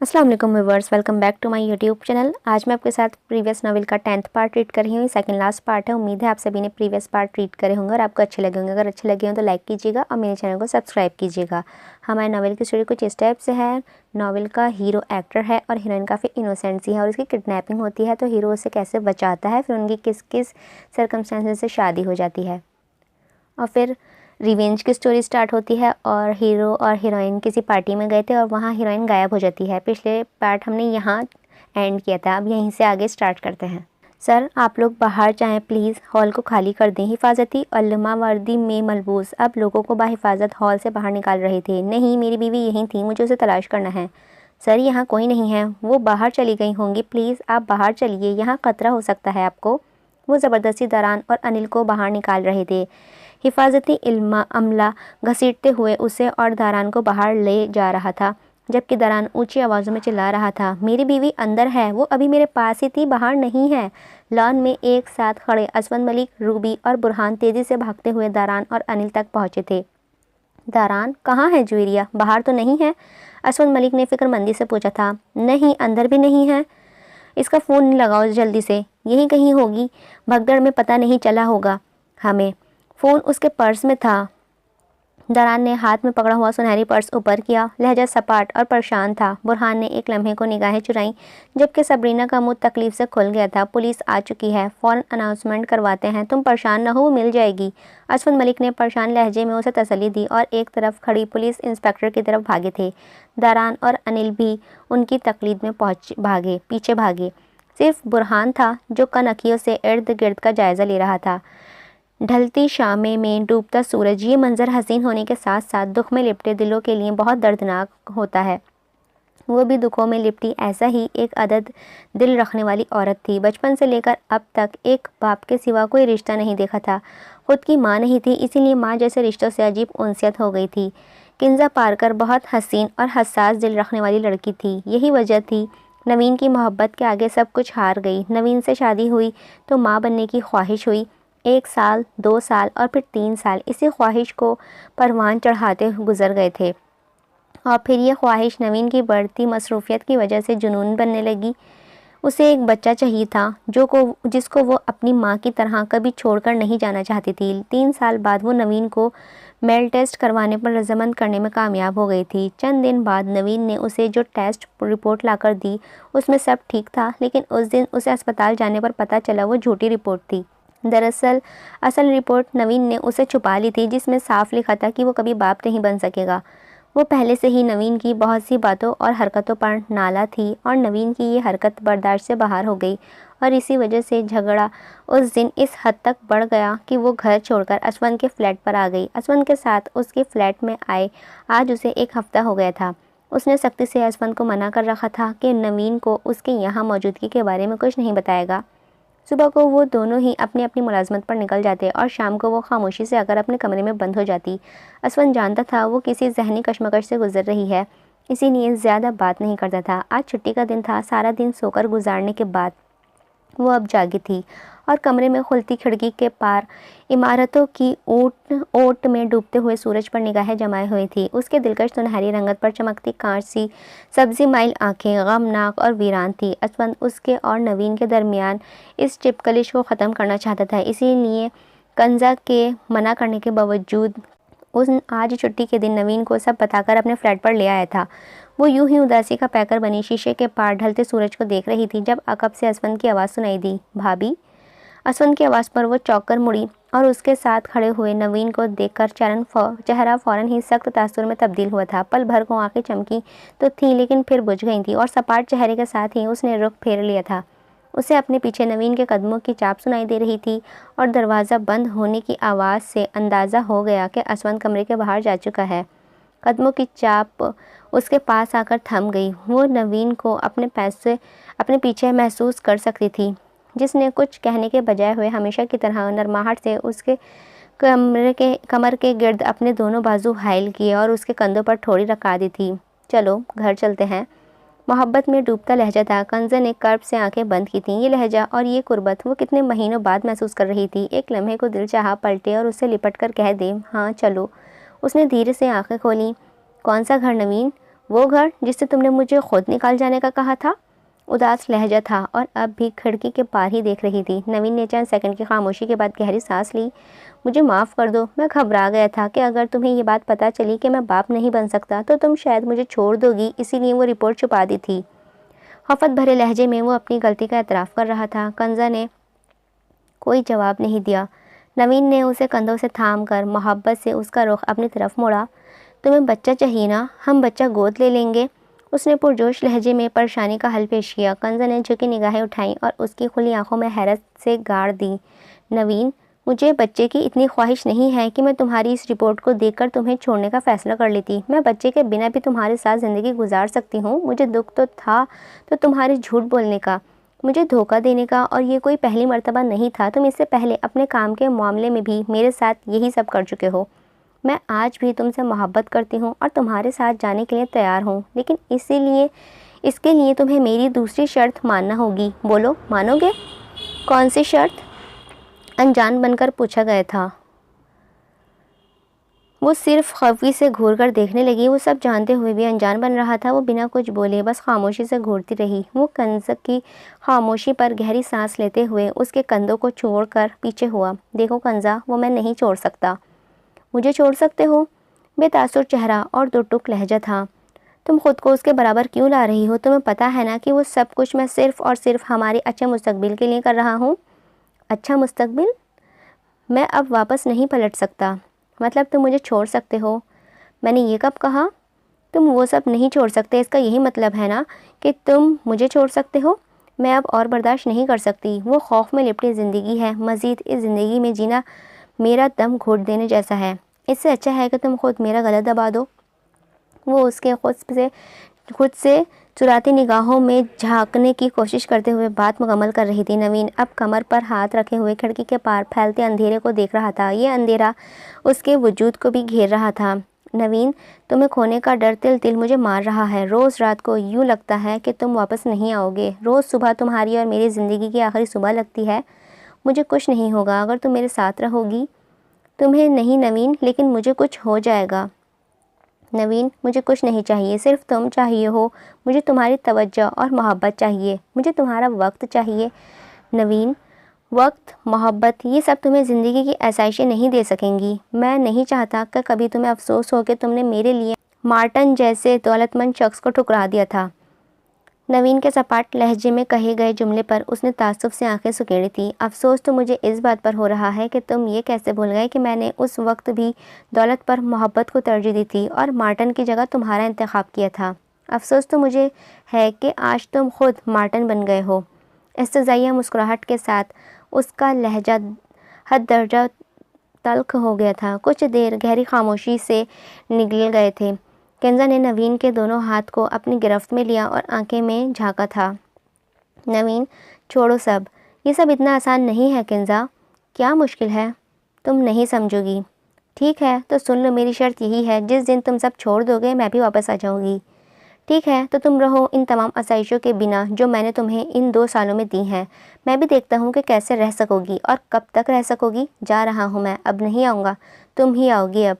अस्सलाम वालेकुम viewers, welcome back to my YouTube channel. आज मैं आपके साथ प्रीवियस नॉवेल का 10th पार्ट रीड कर रही हूँ। सेकंड लास्ट पार्ट है। उम्मीद है आप सभी ने प्रीवियस पार्ट रीड करे होंगे और आपको अच्छे लगे होंगे। अगर अच्छे लगे हों तो लाइक कीजिएगा और मेरे चैनल को सब्सक्राइब कीजिएगा। हमारे नॉवेल की स्टोरी कुछ इस टाइप से है। नॉवेल का हीरो एक्टर है और हीरोइन काफ़ी इनोसेंट सी है और उसकी किडनैपिंग होती है, तो हीरो उसे कैसे बचाता है, फिर उनकी किस किस सर्कमस्टेंसेस से शादी हो जाती है और फिर रिवेंज की स्टोरी स्टार्ट होती है। और हीरो और हीरोइन किसी पार्टी में गए थे और वहाँ हीरोइन गायब हो जाती है। पिछले पार्ट हमने यहाँ एंड किया था, अब यहीं से आगे स्टार्ट करते हैं। सर, आप लोग बाहर जाएं प्लीज़, हॉल को खाली कर दें। हिफाजती अल्लमा वर्दी में मलबूस अब लोगों को बाहिफाजत हॉल से बाहर निकाल रहे थे। नहीं, मेरी बीवी यहीं थी, मुझे उसे तलाश करना है। सर, यहाँ कोई नहीं है, वो बाहर चली गई होंगी, प्लीज़ आप बाहर चलिए, यहाँ खतरा हो सकता है आपको। वो ज़बरदस्ती दारान और अनिल को बाहर निकाल रहे थे। हिफाजती अमला घसीटते हुए उसे और दारान को बाहर ले जा रहा था, जबकि दारान ऊंची आवाज़ों में चिल्ला रहा था, मेरी बीवी अंदर है, वो अभी मेरे पास ही थी, बाहर नहीं है। लॉन में एक साथ खड़े असवन मलिक, रूबी और बुरहान तेज़ी से भागते हुए दारान और अनिल तक पहुंचे थे। दारान, कहाँ है जुवेरिया? बाहर तो नहीं है? असवन मलिक ने फिक्रमंदी से पूछा था। नहीं, अंदर भी नहीं है। इसका फ़ोन लगाओ जल्दी से, यहीं कहीं होगी, भगदड़ में पता नहीं चला होगा हमें। फ़ोन उसके पर्स में था। दारान ने हाथ में पकड़ा हुआ सुनहरी पर्स ऊपर किया। लहजा सपाट और परेशान था। बुरहान ने एक लम्हे को निगाहें चुराईं, जबकि सबरीना का मुंह तकलीफ से खुल गया था। पुलिस आ चुकी है, फ़ौरन अनाउंसमेंट करवाते हैं, तुम परेशान न हो, वो मिल जाएगी। असफन मलिक ने परेशान लहजे में उसे तसल्ली दी और एक तरफ खड़ी पुलिस इंस्पेक्टर की तरफ भागे थे। दारान और अनिल भी उनकी तकलीद में पीछे भागे। सिर्फ बुरहान था जो कनखियों से इर्द गिर्द का जायज़ा ले रहा था। ढलती शामे में डूबता सूरज, ये मंजर हसीन होने के साथ साथ दुख में लिपटे दिलों के लिए बहुत दर्दनाक होता है। वो भी दुखों में लिपटी ऐसा ही एक अदद दिल रखने वाली औरत थी। बचपन से लेकर अब तक एक बाप के सिवा कोई रिश्ता नहीं देखा था। खुद की माँ नहीं थी, इसीलिए माँ जैसे रिश्तों से अजीब उनसियत हो गई थी। किंजा पारकर बहुत हसीन और हसास दिल रखने वाली लड़की थी। यही वजह थी नवीन की मोहब्बत के आगे सब कुछ हार गई। नवीन से शादी हुई तो माँ बनने की ख्वाहिश हुई। 1 साल, 2 साल और फिर 3 साल इसी ख्वाहिश को परवान चढ़ाते गुजर गए थे और फिर ये ख्वाहिश नवीन की बढ़ती मसरूफियत की वजह से जुनून बनने लगी। उसे एक बच्चा चाहिए था जिसको वो अपनी माँ की तरह कभी छोड़कर नहीं जाना चाहती थी। 3 साल बाद वो नवीन को मेल टेस्ट करवाने पर रजामंद करने में कामयाब हो गई थी। चंद दिन बाद नवीन ने उसे जो टेस्ट रिपोर्ट लाकर दी उसमें सब ठीक था, लेकिन उस दिन उसे अस्पताल जाने पर पता चला वो झूठी रिपोर्ट थी। दरअसल असल रिपोर्ट नवीन ने उसे छुपा ली थी, जिसमें साफ लिखा था कि वो कभी बाप नहीं बन सकेगा। वो पहले से ही नवीन की बहुत सी बातों और हरकतों पर नाला थी और नवीन की ये हरकत बर्दाश्त से बाहर हो गई और इसी वजह से झगड़ा उस दिन इस हद तक बढ़ गया कि वो घर छोड़कर असवन के फ्लैट पर आ गई। असवन के साथ उसके फ्लैट में आए आज उसे 1 हफ्ता हो गया था। उसने सख्ती से असवन को मना कर रखा था कि नवीन को उसके यहाँ मौजूदगी के बारे में कुछ नहीं बताएगा। सुबह को वो दोनों ही अपनी अपनी मुलाजमत पर निकल जाते और शाम को वो खामोशी से आकर अपने कमरे में बंद हो जाती। असवन जानता था वो किसी जहनी कशमकश से गुजर रही है, इसीलिए ज़्यादा बात नहीं करता था। आज छुट्टी का दिन था। सारा दिन सोकर गुजारने के बाद वो अब जागी थी और कमरे में खुलती खिड़की के पार इमारतों की ओट में डूबते हुए सूरज पर निगाहें जमाए हुई थी। उसके दिलकश सुनहरी रंगत पर चमकती कांच सी सब्जी माइल आंखें गमनाक और वीरान थी। असवंत उसके और नवीन के दरमियान इस चिपकलिश को ख़त्म करना चाहता था, इसीलिए कंजा के मना करने के बावजूद उस आज छुट्टी के दिन नवीन को सब बताकर अपने फ्लैट पर ले आया था। वो यूं ही उदासी का पैकर बनी शीशे के पार ढलते सूरज को देख रही थी जब अकब से असवन की आवाज़ सुनाई दी, भाभी। असवन की आवाज़ पर वो चौंक कर मुड़ी और उसके साथ खड़े हुए नवीन को देखकर चेहरा फ़ौरन ही सख्त तासुर में तब्दील हुआ था। पल भर को आंखें चमकी तो थीं, लेकिन फिर बुझ गई थी और सपाट चेहरे के साथ ही उसने रुख फेर लिया था। उसे अपने पीछे नवीन के कदमों की चाप सुनाई दे रही थी और दरवाज़ा बंद होने की आवाज़ से अंदाज़ा हो गया कि असवंत कमरे के बाहर जा चुका है। कदमों की चाप उसके पास आकर थम गई। वो नवीन को अपने पीछे महसूस कर सकती थी, जिसने कुछ कहने के बजाय हुए हमेशा की तरह नरमाहट से उसके कमर के गिर्द अपने दोनों बाजू हाइल किए और उसके कंधों पर ठोड़ी रखा दी थी। चलो घर चलते हैं। मोहब्बत में डूबता लहजा था। कंज़ा ने कर्ब से आंखें बंद की थीं। ये लहजा और ये कुर्बत वो कितने महीनों बाद महसूस कर रही थी। एक लम्हे को दिल चाहा पलटे और उससे लिपट कर कह दे, हाँ चलो। उसने धीरे से आंखें खोलीं। कौन सा घर नवीन? वो घर जिससे तुमने मुझे खुद निकाल जाने का कहा था। उदास लहजा था और अब भी खिड़की के पार ही देख रही थी। नवीन ने चंद सेकंड की खामोशी के बाद गहरी सांस ली। मुझे माफ़ कर दो, मैं घबरा गया था कि अगर तुम्हें ये बात पता चली कि मैं बाप नहीं बन सकता तो तुम शायद मुझे छोड़ दोगी, इसीलिए वो रिपोर्ट छुपा दी थी। खफत भरे लहजे में वो अपनी गलती का एतराफ़ कर रहा था। कंजा ने कोई जवाब नहीं दिया। नवीन ने उसे कंधों से थाम कर मोहब्बत से उसका रुख अपनी तरफ मोड़ा। तुम्हें बच्चा चाहिए ना, हम बच्चा गोद ले लेंगे, उसने पुरजोश लहजे में परेशानी का हल पेश किया। कंजा ने झुकी निगाहें उठाईं और उसकी खुली आंखों में हैरत से गाड़ दी। नवीन, मुझे बच्चे की इतनी ख्वाहिश नहीं है कि मैं तुम्हारी इस रिपोर्ट को देखकर तुम्हें छोड़ने का फ़ैसला कर लेती। मैं बच्चे के बिना भी तुम्हारे साथ ज़िंदगी गुजार सकती हूँ। मुझे दुख तो था तो तुम्हारे झूठ बोलने का, मुझे धोखा देने का, और ये कोई पहली मर्तबा नहीं था। तुम इससे पहले अपने काम के मामले में भी मेरे साथ यही सब कर चुके हो। मैं आज भी तुमसे मोहब्बत करती हूँ और तुम्हारे साथ जाने के लिए तैयार हूँ, लेकिन इसके लिए तुम्हें मेरी दूसरी शर्त मानना होगी। बोलो, मानोगे? कौन सी शर्त? अनजान बनकर पूछा गया था। वो सिर्फ खफी से घूर कर देखने लगी। वो सब जानते हुए भी अनजान बन रहा था। वो बिना कुछ बोले बस खामोशी से घूरती रही। वो कंज़ की खामोशी पर गहरी सांस लेते हुए उसके कंधों को छोड़कर पीछे हुआ। देखो कंज़ा, वो मैं नहीं छोड़ सकता। मुझे छोड़ सकते हो? बेतासुर चेहरा और दो टुक लहजा था। तुम खुद को उसके बराबर क्यों ला रही हो? तुम्हें पता है ना कि वो सब कुछ मैं सिर्फ़ और सिर्फ हमारे अच्छे मुस्तकबिल के लिए कर रहा हूँ। अच्छा मुस्तकबिल? मैं अब वापस नहीं पलट सकता। मतलब तुम मुझे छोड़ सकते हो? मैंने ये कब कहा? तुम वो सब नहीं छोड़ सकते, इसका यही मतलब है ना कि तुम मुझे छोड़ सकते हो? मैं अब और बर्दाश्त नहीं कर सकती। वो खौफ में लिपटी ज़िंदगी है। मज़ीद इस ज़िंदगी में जीना मेरा दम घोट देने जैसा है। इससे अच्छा है कि तुम खुद मेरा गला दबा दो। वो उसके खुद से चुराती निगाहों में झांकने की कोशिश करते हुए बात मुकम्मल कर रही थी। नवीन अब कमर पर हाथ रखे हुए खिड़की के पार फैलते अंधेरे को देख रहा था। ये अंधेरा उसके वजूद को भी घेर रहा था। नवीन, तुम्हें खोने का डर तिल तिल मुझे मार रहा है। रोज़ रात को यूँ लगता है कि तुम वापस नहीं आओगे। रोज़ सुबह तुम्हारी और मेरी ज़िंदगी की आखिरी सुबह लगती है। मुझे कुछ नहीं होगा अगर तुम मेरे साथ रहोगी। तुम्हें नहीं नवीन, लेकिन मुझे कुछ हो जाएगा। नवीन, मुझे कुछ नहीं चाहिए, सिर्फ तुम चाहिए हो। मुझे तुम्हारी तवज्जो और मोहब्बत चाहिए। मुझे तुम्हारा वक्त चाहिए। नवीन, वक्त, मोहब्बत, ये सब तुम्हें ज़िंदगी की आसाइशें नहीं दे सकेंगी। मैं नहीं चाहता कि कभी तुम्हें अफसोस हो कि तुमने मेरे लिए मार्टन जैसे दौलतमंद शख्स को ठुकरा दिया था। नवीन के सपाट लहजे में कहे गए जुमले पर उसने ताज्जुब से आंखें सुकेड़ी थी। अफसोस तो मुझे इस बात पर हो रहा है कि तुम ये कैसे भूल गए कि मैंने उस वक्त भी दौलत पर मोहब्बत को तरजीह दी थी और मार्टन की जगह तुम्हारा इंतखाब किया था। अफसोस तो मुझे है कि आज तुम खुद मार्टन बन गए हो। इस्तज़ाइया मुस्कुराहट के साथ उसका लहजा हद दर्जा तल्ख हो गया था। कुछ देर गहरी खामोशी से निगल गए थे। कंजा ने नवीन के दोनों हाथ को अपनी गिरफ्त में लिया और आंखें में झांका था। नवीन, छोड़ो सब, ये सब इतना आसान नहीं है कंजा। क्या मुश्किल है? तुम नहीं समझोगी। ठीक है तो सुन लो, मेरी शर्त यही है, जिस दिन तुम सब छोड़ दोगे मैं भी वापस आ जाऊंगी। ठीक है तो तुम रहो इन तमाम आसाइशों के बिना जो मैंने तुम्हें इन 2 सालों में दी हैं। मैं भी देखता हूँ कि कैसे रह सकोगी और कब तक रह सकोगी। जा रहा हूँ मैं, अब नहीं आऊँगा, तुम ही आओगी अब।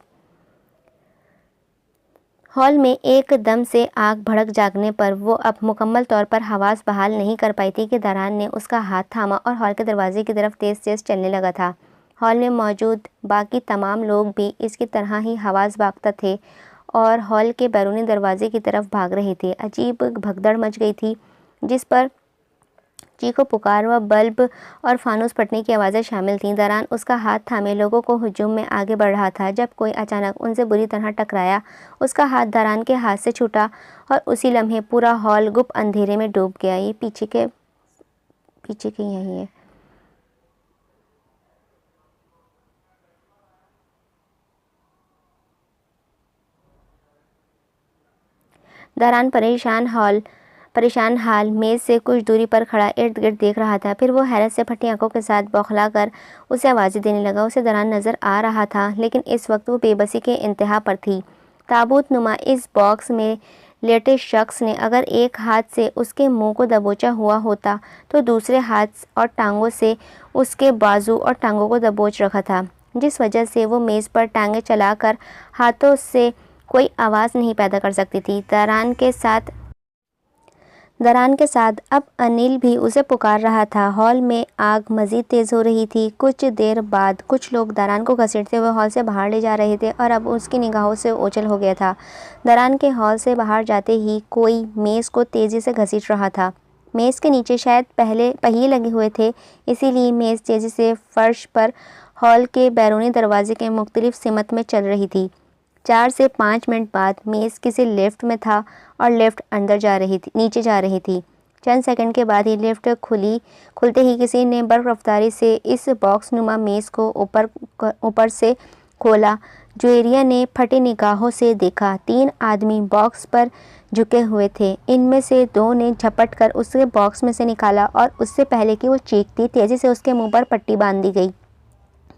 हॉल में एक दम से आग भड़क जागने पर वो अब मुकम्मल तौर पर हवास बहाल नहीं कर पाई थी कि दारान ने उसका हाथ थामा और हॉल के दरवाजे की तरफ तेज़ तेज़ चलने लगा था। हॉल में मौजूद बाकी तमाम लोग भी इसकी तरह ही हवास बाख्ता थे और हॉल के बैरूनी दरवाजे की तरफ भाग रहे थे। अजीब भगदड़ मच गई थी जिस पर चीखों पुकार व बल्ब और फानूस फटने की आवाज़ें शामिल थीं। दरान उसका हाथ थामे लोगों को हुजूम में आगे बढ़ रहा था जब कोई अचानक उनसे बुरी तरह टकराया। उसका हाथ दरान के हाथ से छूटा और उसी लम्हे पूरा हॉल गुप्त अंधेरे में डूब गया। ये पीछे के यही है। दरान परेशान हाल मेज़ से कुछ दूरी पर खड़ा इर्द गिर्द देख रहा था। फिर वो हैरत से फटी आंखों के साथ बौखला कर उसे आवाज़ें देने लगा। उसे दरान नज़र आ रहा था लेकिन इस वक्त वो बेबसी के इंतहा पर थी। ताबूत नुमा इस बॉक्स में लेटे शख्स ने अगर एक हाथ से उसके मुंह को दबोचा हुआ होता तो दूसरे हाथ और टांगों से उसके बाजू और टांगों को दबोच रखा था, जिस वजह से वो मेज़ पर टांगें चलाकर हाथों से कोई आवाज़ नहीं पैदा कर सकती थी। दरान के साथ अब अनिल भी उसे पुकार रहा था। हॉल में आग मज़ीद तेज़ हो रही थी। कुछ देर बाद कुछ लोग दरान को घसीटते हुए हॉल से बाहर ले जा रहे थे और अब उसकी निगाहों से ओझल हो गया था। दरान के हॉल से बाहर जाते ही कोई मेज़ को तेज़ी से घसीट रहा था। मेज़ के नीचे शायद पहले पहिए लगे हुए थे, इसीलिए मेज़ तेज़ी से फर्श पर हॉल के बैरूनी दरवाजे के मुख्तलिफ सिमत में चल रही थी। 4 से 5 मिनट बाद मेज़ किसी लिफ्ट में था और लिफ्ट नीचे जा रही थी। चंद सेकंड के बाद ही लिफ्ट खुलते ही किसी ने बर्फ रफ्तारी से इस बॉक्स नुमा मेज़ को ऊपर से खोला। जुएरिया ने फटी निगाहों से देखा। 3 आदमी बॉक्स पर झुके हुए थे। इनमें से 2 ने झपट कर उसे बॉक्स में से निकाला और उससे पहले कि वो चीखती, तेज़ी से उसके मुंह पर पट्टी बांध दी गई।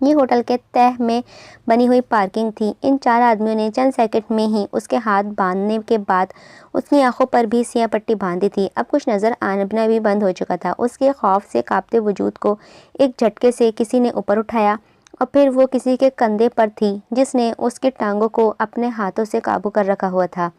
ये होटल के तह में बनी हुई पार्किंग थी। इन 4 आदमियों ने चंद सेकंड में ही उसके हाथ बांधने के बाद उसकी आंखों पर भी सियाह पट्टी बांधी थी। अब कुछ नज़र आना भी बंद हो चुका था। उसके खौफ से कांपते वजूद को एक झटके से किसी ने ऊपर उठाया और फिर वो किसी के कंधे पर थी जिसने उसकी टांगों को अपने हाथों से काबू कर रखा हुआ था।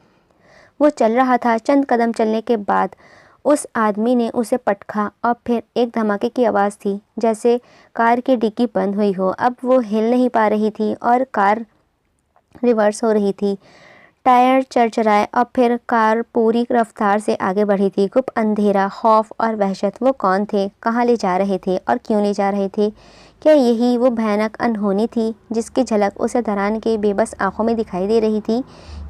वो चल रहा था। चंद कदम चलने के बाद उस आदमी ने उसे पटका और फिर एक धमाके की आवाज़ थी, जैसे कार की डिक्की बंद हुई हो। अब वो हिल नहीं पा रही थी और कार रिवर्स हो रही थी। टायर चरचराए और फिर कार पूरी रफ्तार से आगे बढ़ी थी। खूब अंधेरा, खौफ और वहशत। वो कौन थे, कहाँ ले जा रहे थे और क्यों ले जा रहे थे? क्या यही वो भयानक अनहोनी थी जिसकी झलक उसे दरान के बेबस आंखों में दिखाई दे रही थी?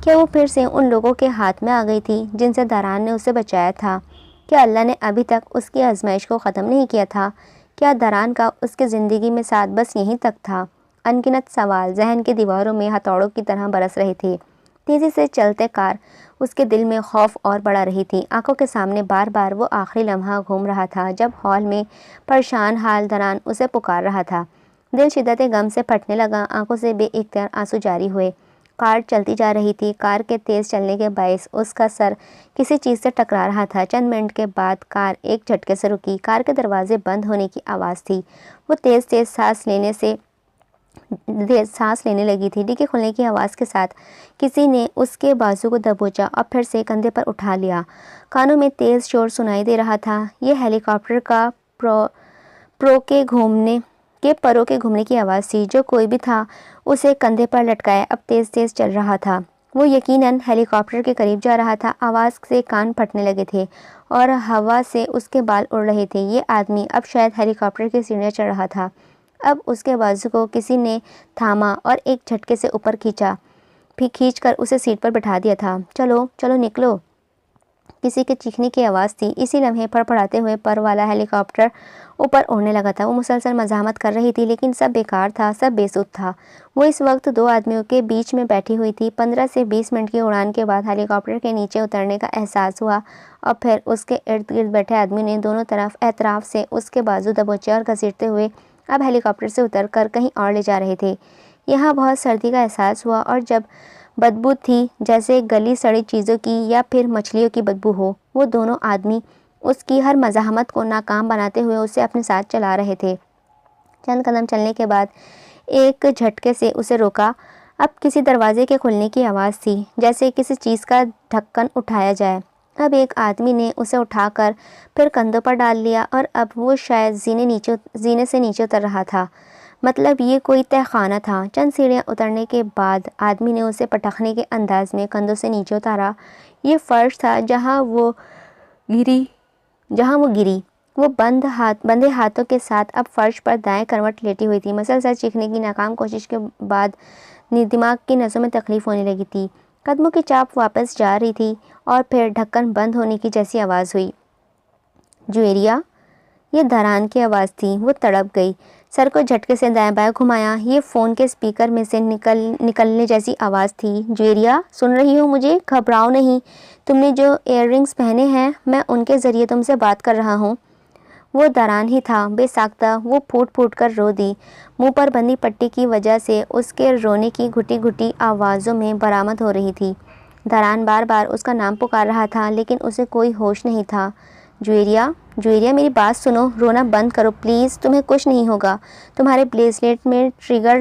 क्या वो फिर से उन लोगों के हाथ में आ गई थी जिनसे दरान ने उसे बचाया था? क्या अल्लाह ने अभी तक उसकी आजमाइश को ख़त्म नहीं किया था? क्या दरान का उसकी ज़िंदगी में साथ बस यहीं तक था? अनगिनत सवाल जहन की दीवारों में हथौड़ों की तरह बरस रहे थे। तेज़ी से चलते कार उसके दिल में खौफ और बढ़ा रही थी। आंखों के सामने बार बार वो आखिरी लम्हा घूम रहा था जब हॉल में परेशान हाल दरान उसे पुकार रहा था। दिल शिद्दत गम से फटने लगा। आंखों से बेइख्तियार आंसू जारी हुए। कार चलती जा रही थी। कार के तेज़ चलने के बायस उसका सर किसी चीज़ से टकरा रहा था। चंद मिनट के बाद कार एक झटके से रुकी। कार के दरवाजे बंद होने की आवाज़ थी। वो तेज़ सांस लेने लगी थी। डिक्की खुलने की आवाज़ के साथ किसी ने उसके बाजू को दबोचा और फिर से कंधे पर उठा लिया। कानों में तेज़ शोर सुनाई दे रहा था। ये हेलीकॉप्टर का परों के घूमने की आवाज़ थी। जो कोई भी था उसे कंधे पर लटकाए अब तेज़ तेज़ चल रहा था। वो यकीनन हेलीकॉप्टर के करीब जा रहा था। आवाज़ से कान फटने लगे थे और हवा से उसके बाल उड़ रहे थे। ये आदमी अब शायद हेलीकॉप्टर की सीढ़ियाँ चढ़ रहा था। अब उसके बाजू को किसी ने थामा और एक झटके से ऊपर खींच कर उसे सीट पर बैठा दिया था। चलो चलो निकलो, किसी के चीखने की आवाज़ थी। इसी लम्हे फड़फड़ाते हुए पर वाला हेलीकॉप्टर ऊपर उड़ने लगा था। वो मुसलसल मज़ाहमत कर रही थी, लेकिन सब बेकार था, सब बेसुध था। वो इस वक्त 2 आदमियों के बीच में बैठी हुई थी। 15 से 20 मिनट की उड़ान के बाद हेलीकॉप्टर के नीचे उतरने का एहसास हुआ और फिर उसके इर्द गिर्द बैठे आदमी ने दोनों एतराफ़ से उसके बाजू दबोचे और घसीटते हुए अब हेलीकॉप्टर से उतर कर कहीं और ले जा रहे थे। यहाँ बहुत सर्दी का एहसास हुआ और जब बदबू थी जैसे गली सड़ी चीज़ों की या फिर मछलियों की बदबू हो। वो दोनों आदमी उसकी हर मज़ाहमत को नाकाम बनाते हुए उसे अपने साथ चला रहे थे। चंद कदम चलने के बाद एक झटके से उसे रोका। अब किसी दरवाजे के खुलने की आवाज़ थी, जैसे किसी चीज़ का ढक्कन उठाया जाए। अब एक आदमी ने उसे उठाकर फिर कंधों पर डाल लिया और अब वो शायद जीने से नीचे उतर रहा था। मतलब ये कोई तहखाना था। चंद सीढ़ियाँ उतरने के बाद आदमी ने उसे पटखने के अंदाज में कंधों से नीचे उतारा। ये फर्श था जहाँ वो गिरी। वो बंधे हाथों के साथ अब फर्श पर दाएं करवट लेटी हुई थी। मसलसल चीखने की नाकाम कोशिश के बाद दिमाग की नसों में तकलीफ होने लगी थी। कदमों की चाप वापस जा रही थी और फिर ढक्कन बंद होने की जैसी आवाज़ हुई। जुएरिया, ये दरान की आवाज़ थी। वो तड़प गई, सर को झटके से दाएं बाएं घुमाया। ये फ़ोन के स्पीकर में से निकलने जैसी आवाज़ थी। जुएरिया, सुन रही हो मुझे? घबराओ नहीं। तुमने जो इयररिंग्स पहने हैं, मैं उनके ज़रिए तुमसे बात कर रहा हूँ। वो दरान ही था, बेसाख्ता। वो फूट फूट कर रो दी। मुंह पर बंधी पट्टी की वजह से उसके रोने की घुटी घुटी आवाज़ों में बरामद हो रही थी। दरान बार बार उसका नाम पुकार रहा था, लेकिन उसे कोई होश नहीं था। जुएरिया, मेरी बात सुनो, रोना बंद करो प्लीज़। तुम्हें कुछ नहीं होगा। तुम्हारे ब्रेसलेट में ट्रैकर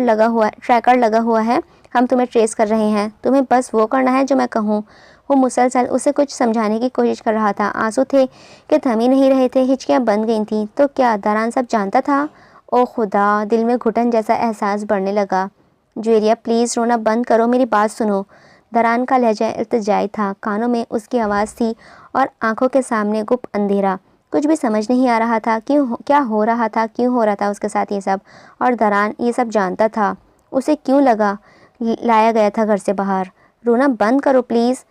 लगा हुआ है। हम तुम्हें ट्रेस कर रहे हैं, तुम्हें बस वो करना है जो मैं कहूँ। वो मुसलसल उसे कुछ समझाने की कोशिश कर रहा था। आंसू थे कि थम ही नहीं रहे थे, हिचकियाँ बंद गई थीं। तो क्या दरान सब जानता था? ओ खुदा, दिल में घुटन जैसा एहसास बढ़ने लगा। जुएरिया प्लीज़ रोना बंद करो, मेरी बात सुनो। दरान का लहजा इल्तिजाई था, कानों में उसकी आवाज़ थी और आंखों के सामने गुप्त अंधेरा। कुछ भी समझ नहीं आ रहा था क्या हो रहा था, क्यों हो रहा था उसके साथ ये सब। और दरान ये सब जानता था। उसे क्यों लाया गया था घर से बाहर। रोना बंद करो प्लीज़।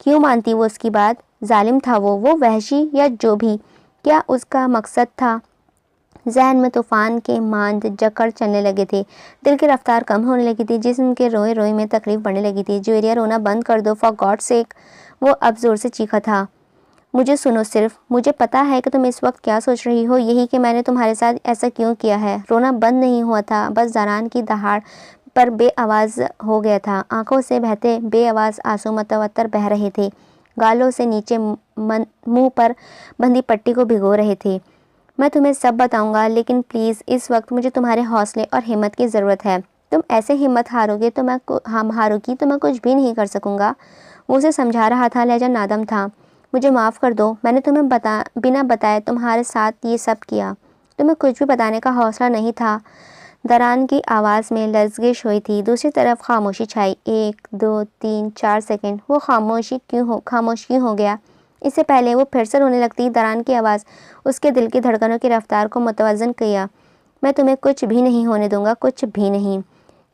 क्यों मानती वो उसकी बात? जालिम था वो वहशी या जो भी। क्या उसका मकसद था? जहन में तूफान के मांद जकड़ चलने लगे थे। दिल की रफ्तार कम होने लगी थी, जिस्म के रोए रोए में तकलीफ बढ़ने लगी थी। जुएरिया रोना बंद कर दो, फॉर गॉड सेक। वो अब जोर से चीखा था। मुझे सुनो सिर्फ, मुझे पता है कि तुम इस वक्त क्या सोच रही हो, यही कि मैंने तुम्हारे साथ ऐसा क्यों किया है। रोना बंद नहीं हुआ था, बस दरान की दहाड़ पर बेआवाज़ हो गया था। आंखों से बहते बेआवाज़ आंसू मतवत्तर बह रहे थे, गालों से नीचे मुंह पर बंधी पट्टी को भिगो रहे थे। मैं तुम्हें सब बताऊंगा, लेकिन प्लीज़ इस वक्त मुझे तुम्हारे हौसले और हिम्मत की ज़रूरत है। तुम ऐसे हिम्मत हारोगी तो मैं कुछ भी नहीं कर सकूंगा। वो उसे समझा रहा था, लहजा नादम था। मुझे माफ़ कर दो, मैंने तुम्हें बिना बताए तुम्हारे साथ ये सब किया। तुम्हें कुछ भी बताने का हौसला नहीं था। दरान की आवाज़ में लर्जिश हुई थी। दूसरी तरफ खामोशी छाई। 1 2 3 4 सेकंड। वो खामोश क्यों हो गया? इससे पहले वो फिर से रोने लगती, दरान की आवाज़ उसके दिल की धड़कनों की रफ्तार को मुतवज़्ज़न किया। मैं तुम्हें कुछ भी नहीं होने दूंगा, कुछ भी नहीं।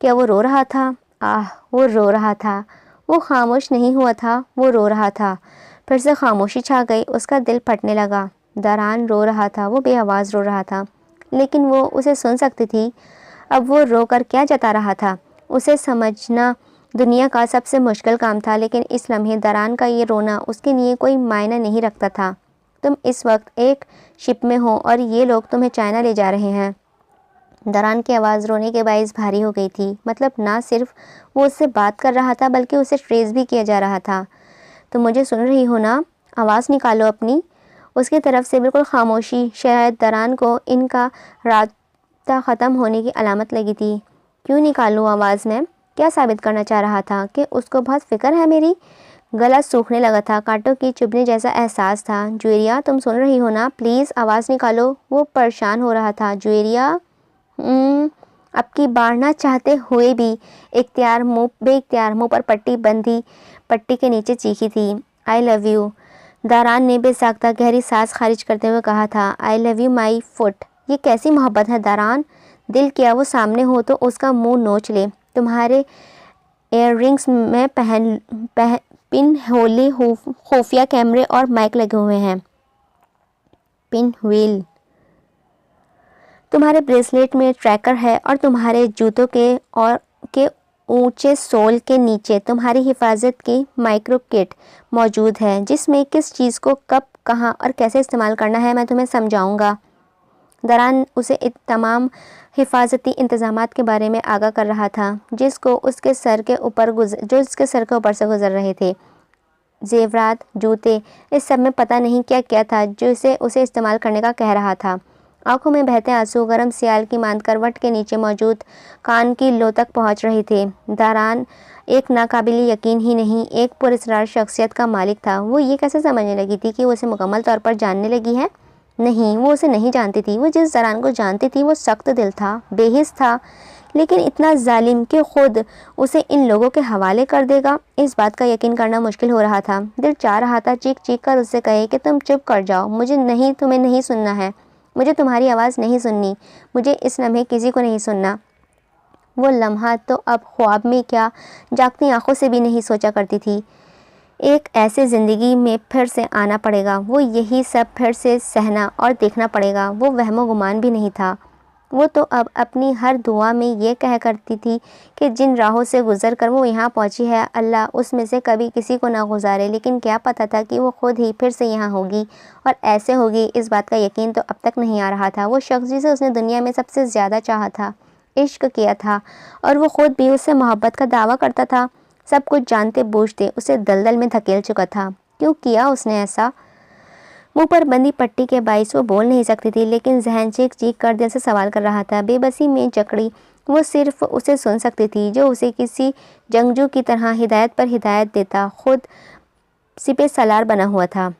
क्या वो रो रहा था? वो रो रहा था। वो खामोश नहीं हुआ था, वो रो रहा था। फिर से खामोशी छा गई। उसका दिल फटने लगा। दरान रो रहा था, वो बेआवाज़ रो रहा था, लेकिन वो उसे सुन सकती थी। अब वो रोकर क्या जता रहा था? उसे समझना दुनिया का सबसे मुश्किल काम था, लेकिन इस लम्हे दरान का ये रोना उसके लिए कोई मायना नहीं रखता था। तुम इस वक्त एक शिप में हो और ये लोग तुम्हें चाइना ले जा रहे हैं। दरान की आवाज़ रोने के बायस भारी हो गई थी। मतलब ना सिर्फ वो उससे बात कर रहा था, बल्कि उसे ट्रेस भी किया जा रहा था। तुम मुझे सुन रही हो ना? आवाज़ निकालो अपनी। उसकी तरफ से बिल्कुल खामोशी शायद दरान को इनका रास्ता ख़त्म होने की अलामत लगी थी। क्यों निकालूं आवाज़ में? क्या साबित करना चाह रहा था कि उसको बहुत फ़िक्र है मेरी? गला सूखने लगा था, कांटों की चुभने जैसा एहसास था। जुएरिया, तुम सुन रही हो ना? प्लीज़ आवाज़ निकालो। वो परेशान हो रहा था। जुएरिया, अब की बार ना चाहते हुए भी बेइख्तियार मुँह पर पट्टी बंधी पट्टी के नीचे चीखी थी। I love you. दारान ने बेसाख्ता गहरी सांस खारिज करते हुए कहा था। I love you my foot. ये कैसी मोहब्बत है दारान? दिल किया वो सामने हो तो उसका मुंह नोच ले। तुम्हारे इयररिंग्स में पिन होली खुफिया कैमरे और माइक लगे हुए हैं। Pin wheel. तुम्हारे ब्रेसलेट में ट्रैकर है और तुम्हारे जूतों के ऊंचे सोल के नीचे तुम्हारी हिफाजत की माइक्रो किट मौजूद है, जिसमें किस चीज़ को कब, कहाँ और कैसे इस्तेमाल करना है मैं तुम्हें समझाऊंगा। दरान उसे तमाम हिफाजती इंतज़ामात के बारे में आगाह कर रहा था, जो उसके सर के ऊपर से गुजर रहे थे। जेवरात, जूते, इस सब में पता नहीं क्या क्या था जो उसे इस्तेमाल करने का कह रहा था। आंखों में बहते आंसू गर्म सियाल की मांद करवट के नीचे मौजूद कान की लो तक पहुंच रही थे। दारान एक नाकाबिले यकीन ही नहीं, एक पुरस्कार शख्सियत का मालिक था। वो ये कैसे समझने लगी थी कि वो उसे मुकम्मल तौर पर जानने लगी है? नहीं, वो उसे नहीं जानती थी। वो जिस दरान को जानती थी वो सख्त दिल था, बेहिस था, लेकिन इतना जालिम कि खुद उसे इन लोगों के हवाले कर देगा, इस बात का यकीन करना मुश्किल हो रहा था। दिल चाह रहा था चीख चीख कर उससे कहे कि तुम चुप कर जाओ, तुम्हें नहीं सुनना है, मुझे तुम्हारी आवाज़ नहीं सुननी, मुझे इस लम्हे किसी को नहीं सुनना। वो लम्हा तो अब ख्वाब में क्या, जागती आंखों से भी नहीं सोचा करती थी। एक ऐसे ज़िंदगी में फिर से आना पड़ेगा, वो यही सब फिर से सहना और देखना पड़ेगा। वो वहमो गुमान भी नहीं था। वो तो अब अपनी हर दुआ में ये कह करती थी कि जिन राहों से गुज़र कर वो यहाँ पहुँची है, अल्लाह उसमें से कभी किसी को ना गुजारे। लेकिन क्या पता था कि वो खुद ही फिर से यहाँ होगी और ऐसे होगी, इस बात का यकीन तो अब तक नहीं आ रहा था। वो शख्स जिसे उसने दुनिया में सबसे ज़्यादा चाहा था, इश्क किया था, और वो खुद भी उससे मोहब्बत का दावा करता था, सब कुछ जानते बूझते उसे दलदल में धकेल चुका था। क्यों किया उसने ऐसा? मुंह पर बंदी पट्टी के बाइस वो बोल नहीं सकती थी, लेकिन जहन चीख चीख कर दिल से सवाल कर रहा था। बेबसी में जकड़ी वो सिर्फ उसे सुन सकती थी, जो उसे किसी जंगजू की तरह हिदायत पर हिदायत देता खुद सिपह सलार बना हुआ था।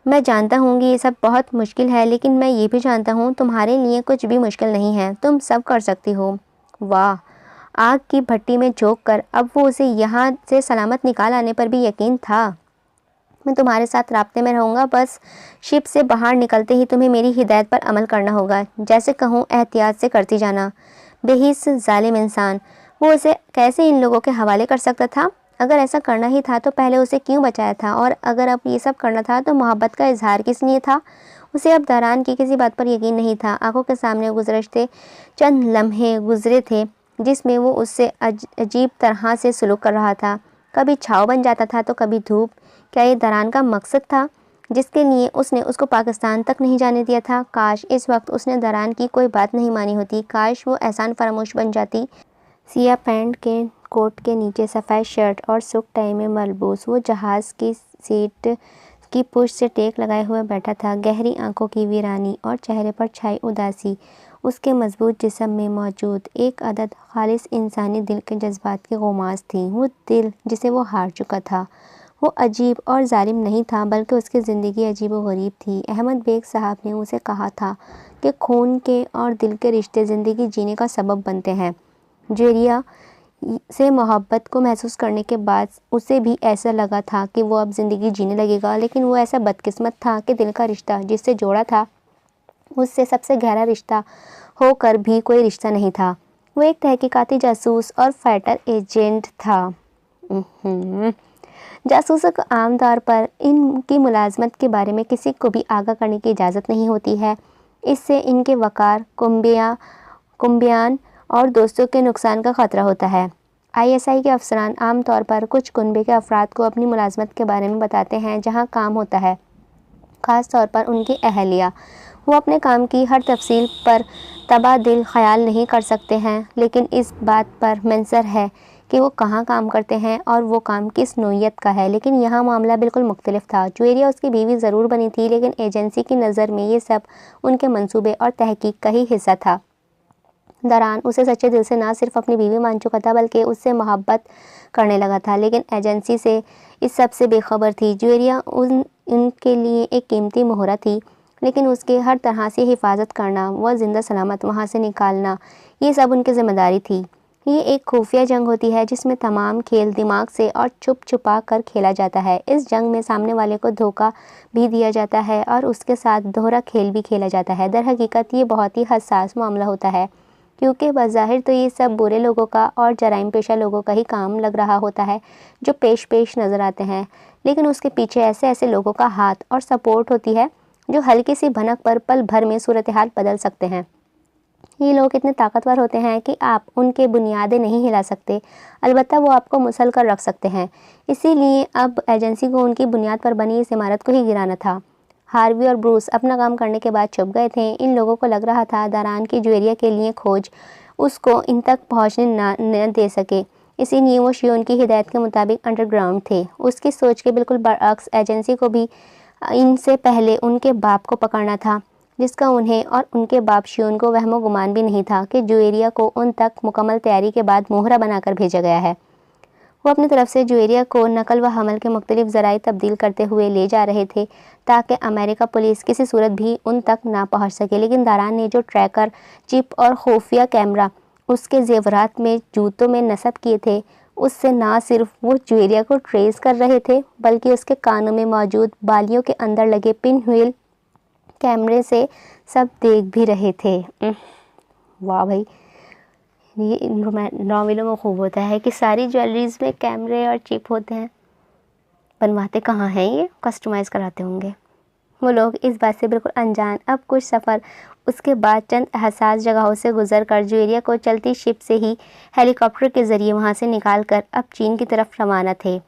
मैं जानता हूँ कि ये सब बहुत मुश्किल है, लेकिन मैं ये भी जानता हूँ तुम्हारे लिए कुछ भी मुश्किल नहीं है, तुम सब कर सकती हो। वाह! आग की भट्टी में झोंक कर अब वो उसे यहाँ से सलामत निकाल आने पर भी यकीन था। मैं तुम्हारे साथ राब्ते में रहूँगा, बस शिप से बाहर निकलते ही तुम्हें मेरी हिदायत पर अमल करना होगा। जैसे कहूँ एहतियात से करती जाना। बेहिस जालिम इंसान, वो उसे कैसे इन लोगों के हवाले कर सकता था? अगर ऐसा करना ही था तो पहले उसे क्यों बचाया था, और अगर अब ये सब करना था तो मोहब्बत का इजहार किस लिए था? उसे अब दरान की किसी बात पर यकीन नहीं था। आंखों के सामने गुज़श्ते चंद लम्हे गुजरे थे जिसमें वो उससे अजीब तरह से सलूक कर रहा था। कभी छाव बन जाता था तो कभी धूप। क्या ये दरान का मकसद था जिसके लिए उसने उसको पाकिस्तान तक नहीं जाने दिया था? काश इस वक्त उसने दरान की कोई बात नहीं मानी होती। काश वो एहसान फरामोश बन जाती। सिया पैंट के कोट के नीचे सफ़ेद शर्ट और सुक टाई में मलबूस वो जहाज़ की सीट की पुश से टेक लगाए हुए बैठा था। गहरी आंखों की वीरानी और चेहरे पर छाई उदासी उसके मजबूत जिस्म में मौजूद एक अदद खालिस इंसानी दिल के जज्बात की गुमास थी। वो दिल जिसे वो हार चुका था। वो अजीब और जालिम नहीं था, बल्कि उसकी ज़िंदगी अजीब व गरीब थी। अहमद बेग साहब ने उसे कहा था कि खून के और दिल के रिश्ते ज़िंदगी जीने का सबब बनते हैं। जुवेरिया से मोहब्बत को महसूस करने के बाद उसे भी ऐसा लगा था कि वो अब ज़िंदगी जीने लगेगा, लेकिन वो ऐसा बदकिस्मत था कि दिल का रिश्ता जिससे जोड़ा था उससे सबसे गहरा रिश्ता होकर भी कोई रिश्ता नहीं था। वो एक तहकीकाती जासूस और फाइटर एजेंट था। जासूसों को आमतौर पर इनकी मुलाजमत के बारे में किसी को भी आगाह करने की इजाज़त नहीं होती है। इससे इनके वकार, कुंबियान और दोस्तों के नुकसान का ख़तरा होता है। ISI के अफसरान आमतौर पर कुछ कुनबे के अफराद को अपनी मुलाजमत के बारे में बताते हैं जहां काम होता है, ख़ास तौर पर उनकी अहलिया। वो अपने काम की हर तफसील पर तबादिल ख्याल नहीं कर सकते हैं, लेकिन इस बात पर मंसर है कि वो कहाँ काम करते हैं और वो काम किस नौइयत का है। लेकिन यहाँ मामला बिल्कुल मुख्तलिफ था। जुवेरिया उसकी बीवी ज़रूर बनी थी, लेकिन एजेंसी की नज़र में ये सब उनके मंसूबे और तहकीक का ही हिस्सा था। दरान उसे सच्चे दिल से ना सिर्फ अपनी बीवी मान चुका था, बल्कि उससे मोहब्बत करने लगा था, लेकिन एजेंसी से इस सब से बेखबर थी। जुवेरिया उनके लिए एक कीमती मोहरा थी, लेकिन उसके हर तरह से हिफाजत करना, वह ज़िंदा सलामत वहाँ से निकालना, ये सब उनकी ज़िम्मेदारी थी। ये एक खुफिया जंग होती है जिसमें तमाम खेल दिमाग से और छुप छुपा कर खेला जाता है। इस जंग में सामने वाले को धोखा भी दिया जाता है और उसके साथ दोहरा खेल भी खेला जाता है। दर हकीकत ये बहुत ही हसास मामला होता है, क्योंकि बज़ाहिर तो ये सब बुरे लोगों का और जराइम पेशा लोगों का ही काम लग रहा होता है जो पेश नज़र आते हैं, लेकिन उसके पीछे ऐसे ऐसे लोगों का हाथ और सपोर्ट होती है जो हल्की सी भनक पर पल भर में सूरत हाल बदल सकते हैं। ये लोग इतने ताकतवर होते हैं कि आप उनके बुनियादें नहीं हिला सकते, अलबत्ता वो आपको मुसल कर रख सकते हैं। इसीलिए अब एजेंसी को उनकी बुनियाद पर बनी इस इमारत को ही गिराना था। हार्वी और ब्रूस अपना काम करने के बाद छुप गए थे। इन लोगों को लग रहा था दरान की जुवेरिया के लिए खोज उसको इन तक पहुंचने न दे सके, इसीलिए वो शियोन की हिदायत के मुताबिक अंडरग्राउंड थे। उसकी सोच के बिल्कुल बरअक्स एजेंसी को भी इनसे पहले उनके बाप को पकड़ना था, जिसका उन्हें और उनके बाप शियोन को वहमो गुमान भी नहीं था कि जुवेरिया को उन तक मुकम्मल तैयारी के बाद मोहरा बनाकर भेजा गया है। वो अपनी तरफ से जुवेरिया को नकल व हमल के मुख्तलिफ ज़राए तब्दील करते हुए ले जा रहे थे ताकि अमेरिका पुलिस किसी सूरत भी उन तक ना पहुंच सके। लेकिन दारान ने जो ट्रैकर, चिप और खुफिया कैमरा उसके जेवरात में जूतों में नस्ब किए थे, उससे ना सिर्फ वो जुवेरिया को ट्रेस कर रहे थे, बल्कि उसके कानों में मौजूद बालियों के अंदर लगे पिन व्हील कैमरे से सब देख भी रहे थे। वाह भाई, ये नॉवेलों में खूब होता है कि सारी ज्वेलरीज में कैमरे और चिप होते हैं। बनवाते कहाँ हैं, ये कस्टमाइज़ कराते होंगे। वो लोग इस बात से बिल्कुल अनजान अब कुछ सफ़र उसके बाद चंद हसास जगहों से गुजर कर जुवेरिया को चलती शिप से ही हेलीकॉप्टर के ज़रिए वहाँ से निकाल कर अब चीन की तरफ रवाना थे।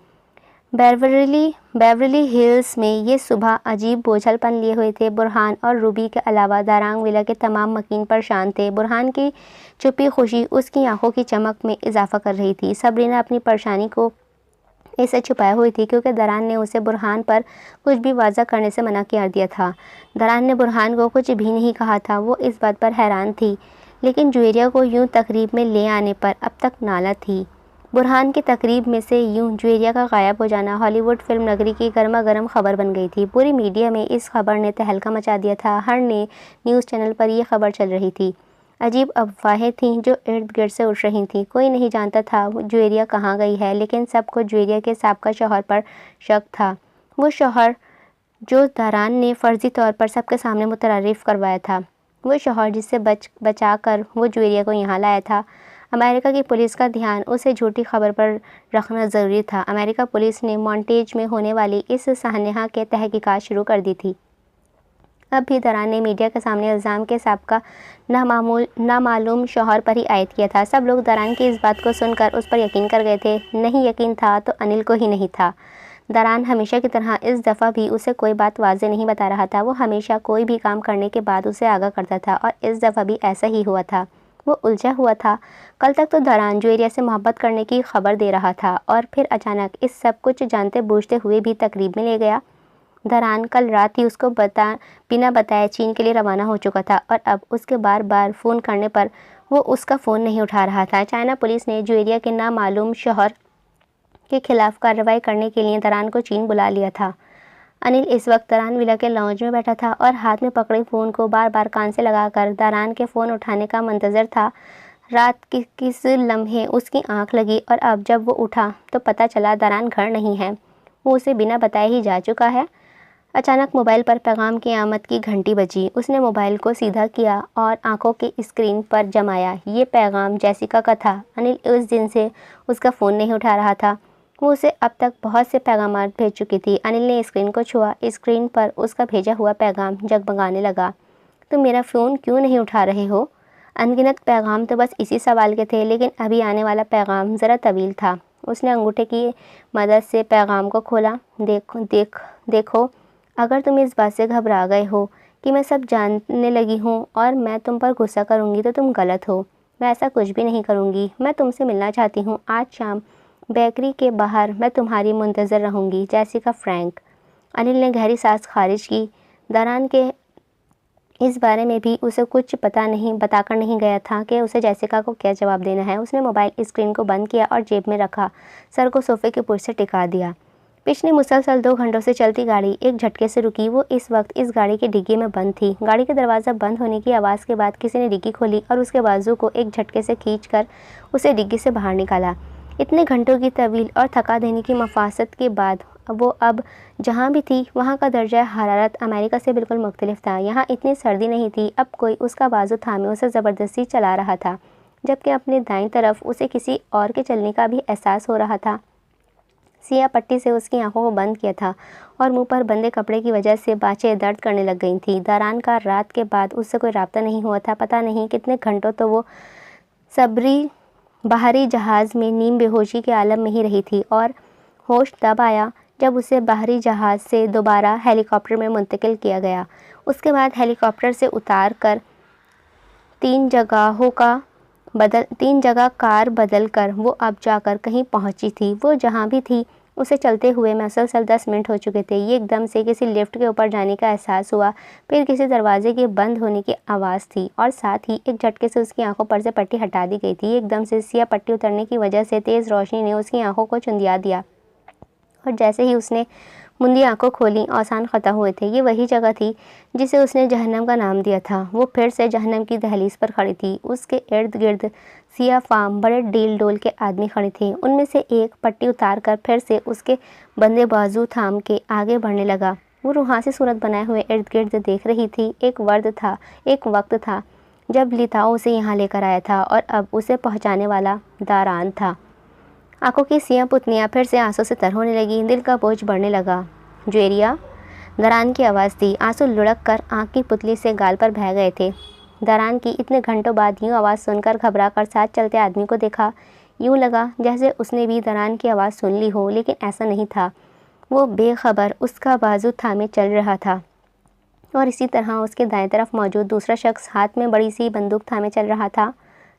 बेवरली हिल्स में ये सुबह अजीब बोझलपन लिए हुए थे। बुरहान और रूबी के अलावा दारांग विला के तमाम मकीन परेशान थे। बुरहान की छुपी खुशी उसकी आंखों की चमक में इजाफा कर रही थी। सबरीना अपनी परेशानी को ऐसे छुपाए हुई थी क्योंकि दरान ने उसे बुरहान पर कुछ भी वाज़ा करने से मना कर दिया था। दरान ने बुरहान को कुछ भी नहीं कहा था। वो इस बात पर हैरान थी लेकिन जुएरिया को यूं तकरीब में ले आने पर अब तक नाला थी। बुरहान की तकरीब में से यूं जुएरिया का गायब हो जाना हॉलीवुड फिल्म नगरी की गर्मा गर्म खबर बन गई थी। पूरी मीडिया में इस खबर ने तहलका मचा दिया था। हर ने न्यूज़ चैनल पर यह खबर चल रही थी। अजीब अफवाहें थीं जो इर्द गिर्द से उठ रही थीं। कोई नहीं जानता था जुएरिया कहाँ गई है, लेकिन सबको जुएरिया के साबका शौहर पर शक था। वो शौहर जो दारान ने फ़र्ज़ी तौर पर सबके सामने मुतअर्रिफ़ करवाया था, वो शौहर जिससे बचा कर वो जुएरिया को यहाँ लाया था। अमेरिका की पुलिस का ध्यान उसे झूठी खबर पर रखना ज़रूरी था। अमेरिका पुलिस ने मॉन्टेज में होने वाली इस सानहा के तहकीकात शुरू कर दी थी। अब भी दारान ने मीडिया के सामने इल्ज़ाम के सबका नामालूम शौहर पर ही आयद किया था। सब लोग दारान की इस बात को सुनकर उस पर यकीन कर गए थे। नहीं यकीन था तो अनिल को ही नहीं था। दारान हमेशा की तरह इस दफ़ा भी उसे कोई बात वाज़े नहीं बता रहा था। वो हमेशा कोई भी काम करने के बाद उसे आगाह करता था और इस दफ़ा भी ऐसा ही हुआ था। वो उलझा हुआ था। कल तक तो दारान जुएरिया से मोहब्बत करने की खबर दे रहा था और फिर अचानक इस सब कुछ जानते बूझते हुए भी तकरीब में ले गया। दारान कल रात ही उसको बिना बताए चीन के लिए रवाना हो चुका था और अब उसके बार बार फ़ोन करने पर वो उसका फ़ोन नहीं उठा रहा था। चाइना पुलिस ने जुएरिया के नामालूम शौहर के खिलाफ कार्रवाई करने के लिए दारान को चीन बुला लिया था। अनिल इस वक्त दारान विला के लॉन्ज में बैठा था और हाथ में पकड़े फ़ोन को बार बार कान से लगाकर दारान के फ़ोन उठाने का मंतज़र था। रात की किस लम्हे उसकी आंख लगी और अब जब वो उठा तो पता चला दारान घर नहीं है। वो उसे बिना बताए ही जा चुका है। अचानक मोबाइल पर पैगाम की आमद की घंटी बजी। उसने मोबाइल को सीधा किया और आंखों की स्क्रीन पर जमाया। ये पैगाम जैसिका का था। अनिल उस दिन से उसका फ़ोन नहीं उठा रहा था। वो उसे अब तक बहुत से पैगामात भेज चुकी थी। अनिल ने स्क्रीन को छुआ। स्क्रीन पर उसका भेजा हुआ पैगाम जगमगाने लगा। तुम मेरा फ़ोन क्यों नहीं उठा रहे हो? अनगिनत पैगाम तो बस इसी सवाल के थे, लेकिन अभी आने वाला पैगाम ज़रा तवील था। उसने अंगूठे की मदद से पैगाम को खोला। देखो, अगर तुम इस बात से घबरा गए हो कि मैं सब जानने लगी हूँ और मैं तुम पर गुस्सा करूँगी तो तुम गलत हो। मैं ऐसा कुछ भी नहीं करूँगी। मैं तुमसे मिलना चाहती हूँ। आज शाम बेकरी के बाहर मैं तुम्हारी मुंतज़र रहूँगी। Jessica Frank. अनिल ने गहरी सांस खारिज की। दारान के इस बारे में भी उसे कुछ बताकर नहीं गया था कि उसे जैसिका को क्या जवाब देना है। उसने मोबाइल स्क्रीन को बंद किया और जेब में रखा, सर को सोफे के पुर्ज से टिका दिया। पिछली मुसलसल 2 घंटों से चलती गाड़ी एक झटके से रुकी। वो इस वक्त इस गाड़ी की डिग्गी में बंद थी। गाड़ी का दरवाज़ा बंद होने की आवाज़ के बाद किसी ने डिग्गी खोली और उसके बाजू को एक झटके से खींचकर उसे डिग्गी से बाहर निकाला। इतने घंटों की तवील और थका देने की मफासत के बाद वो अब जहाँ भी थी वहाँ का दर्जा हरारत अमेरिका से बिल्कुल मुख्तलिफ था। यहाँ इतनी सर्दी नहीं थी। अब कोई उसका बाजू थामे उसे ज़बरदस्ती चला रहा था, जबकि अपने दाईं तरफ उसे किसी और के चलने का भी एहसास हो रहा था। सिया पट्टी से उसकी आंखों को बंद किया था और मुंह पर बंधे कपड़े की वजह से बाँचें दर्द करने लग गई थी। दारान का रात के बाद उससे कोई राब्ता नहीं हुआ था। पता नहीं कितने घंटों तो वो सबरी बाहरी जहाज़ में नीम बेहोशी के आलम में ही रही थी और होश तब आया जब उसे बाहरी जहाज़ से दोबारा हेलीकॉप्टर में मुंतकिल किया गया। उसके बाद हेलीकॉप्टर से उतार कर 3 जगह कार बदल कर वो अब जाकर कहीं पहुंची थी। वो जहां भी थी उसे चलते हुए मुसलसल 10 मिनट हो चुके थे। ये एकदम से किसी लिफ्ट के ऊपर जाने का एहसास हुआ, फिर किसी दरवाजे के बंद होने की आवाज़ थी और साथ ही एक झटके से उसकी आंखों पर से पट्टी हटा दी गई थी। एकदम से सिया पट्टी उतरने की वजह से तेज़ रोशनी ने उसकी आंखों को चुंधिया दिया और जैसे ही उसने मुंदी आंखों खोली औसान ख़त्म हुए थे। ये वही जगह थी जिसे उसने जहन्नम का नाम दिया था। वो फिर से जहन्नम की दहलीज पर खड़ी थी। उसके इर्द गिर्द सिया फाम बड़े डील डोल के आदमी खड़े थे। उनमें से एक पट्टी उतार कर फिर से उसके बंदे बाजू थाम के आगे बढ़ने लगा। वो रूहानी सूरत बनाए हुए इर्द गिर्द देख रही थी। एक वक्त था जब लिताओ उसे यहाँ लेकर आया था और अब उसे पहुँचाने वाला दारान था। आंखों की सियां पुतलियाँ फिर से आंसू से तर होने लगी। दिल का बोझ बढ़ने लगा। जुएरिया, दारान की आवाज़ थी। आंसू लुढ़क कर आँख की पुतली से गाल पर बह गए थे। दारान की इतने घंटों बाद यूँ आवाज़ सुनकर घबरा कर साथ चलते आदमी को देखा। यूँ लगा जैसे उसने भी दारान की आवाज़ सुन ली हो, लेकिन ऐसा नहीं था। वो बेखबर उसका बाजू थामे चल रहा था और इसी तरह उसके दाएं तरफ मौजूद दूसरा शख्स हाथ में बड़ी सी बंदूक थामे चल रहा था।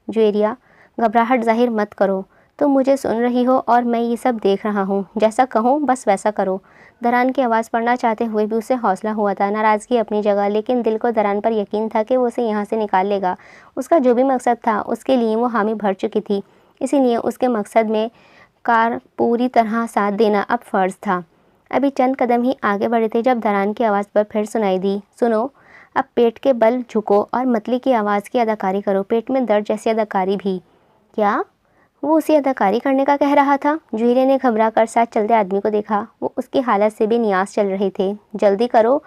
जुएरिया, घबराहट जाहिर मत करो। तुम मुझे सुन रही हो और मैं ये सब देख रहा हूँ। जैसा कहूँ बस वैसा करो। दरान की आवाज़ पढ़ना चाहते हुए भी उसे हौसला हुआ था। नाराज़गी अपनी जगह, लेकिन दिल को दरान पर यकीन था कि वो उसे यहाँ से निकाल लेगा। उसका जो भी मकसद था उसके लिए वो हामी भर चुकी थी, इसीलिए उसके मकसद में कार पूरी तरह साथ देना अब फ़र्ज़ था। अभी चंद कदम ही आगे बढ़े थे जब दरान की आवाज़ पर फिर सुनाई दी, सुनो, अब पेट के बल झुको और मतली की आवाज़ की अदाकारी करो, पेट में दर्द जैसी अदाकारी भी। क्या? वो उसे अदाकारी करने का कह रहा था? जूहिरिया ने घबरा कर साथ चलते आदमी को देखा। वो उसकी हालत से भी नियास चल रहे थे। जल्दी करो,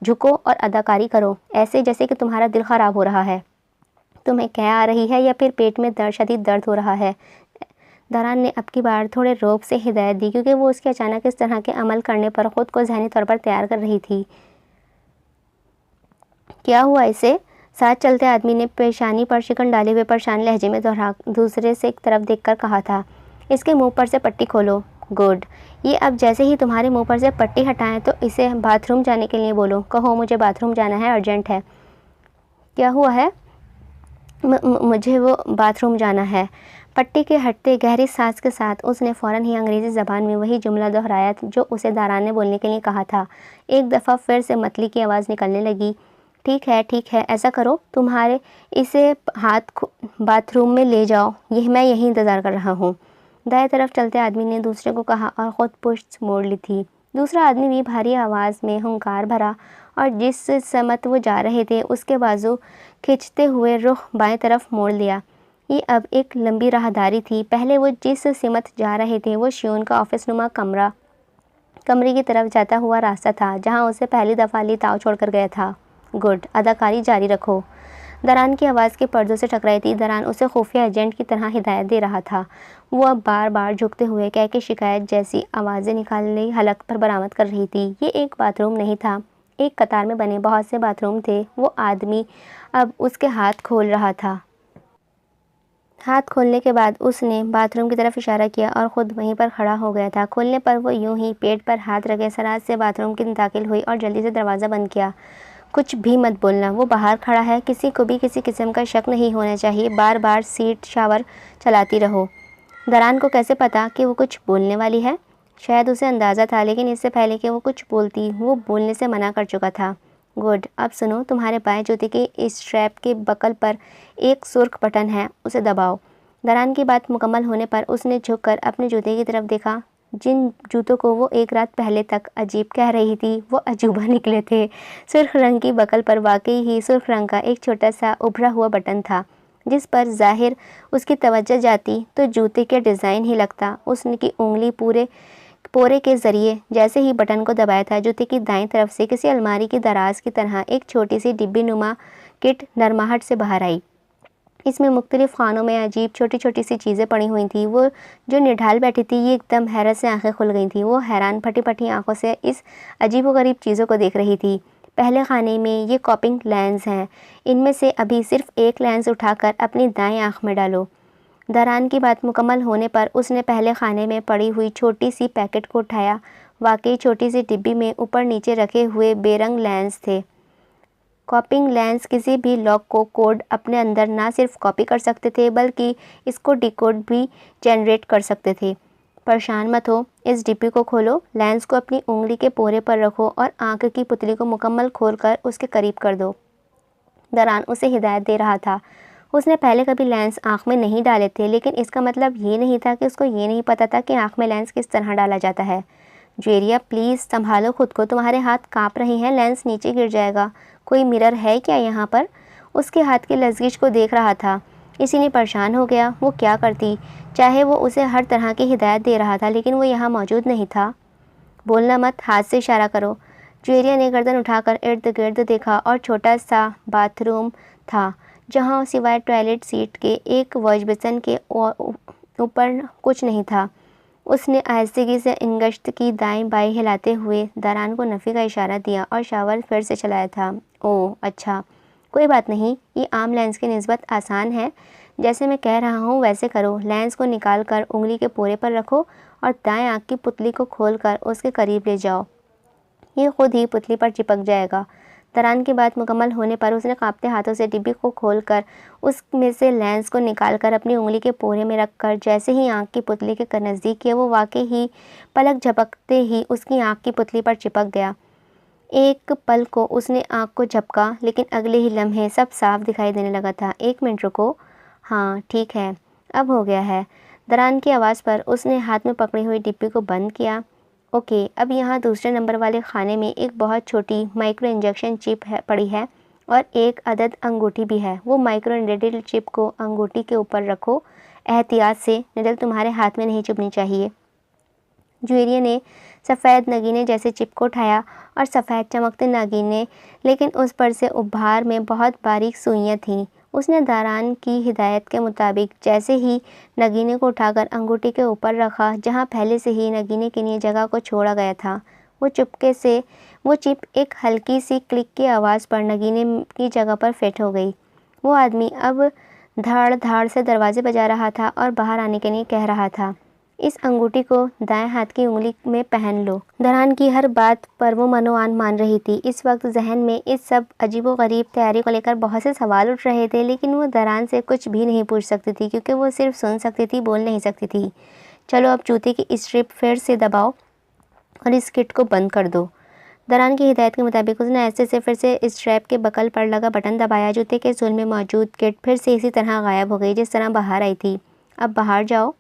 झुको और अदाकारी करो, ऐसे जैसे कि तुम्हारा दिल ख़राब हो रहा है। तुम्हें क्या आ रही है या फिर पेट में शदीद दर्द हो रहा है? दरान ने अब की बार थोड़े रौब से हिदायत दी, क्योंकि वो उसके अचानक इस तरह के अमल करने पर ख़ुद को ज़हनी तौर पर तैयार कर रही थी। क्या हुआ इसे? साथ चलते आदमी ने पेशानी पर शिकन डाले हुए परेशान लहजे में दोहरा दूसरे से एक तरफ देखकर कहा था, इसके मुंह पर से पट्टी खोलो। गुड। ये अब जैसे ही तुम्हारे मुंह पर से पट्टी हटाएं तो इसे बाथरूम जाने के लिए बोलो। कहो मुझे बाथरूम जाना है, अर्जेंट है। क्या हुआ है? मुझे वो बाथरूम जाना है। पट्टी के हटते गहरी सांस के साथ उसने फ़ौरन ही अंग्रेज़ी ज़बान में वही जुमला दोहराया जो उसे दारान ने बोलने के लिए कहा था। एक दफ़ा फिर से मतली की आवाज़ निकलने लगी, ठीक है, ऐसा करो, तुम्हारे इसे बाथरूम में ले जाओ, मैं यहीं इंतज़ार कर रहा हूँ। दाएं तरफ चलते आदमी ने दूसरे को कहा और ख़ुद पुश्त मोड़ ली थी। दूसरा आदमी भी भारी आवाज़ में हुंकार भरा और जिस समत वो जा रहे थे उसके बाजू खींचते हुए रुख बाएं तरफ मोड़ लिया। ये अब एक लंबी राहदारी थी। पहले वो जिस सिमत जा रहे थे वो शियोन का ऑफिस नुमा कमरे की तरफ जाता हुआ रास्ता था, जहाँ उसे पहली दफ़ा ली ताव छोड़कर गया था। गुड, अदाकारी जारी रखो। दरान की आवाज़ के पर्दों से टकराई थी। दरान उसे खुफिया एजेंट की तरह हिदायत दे रहा था। वो अब बार बार झुकते हुए कह के शिकायत जैसी आवाज़ें निकालने हलक पर बरामद कर रही थी। ये एक बाथरूम नहीं था, एक कतार में बने बहुत से बाथरूम थे। वो आदमी अब उसके हाथ खोल रहा था। हाथ खोलने के बाद उसने बाथरूम की तरफ इशारा किया और ख़ुद वहीं पर खड़ा हो गया था। खोलने पर वो यूं ही पेट पर हाथ रखे सराज से बाथरूम की दाखिल हुई और जल्दी से दरवाज़ा बंद किया। कुछ भी मत बोलना, वो बाहर खड़ा है, किसी को भी किसी किस्म का शक नहीं होना चाहिए। बार बार सीट शावर चलाती रहो। दरान को कैसे पता कि वो कुछ बोलने वाली है? शायद उसे अंदाज़ा था, लेकिन इससे पहले कि वो कुछ बोलती वो बोलने से मना कर चुका था। गुड, अब सुनो, तुम्हारे बाएं जूते के इस स्ट्रैप के बकल पर एक सुर्ख बटन है, उसे दबाओ। दरान की बात मुकम्मल होने पर उसने झुककर अपने जूते की तरफ देखा। जिन जूतों को वो एक रात पहले तक अजीब कह रही थी वो अजूबा निकले थे। सुर्ख रंग की बकल पर वाकई ही सुर्ख रंग का एक छोटा सा उभरा हुआ बटन था, जिस पर ज़ाहिर उसकी तवज्जो जाती तो जूते के डिज़ाइन ही लगता। उसकी उंगली पोरे के ज़रिए जैसे ही बटन को दबाया था, जूते की दाईं तरफ से किसी अलमारी की दराज की तरह एक छोटी सी डिब्बी नुमा किट नरमाहट से बाहर आई। इसमें मुख्तलिफ़ खानों में अजीब छोटी छोटी सी चीज़ें पड़ी हुई थी। वो जो निढाल बैठी थी ये एकदम हैरत से आंखें खुल गई थी। वो हैरान फटी फटी आंखों से इस अजीब व गरीब चीज़ों को देख रही थी। पहले खाने में ये कॉपिंग लेंस हैं, इनमें से अभी सिर्फ एक लेंस उठाकर अपनी दाएं आँख में डालो। दरान की बात मुकम्मल होने पर उसने पहले खाने में पड़ी हुई छोटी सी पैकेट को उठाया। वाकई छोटी सी डिब्बी में ऊपर नीचे रखे हुए बेरंग लेंस थे। कॉपिंग लेंस किसी भी लॉक को कोड अपने अंदर ना सिर्फ कॉपी कर सकते थे बल्कि इसको डिकोड भी जनरेट कर सकते थे। परेशान मत हो, इस डिब्बी को खोलो, लेंस को अपनी उंगली के पोरे पर रखो और आंख की पुतली को मुकम्मल खोलकर उसके करीब कर दो। दरान उसे हिदायत दे रहा था। उसने पहले कभी लेंस आँख में नहीं डाले थे, लेकिन इसका मतलब ये नहीं था कि उसको ये नहीं पता था कि आँख में लेंस किस तरह डाला जाता है। ज्वेरिया प्लीज़ संभालो खुद को, तुम्हारे हाथ काँप रहे हैं, लेंस नीचे गिर जाएगा। कोई मिरर है क्या यहाँ पर? उसके हाथ की लज़गिश को देख रहा था, इसीलिए परेशान हो गया। वो क्या करती? चाहे वो उसे हर तरह की हिदायत दे रहा था, लेकिन वो यहाँ मौजूद नहीं था। बोलना मत, हाथ से इशारा करो। ज्वेरिया ने गर्दन उठाकर इर्द गिर्द देखा और छोटा सा बाथरूम था, जहाँ सिवाय टॉयलेट सीट के एक वॉश बेसिन के ऊपर कुछ नहीं था। उसने आहिस्तगी से इंगश्त की दाएं बाएं हिलाते हुए दरान को नफ़ी का इशारा दिया और शावर फिर से चलाया था। ओह अच्छा, कोई बात नहीं, ये आम लेंस की निस्बत आसान है। जैसे मैं कह रहा हूँ वैसे करो। लेंस को निकाल कर उंगली के पोरे पर रखो और दाएं आँख की पुतली को खोलकर उसके करीब ले जाओ। ये खुद ही पुतली पर चिपक जाएगा। दरान की बात मुकम्मल होने पर उसने कांपते हाथों से डिब्बी को खोलकर उसमें से लेंस को निकालकर अपनी उंगली के पोरे में रखकर जैसे ही आँख की पुतली के नज़दीक किया, वो वाकई ही पलक झपकते ही उसकी आँख की पुतली पर चिपक गया। एक पल को उसने आँख को झपका, लेकिन अगले ही लम्हे सब साफ दिखाई देने लगा था। 1 मिनट रुको। हाँ ठीक है, अब हो गया है। दरान की आवाज़ पर उसने हाथ में पकड़ी हुई डिब्बी को बंद किया। ओके, अब यहाँ दूसरे नंबर वाले खाने में एक बहुत छोटी माइक्रो इंजेक्शन चिप पड़ी है और एक अदद अंगूठी भी है। वो माइक्रो निडल चिप को अंगूठी के ऊपर रखो, एहतियात से, निडल तुम्हारे हाथ में नहीं चुभनी चाहिए। ज्वेरिया ने सफ़ेद नगीने जैसे चिप को उठाया और सफ़ेद चमकते नगीने, लेकिन उस पर से उभार में बहुत बारीक सुइयाँ थीं। उसने दरान की हिदायत के मुताबिक जैसे ही नगीने को उठाकर अंगूठी के ऊपर रखा, जहाँ पहले से ही नगीने के लिए जगह को छोड़ा गया था, वो चिप एक हल्की सी क्लिक की आवाज़ पर नगीने की जगह पर फिट हो गई। वो आदमी अब धाड़ धाड़ से दरवाजे बजा रहा था और बाहर आने के लिए कह रहा था, इस अंगूठी को दाएं हाथ की उंगली में पहन लो। दरान की हर बात पर वो मनोआन मान रही थी। इस वक्त जहन में इस सब अजीबोगरीब तैयारी को लेकर बहुत से सवाल उठ रहे थे, लेकिन वो दरान से कुछ भी नहीं पूछ सकती थी, क्योंकि वो सिर्फ सुन सकती थी, बोल नहीं सकती थी। चलो अब जूते की स्ट्रिप फिर से दबाओ और इस किट को बंद कर दो। दरान की हिदायत के मुताबिक उसने ऐसे से फिर से स्ट्रैप के बकल पर लगा बटन दबाया। जूते के सोल में मौजूद किट फिर से इसी तरह गायब हो गई जिस तरह बाहर आई थी। अब बाहर जाओ।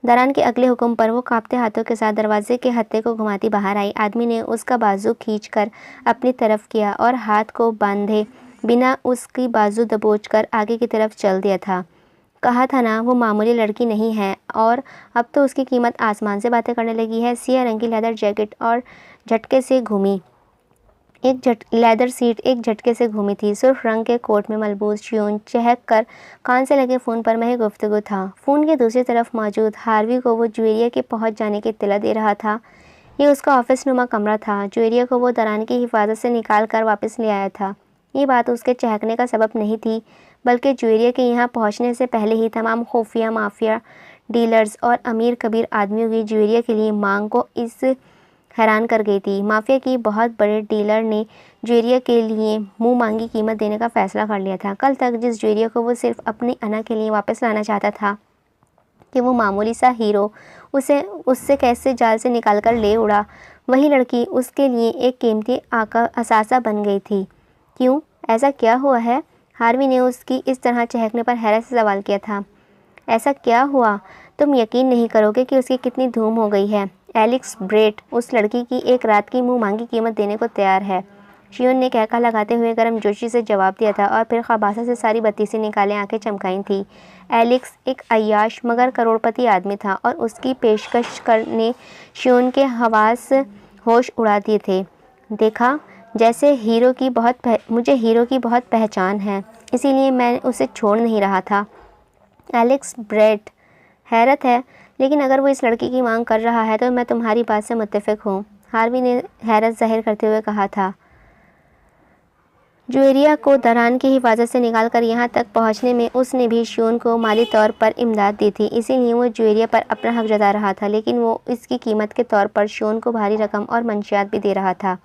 दरान के अगले हुक्म पर वो कांपते हाथों के साथ दरवाजे के हत्थे को घुमाती बाहर आई। आदमी ने उसका बाजू खींचकर अपनी तरफ किया और हाथ को बांधे बिना उसकी बाजू दबोचकर आगे की तरफ चल दिया था। कहा था ना, वो मामूली लड़की नहीं है, और अब तो उसकी कीमत आसमान से बातें करने लगी है। सिया रंग की लेदर जैकेट और झटके से घूमी लेदर सीट एक झटके से घूमी थी। सुर्ख रंग के कोट में मलबूस श्यून चहक कर कान से लगे फ़ोन पर महज गुफ्तगू था। फ़ोन के दूसरी तरफ मौजूद हार्वी को वो ज्वेरिया के पहुंच जाने की इत्तला दे रहा था। ये उसका ऑफिस नुमा कमरा था। ज्वेरिया को वो दरान की हिफाजत से निकाल कर वापस ले आया था। ये बात उसके चहकने का सबब नहीं थी, बल्कि ज्वेरिया के यहाँ पहुँचने से पहले ही तमाम खुफिया माफिया डीलर्स और अमीर कबीर आदमियों की ज्वेरिया के लिए मांग को इस हैरान कर गई थी। माफिया की बहुत बड़े डीलर ने ज्वेरिया के लिए मुंह मांगी कीमत देने का फैसला कर लिया था। कल तक जिस ज्वेरिया को वो सिर्फ अपनी अना के लिए वापस लाना चाहता था कि वो मामूली सा हीरो उससे कैसे जाल से निकाल कर ले उड़ा, वही लड़की उसके लिए एक कीमती असासा बन गई थी। क्यों, ऐसा क्या हुआ है? हार्वी ने उसकी इस तरह चहकने पर हैरत से सवाल किया था। ऐसा क्या हुआ? तुम यकीन नहीं करोगे कि उसकी कितनी धूम हो गई है। एलेक्स ब्रेट उस लड़की की एक रात की मुंह मांगी कीमत देने को तैयार है। शियोन ने कहका लगाते हुए गर्मजोशी से जवाब दिया था और फिर खबासा से सारी बत्ती से निकाले आंखें चमकाई थी। एलेक्स एक अय्याश मगर करोड़पति आदमी था और उसकी पेशकश करने शियोन के हवास होश उड़ा दिए थे। देखा, जैसे मुझे हीरो की बहुत पहचान है, इसीलिए मैं उसे छोड़ नहीं रहा था। एलेक्स ब्रेट, हैरत है, लेकिन अगर वो इस लड़की की मांग कर रहा है तो मैं तुम्हारी बात से मुत्तफिक हूँ, हार्वी ने हैरत जाहिर करते हुए कहा था। ज्वेरिया को दरान की हिफाजत से निकालकर यहाँ तक पहुँचने में उसने भी शियोन को माली तौर पर इमदाद दी थी, इसीलिए वो ज्वेरिया पर अपना हक जता रहा था, लेकिन वो इसकी कीमत के तौर पर शियोन को भारी रकम और मंशियात भी दे रहा था।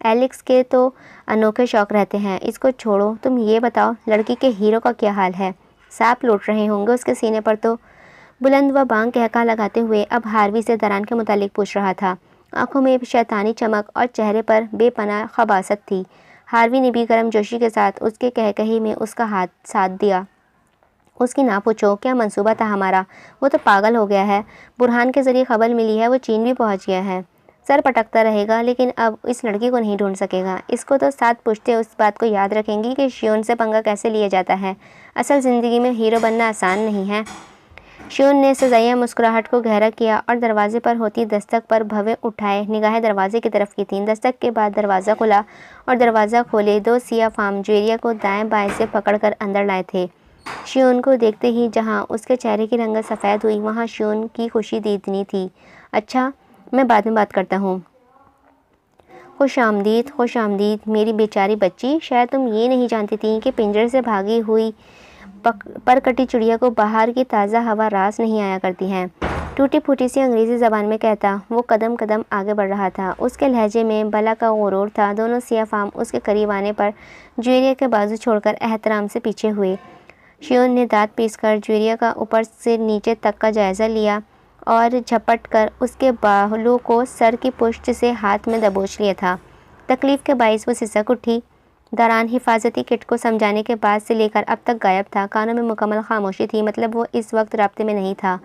एलेक्स के तो अनोखे शौक रहते हैं। इसको छोड़ो, तुम ये बताओ, लड़की के हीरो का क्या हाल है? सांप लौट रहे होंगे उसके सीने पर तो। बुलंद व बांग कहका लगाते हुए अब हार्वी से दरान के मुतालिक पूछ रहा था। आंखों में शैतानी चमक और चेहरे पर बेपनाह खबासत थी। हार्वी ने भी गर्मजोशी के साथ उसके कहकही में उसका हाथ साथ दिया। उसकी ना पूछो, क्या मंसूबा था हमारा? वो तो पागल हो गया है। बुरहान के ज़रिए खबर मिली है वो चीन भी पहुंच गया है। सर पटकता रहेगा, लेकिन अब इस लड़की को नहीं ढूंढ सकेगा। इसको तो साथ पूछते उस बात को याद रखेंगी कि शियोन से पंगा कैसे लिया जाता है। असल ज़िंदगी में हीरो बनना आसान नहीं है। शियोन ने सजाइया मुस्कुराहट को गहरा किया और दरवाजे पर होती दस्तक पर भवें उठाए निगाहें दरवाजे की तरफ की थीं। दस्तक के बाद दरवाज़ा खुला और दरवाज़ा खोले दो सिया फाम ज्वेरिया को दाएं बाएं से पकड़कर अंदर लाए थे। शियोन को देखते ही जहां उसके चेहरे की रंगत सफ़ेद हुई, वहां शियोन की खुशी दीदनी थी। अच्छा, मैं बाद में बात करता हूँ। खुश आमदीद मेरी बेचारी बच्ची। शायद तुम ये नहीं जानती थी कि पिंजरे से भागी हुई पर कटी चिड़िया को बाहर की ताज़ा हवा रास नहीं आया करती है। टूटी फूटी सी अंग्रेज़ी ज़बान में कहता वो कदम कदम आगे बढ़ रहा था। उसके लहजे में बला का गुरूर था। दोनों सियाफाम उसके करीब आने पर ज्वेरिया के बाजू छोड़कर एहतराम से पीछे हुए। शियोन ने दांत पीसकर ज्वेरिया का ऊपर से नीचे तक का जायज़ा लिया और झपट कर उसके बालों को सर की पुष्ट से हाथ में दबोच लिया था। तकलीफ़ के बाइस वो सिसक उठी। दरान हिफाजती किट को समझाने के बाद से लेकर अब तक गायब था। कानों में मुकम्मल खामोशी थी, मतलब वो इस वक्त राब्ते में नहीं था।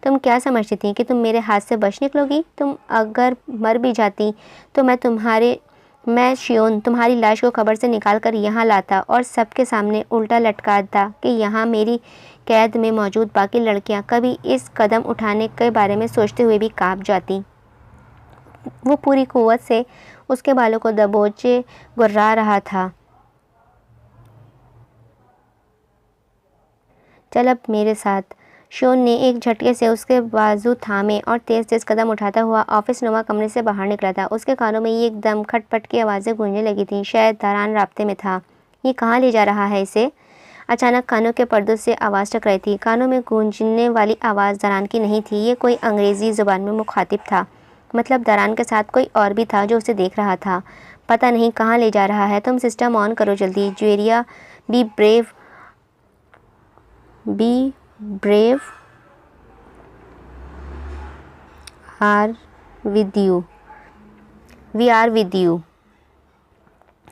तुम क्या समझती थी कि तुम मेरे हाथ से बच निकलोगी? तुम अगर मर भी जाती तो मैं शियोन तुम्हारी लाश को कब्र से निकाल कर यहाँ लाता और सबके सामने उल्टा लटकाता कि यहाँ मेरी कैद में मौजूद बाकी लड़कियाँ कभी इस कदम उठाने के बारे में सोचते हुए भी काँप जाती। वो पूरी कुव्वत से उसके बालों को दबोचे गुर्रा रहा था। चल अब मेरे साथ। शियोन ने एक झटके से उसके बाजू थामे और तेज़ तेज़ कदम उठाता हुआ ऑफिस नुमा कमरे से बाहर निकला था। उसके कानों में ये एकदम खटपट की आवाज़ें गूंजने लगी थीं। शायद दरान राब्ते में था। ये कहाँ ले जा रहा है इसे? अचानक कानों के पर्दों से आवाज़ टकराई थी। कानों में गूंजने वाली आवाज़ दरान की नहीं थी। ये कोई अंग्रेज़ी ज़ुबान में मुखातिब था। मतलब दरान के साथ कोई और भी था जो उसे देख रहा था। पता नहीं कहाँ ले जा रहा है। तुम सिस्टम ऑन करो जल्दी। Juveria be brave we are with you.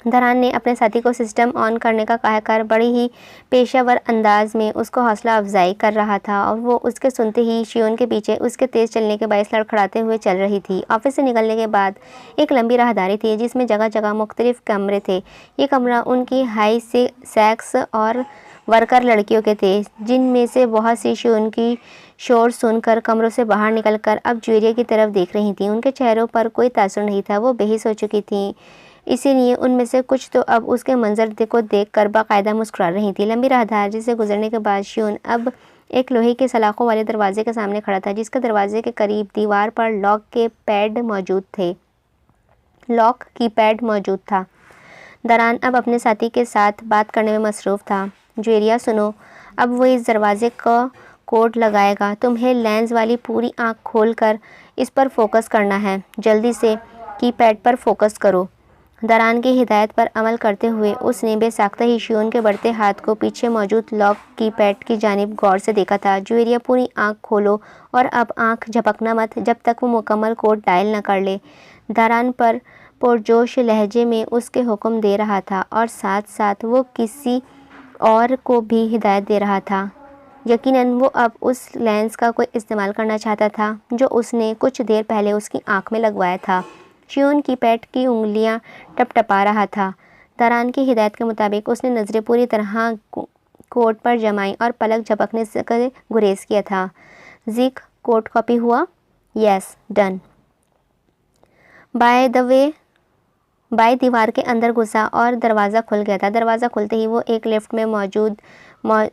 Daran ने अपने साथी को सिस्टम ऑन करने का कहकर बड़ी ही पेशावर अंदाज में उसको हौसला अफजाई कर रहा था और वो उसके सुनते ही शियोन के पीछे उसके तेज़ चलने के बायस लड़खड़ाते हुए चल रही थी। ऑफिस से निकलने के बाद एक लंबी राहदारी थी जिसमें जगह जगह मुख्तलिफ कमरे थे। ये कमरा उनकी हाई से सेक्स और वर्कर लड़कियों के थे, जिनमें से बहुत सी शियोन की शोर सुनकर कमरों से बाहर निकलकर अब ज्वेरिया की तरफ देख रही थीं। उनके चेहरों पर कोई तासुर नहीं था। वो बेहिस हो चुकी थीं, इसीलिए उनमें से कुछ तो अब उसके मंजर को देखकर बाकायदा मुस्कुरा रही थी। लंबी राहदारी से गुजरने के बाद शियोन अब एक लोहे के सलाखों वाले दरवाजे के सामने खड़ा था, जिसके दरवाजे के करीब दीवार पर लॉक की पैड मौजूद था। दरान अब अपने साथी के साथ बात करने में मसरूफ़ था। ज्वेरिया सुनो, अब वो इस दरवाजे का कोड लगाएगा। तुम्हें लेंस वाली पूरी आँख खोलकर इस पर फोकस करना है। जल्दी से कीपैड पर फोकस करो। दरान की हिदायत पर अमल करते हुए उसने बेसाख्ता ही शियोन के बढ़ते हाथ को पीछे मौजूद लॉक कीपैड की जानिब गौर से देखा था। ज्वेरिया पूरी आँख खोलो और अब आँख झपकना मत जब तक वो मुकम्मल कोड डायल न कर ले। दरान पर पुरजोश लहजे में उसके हुक्म दे रहा था और साथ साथ वो किसी और को भी हिदायत दे रहा था। यकीनन वो अब उस लेंस का कोई इस्तेमाल करना चाहता था जो उसने कुछ देर पहले उसकी आँख में लगवाया था। शियोन की पैट की उंगलियां टपटपा रहा था। दरान की हिदायत के मुताबिक उसने नज़रें पूरी तरह कोड पर जमाई और पलक झपकने से गुरेज किया था। जिक कोड कॉपी हुआ? Yes, done. बाय दीवार के अंदर घुसा और दरवाज़ा खुल गया था। दरवाज़ा खुलते ही वो एक लिफ्ट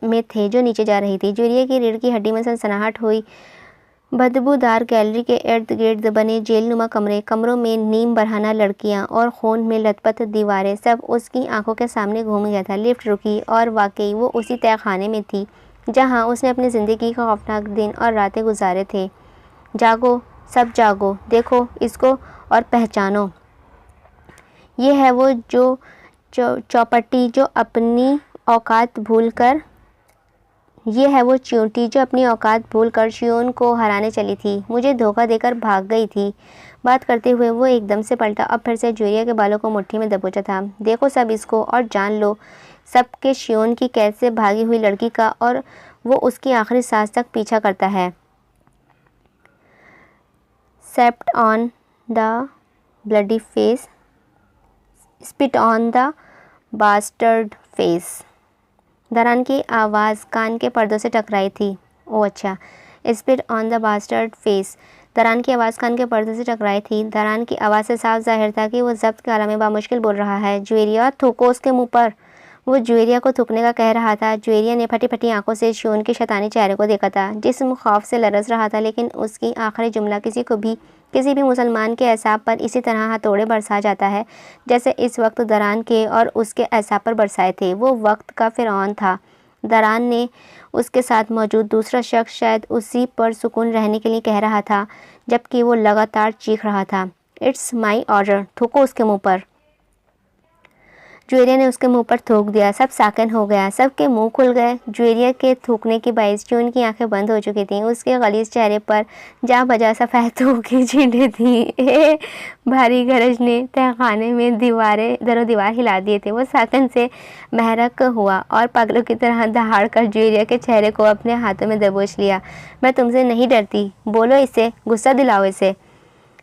में थे जो नीचे जा रही थी। ज्वेरिया की रीढ़ की हड्डी में सनसनाहट हुई। बदबूदार गैलरी के इर्द गिर्द बने जेलनुमा कमरों में नीम बरहाना लड़कियां और खून में लथपथ दीवारें, सब उसकी आंखों के सामने घूम गया था। लिफ्ट रुकी और वाकई वो उसी तहखाने में थी जहां उसने अपनी ज़िंदगी का खौफनाक दिन और रातें गुजारे थे। जागो, सब जागो, देखो इसको और पहचानो। ये है वो जो चौपटी जो अपनी औकात भूलकर शियोन को हराने चली थी, मुझे धोखा देकर भाग गई थी। बात करते हुए वो एकदम से पलटा और फिर से ज्वेरिया के बालों को मुट्ठी में दबोचा था। देखो सब इसको और जान लो सब के शियोन की कैद से भागी हुई लड़की का, और वो उसकी आखिरी सांस तक पीछा करता है। Spit on the bastard face. Daran की आवाज़ कान के पर्दों से टकराई थी। ओह अच्छा, spit on the bastard face. Daran की आवाज़ कान के पर्दे से टकराई थी। दरान की आवाज़ से साफ जाहिर था कि वो ज़ब्त काला में बामुश्किल बोल रहा है। ज्वेरिया, थूको उसके मुंह पर। वो ज्वेरिया को थूकने का कह रहा था। ज्वेरिया ने फटी फटी आंखों से शियोन के शैतानी चेहरे को देखा था। जिस्म खौफ से लरज़ रहा था, लेकिन उसकी आखिरी जुमला किसी भी मुसलमान के एसाब पर इसी तरह हथौड़े बरसा जाता है जैसे इस वक्त दरान के और उसके एसाब पर बरसाए थे। वो वक्त का फ़िरौन था। दरान ने उसके साथ मौजूद दूसरा शख्स शायद उसी पर सुकून रहने के लिए कह रहा था, जबकि वो लगातार चीख रहा था, इट्स माई ऑर्डर, थूको उसके मुंह पर। जुएरिया ने उसके मुंह पर थूक दिया। सब साकन हो गया, सबके मुंह खुल गए। जुएरिया के थूकने की बाइस जो उनकी आंखें बंद हो चुकी थीं, उसके गलीज चेहरे पर जा बजा सफ़ेद थूक की छींटें थीं। भारी गरज ने तहखाने में दरों दीवार हिला दिए थे। वो साकन से महरक हुआ और पागलों की तरह दहाड़ कर जुएरिया के चेहरे को अपने हाथों में दबोच लिया। मैं तुमसे नहीं डरती, बोलो इसे, गुस्सा दिलाओ इसे।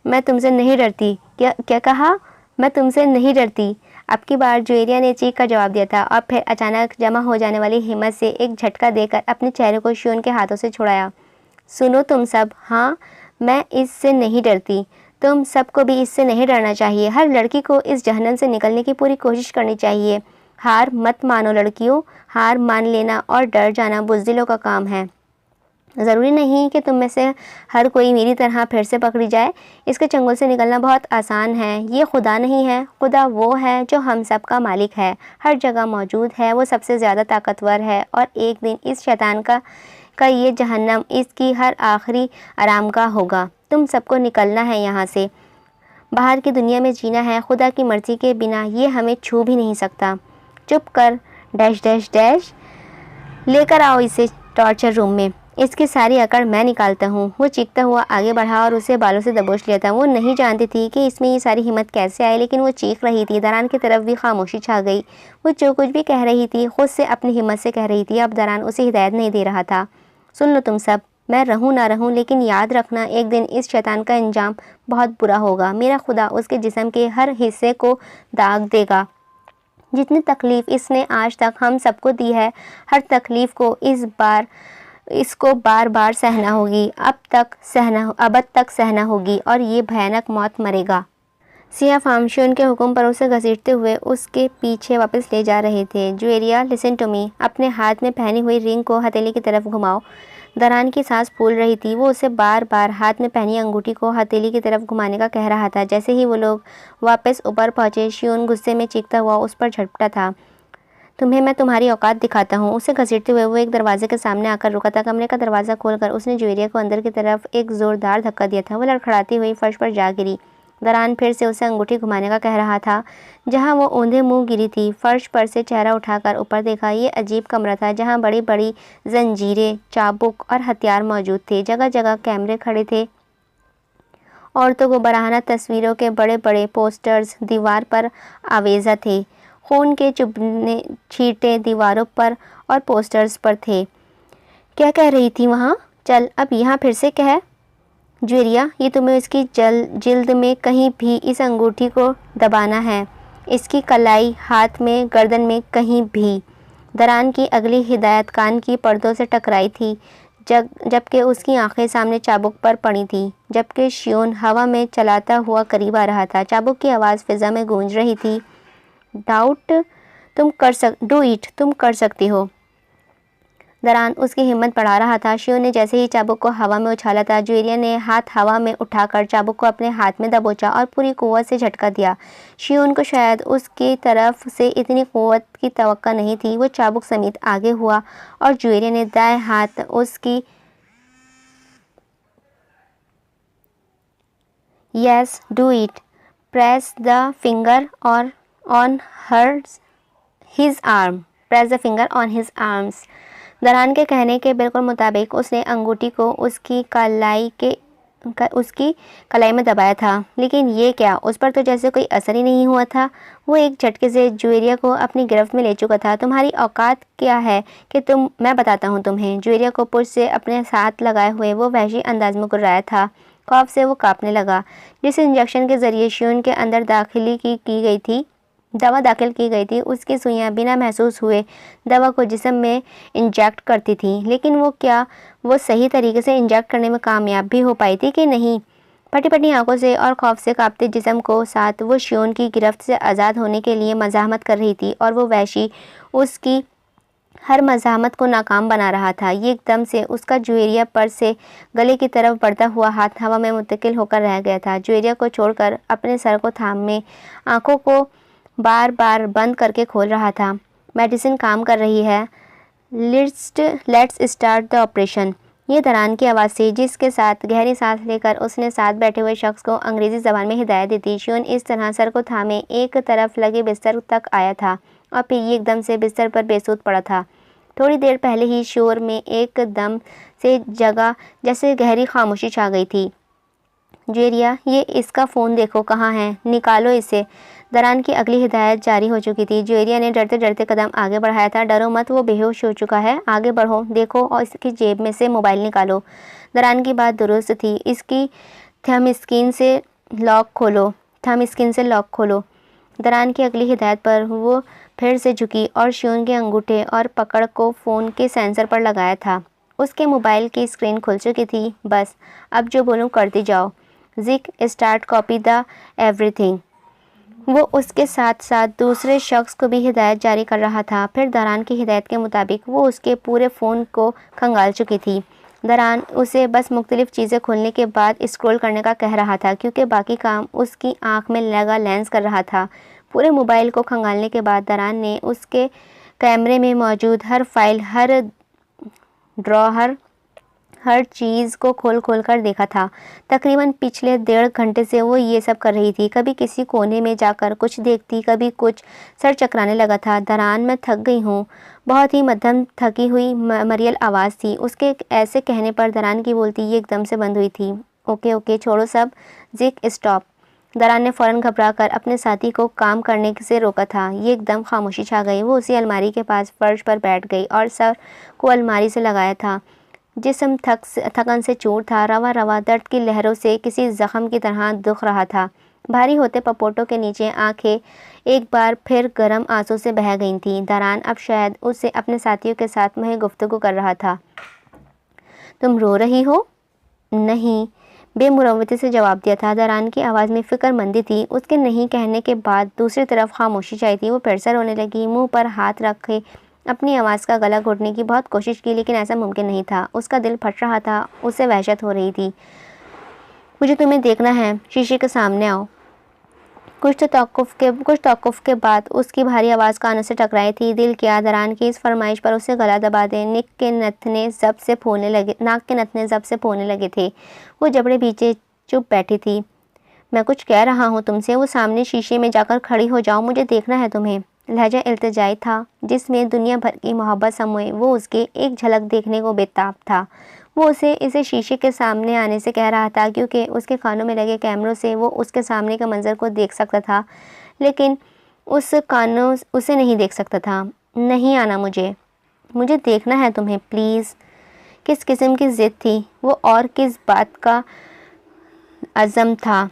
मैं तुमसे नहीं डरती। क्या कहा? मैं तुमसे नहीं डरती। अब की बार जुएरिया ने चीख कर जवाब दिया था और फिर अचानक जमा हो जाने वाली हिम्मत से एक झटका देकर अपने चेहरे को शियोन के हाथों से छुड़ाया। सुनो तुम सब, हाँ, मैं इससे नहीं डरती। तुम सबको भी इससे नहीं डरना चाहिए। हर लड़की को इस जहन्नम से निकलने की पूरी कोशिश करनी चाहिए। हार मत मानो लड़कियों, हार मान लेना और डर जाना बुज़दिलों का काम है। ज़रूरी नहीं कि तुम में से हर कोई मेरी तरह फिर से पकड़ी जाए। इसके चंगुल से निकलना बहुत आसान है। ये खुदा नहीं है, खुदा वो है जो हम सब का मालिक है, हर जगह मौजूद है, वो सबसे ज़्यादा ताकतवर है और एक दिन इस शैतान का ये जहन्नम इसकी हर आखिरी आरामगाह होगा। तुम सबको निकलना है यहाँ से, बाहर की दुनिया में जीना है। खुदा की मर्ज़ी के बिना ये हमें छू भी नहीं सकता। चुप कर, डैश डैश डैश, लेकर आओ इसे टॉर्चर रूम में, इसकी सारी अकड़ मैं निकालता हूँ। वो चीखता हुआ आगे बढ़ा और उसे बालों से दबोच लिया था। वो नहीं जानती थी कि इसमें ये सारी हिम्मत कैसे आई, लेकिन वो चीख रही थी। दरान की तरफ भी खामोशी छा गई। वो जो कुछ भी कह रही थी खुद से अपनी हिम्मत से कह रही थी। अब दरान उसे हिदायत नहीं दे रहा था। सुन लो तुम सब, मैं रहूँ ना रहूँ, लेकिन याद रखना एक दिन इस शैतान का अंजाम बहुत बुरा होगा। मेरा खुदा उसके जिस्म के हर हिस्से को दाग देगा। जितनी तकलीफ़ इसने आज तक हम सबको दी है, हर तकलीफ़ को इसको बार बार सहना होगी। अबद तक सहना होगी और ये भयानक मौत मरेगा। सिया फामशून के हुक्म पर उसे घसीटते हुए उसके पीछे वापस ले जा रहे थे। जुएरिया, लिसन टू मी, अपने हाथ में पहनी हुई रिंग को हथेली की तरफ घुमाओ। दरान की सांस फूल रही थी। वो उसे बार बार हाथ में पहनी अंगूठी को हथेली की तरफ घुमाने का कह रहा था। जैसे ही वो लोग वापस ऊपर पहुंचे, शियोन गुस्से में चीखता हुआ उस पर झपटा था। तुम्हें मैं तुम्हारी औकात दिखाता हूँ। उसे घसीटते हुए वो एक दरवाजे के सामने आकर रुका था। कमरे का दरवाज़ा खोलकर उसने जुएरिया को अंदर की तरफ एक ज़ोरदार धक्का दिया था। वो लड़खड़ाती हुई फर्श पर जा गिरी। दरान फिर से उसे अंगूठी घुमाने का कह रहा था। जहाँ वो औंधे मुँह गिरी थी, फर्श पर से चेहरा उठाकर ऊपर देखा। ये अजीब कमरा था जहाँ बड़ी बड़ी जंजीरें, चाबुक और हथियार मौजूद थे। जगह जगह कैमरे खड़े थे। औरतों को बराहाना तस्वीरों के बड़े बड़े पोस्टर्स दीवार पर आवेजा थे। खून के चुभने छींटे दीवारों पर और पोस्टर्स पर थे। क्या कह रही थी वहाँ? चल अब यहाँ फिर से कह। जुएरिया, ये तुम्हें इसकी जिल्द में कहीं भी इस अंगूठी को दबाना है, इसकी कलाई, हाथ में, गर्दन में, कहीं भी। दरान की अगली हिदायत कान की पर्दों से टकराई थी जबकि उसकी आंखें सामने चाबुक पर पड़ी थीं। जबकि शियोन हवा में चलाता हुआ करीब आ रहा था। चाबुक की आवाज़ फिजा में गूंज रही थी। डू इट, तुम कर सकती हो। दरान उसकी हिम्मत बढ़ा रहा था। शियोन ने जैसे ही चाबुक को हवा में उछाला था, जुएरिया ने हाथ हवा में उठाकर चाबुक को अपने हाथ में दबोचा और पूरी कुव्वत से झटका दिया। शियोन को शायद उसकी तरफ से इतनी कुव्वत की तवक्का नहीं थी। वो चाबुक समेत आगे हुआ और जुएरिया ने दाएं हाथ उसकी yes do it, press the finger और on his arm, press the finger on his arms. Daran के कहने के बिल्कुल मुताबिक उसने अंगूठी को उसकी कलाई में दबाया था। लेकिन ये क्या, उस पर तो जैसे कोई असर ही नहीं हुआ था। वो एक झटके से जुएरिया को अपनी गिरफ्त में ले चुका था। तुम्हारी औकात क्या है कि मैं बताता हूँ तुम्हें। जुएरिया को पुश से अपने साथ लगाए हुए वो वहशी अंदाज में गुर्राया था। खौफ से वो कांपने लगा। जिस इंजेक्शन के ज़रिए शियोन के अंदर दवा दाखिल की गई थी, उसकी सुइयां बिना महसूस हुए दवा को जिस्म में इंजेक्ट करती थी। लेकिन वो सही तरीके से इंजेक्ट करने में कामयाब भी हो पाई थी कि नहीं? फटी फटी आंखों से और खौफ से कांपते जिस्म को साथ वो शियोन की गिरफ्त से आज़ाद होने के लिए मज़ाहमत कर रही थी और वो वहशी उसकी हर मज़ाहमत को नाकाम बना रहा था। ये एकदम से उसका जुएरिया पर से गले की तरफ बढ़ता हुआ हाथ हवा में मुत्तकिल होकर रह गया था। जुएरिया को छोड़कर अपने सर को थामे आंखों को बार बार बंद करके खोल रहा था। मेडिसिन काम कर रही है, लेट्स स्टार्ट द ऑपरेशन। ये दरान की आवाज़ थी जिसके साथ गहरी सांस लेकर उसने साथ बैठे हुए शख्स को अंग्रेज़ी ज़बान में हिदायत दी थी। शियोन इस तरह सर को थामे एक तरफ लगे बिस्तर तक आया था और फिर ये एकदम से बिस्तर पर बेसुध पड़ा था। थोड़ी देर पहले ही शोर में एकदम से जगह जैसे गहरी खामोशी छा गई थी। जुएरिया, ये इसका फ़ोन देखो कहाँ है, निकालो इसे। दरान की अगली हिदायत जारी हो चुकी थी। जुएरिया ने डरते डरते कदम आगे बढ़ाया था। डरो मत, वो बेहोश हो चुका है, आगे बढ़ो, देखो और इसकी जेब में से मोबाइल निकालो। दरान की बात दुरुस्त थी। इसकी थंब स्क्रीन से लॉक खोलो। दरान की अगली हिदायत पर वो फिर से झुकी और शियोन के अंगूठे और पकड़ को फ़ोन के सेंसर पर लगाया था। उसके मोबाइल की स्क्रीन खुल चुकी थी। बस अब जो बोलूँ करती जाओ। जिक स्टार्ट कॉपी द एवरीथिंग। वो उसके साथ साथ दूसरे शख्स को भी हिदायत जारी कर रहा था। फिर दरान की हिदायत के मुताबिक वो उसके पूरे फ़ोन को खंगाल चुकी थी। दरान उसे बस मुख्तलिफ़ चीज़ें खोलने के बाद स्क्रॉल करने का कह रहा था क्योंकि बाकी काम उसकी आंख में लगा लेंस कर रहा था। पूरे मोबाइल को खंगालने के बाद दरान ने उसके कैमरे में मौजूद हर फाइल, हर ड्रॉअर, हर चीज़ को खोल खोल कर देखा था। तकरीबन पिछले 1.5 घंटे से वो ये सब कर रही थी। कभी किसी कोने में जाकर कुछ देखती, कभी कुछ। सर चकराने लगा था। दरान, मैं थक गई हूँ। बहुत ही मध्यम थकी हुई मरियल आवाज़ थी। उसके ऐसे कहने पर दरान की बोलती ये एकदम से बंद हुई थी। ओके ओके छोड़ो सब, जिक स्टॉप। दरान ने फ़ौरन घबराकर अपने साथी को काम करने से रोका था। ये एकदम खामोशी छा गई। वो उसी अलमारी के पास फर्श पर बैठ गई और सर को अलमारी से लगाया था। जिस्म थकन से चूर था। रवा रवा दर्द की लहरों से किसी ज़ख्म की तरह दुख रहा था। भारी होते पपोटों के नीचे आंखें एक बार फिर गर्म आंसू से बह गई थीं। दरान अब शायद उससे अपने साथियों के साथ वही गुफ्तगू कर रहा था। तुम रो रही हो? नहीं, बेमुरवती से जवाब दिया था। दरान की आवाज़ में फ़िक्रमंदी थी। उसके नहीं कहने के बाद दूसरी तरफ खामोशी छाई थी। वो फिर से रोने लगी। मुंह पर हाथ रखे अपनी आवाज़ का गला घोटने की बहुत कोशिश की लेकिन ऐसा मुमकिन नहीं था। उसका दिल फट रहा था। उसे वहशत हो रही थी। मुझे तुम्हें देखना है, शीशे के सामने आओ। कुछ तौक़ुफ़ के बाद उसकी भारी आवाज़ कानों से टकराई थी। दिल किया दरान की इस फरमाइश पर उसे गला दबा दे। नाक के नथने जब से फूलने लगे थे। वो जबड़े पीछे चुप बैठी थी। मैं कुछ कह रहा हूँ तुमसे। वो सामने शीशे में जाकर खड़ी हो जाओ, मुझे देखना है तुम्हें। लहजा इल्तिजाई था जिसमें दुनिया भर की मोहब्बत समोए वो उसके एक झलक देखने को बेताब था। वो इसे शीशे के सामने आने से कह रहा था क्योंकि उसके कानों में लगे कैमरों से वो उसके सामने के मंजर को देख सकता था, लेकिन उस कानों उसे नहीं देख सकता था। नहीं आना, मुझे देखना है तुम्हें, प्लीज़। किस किस्म की ज़िद थी वो और किस बात का अज़म था,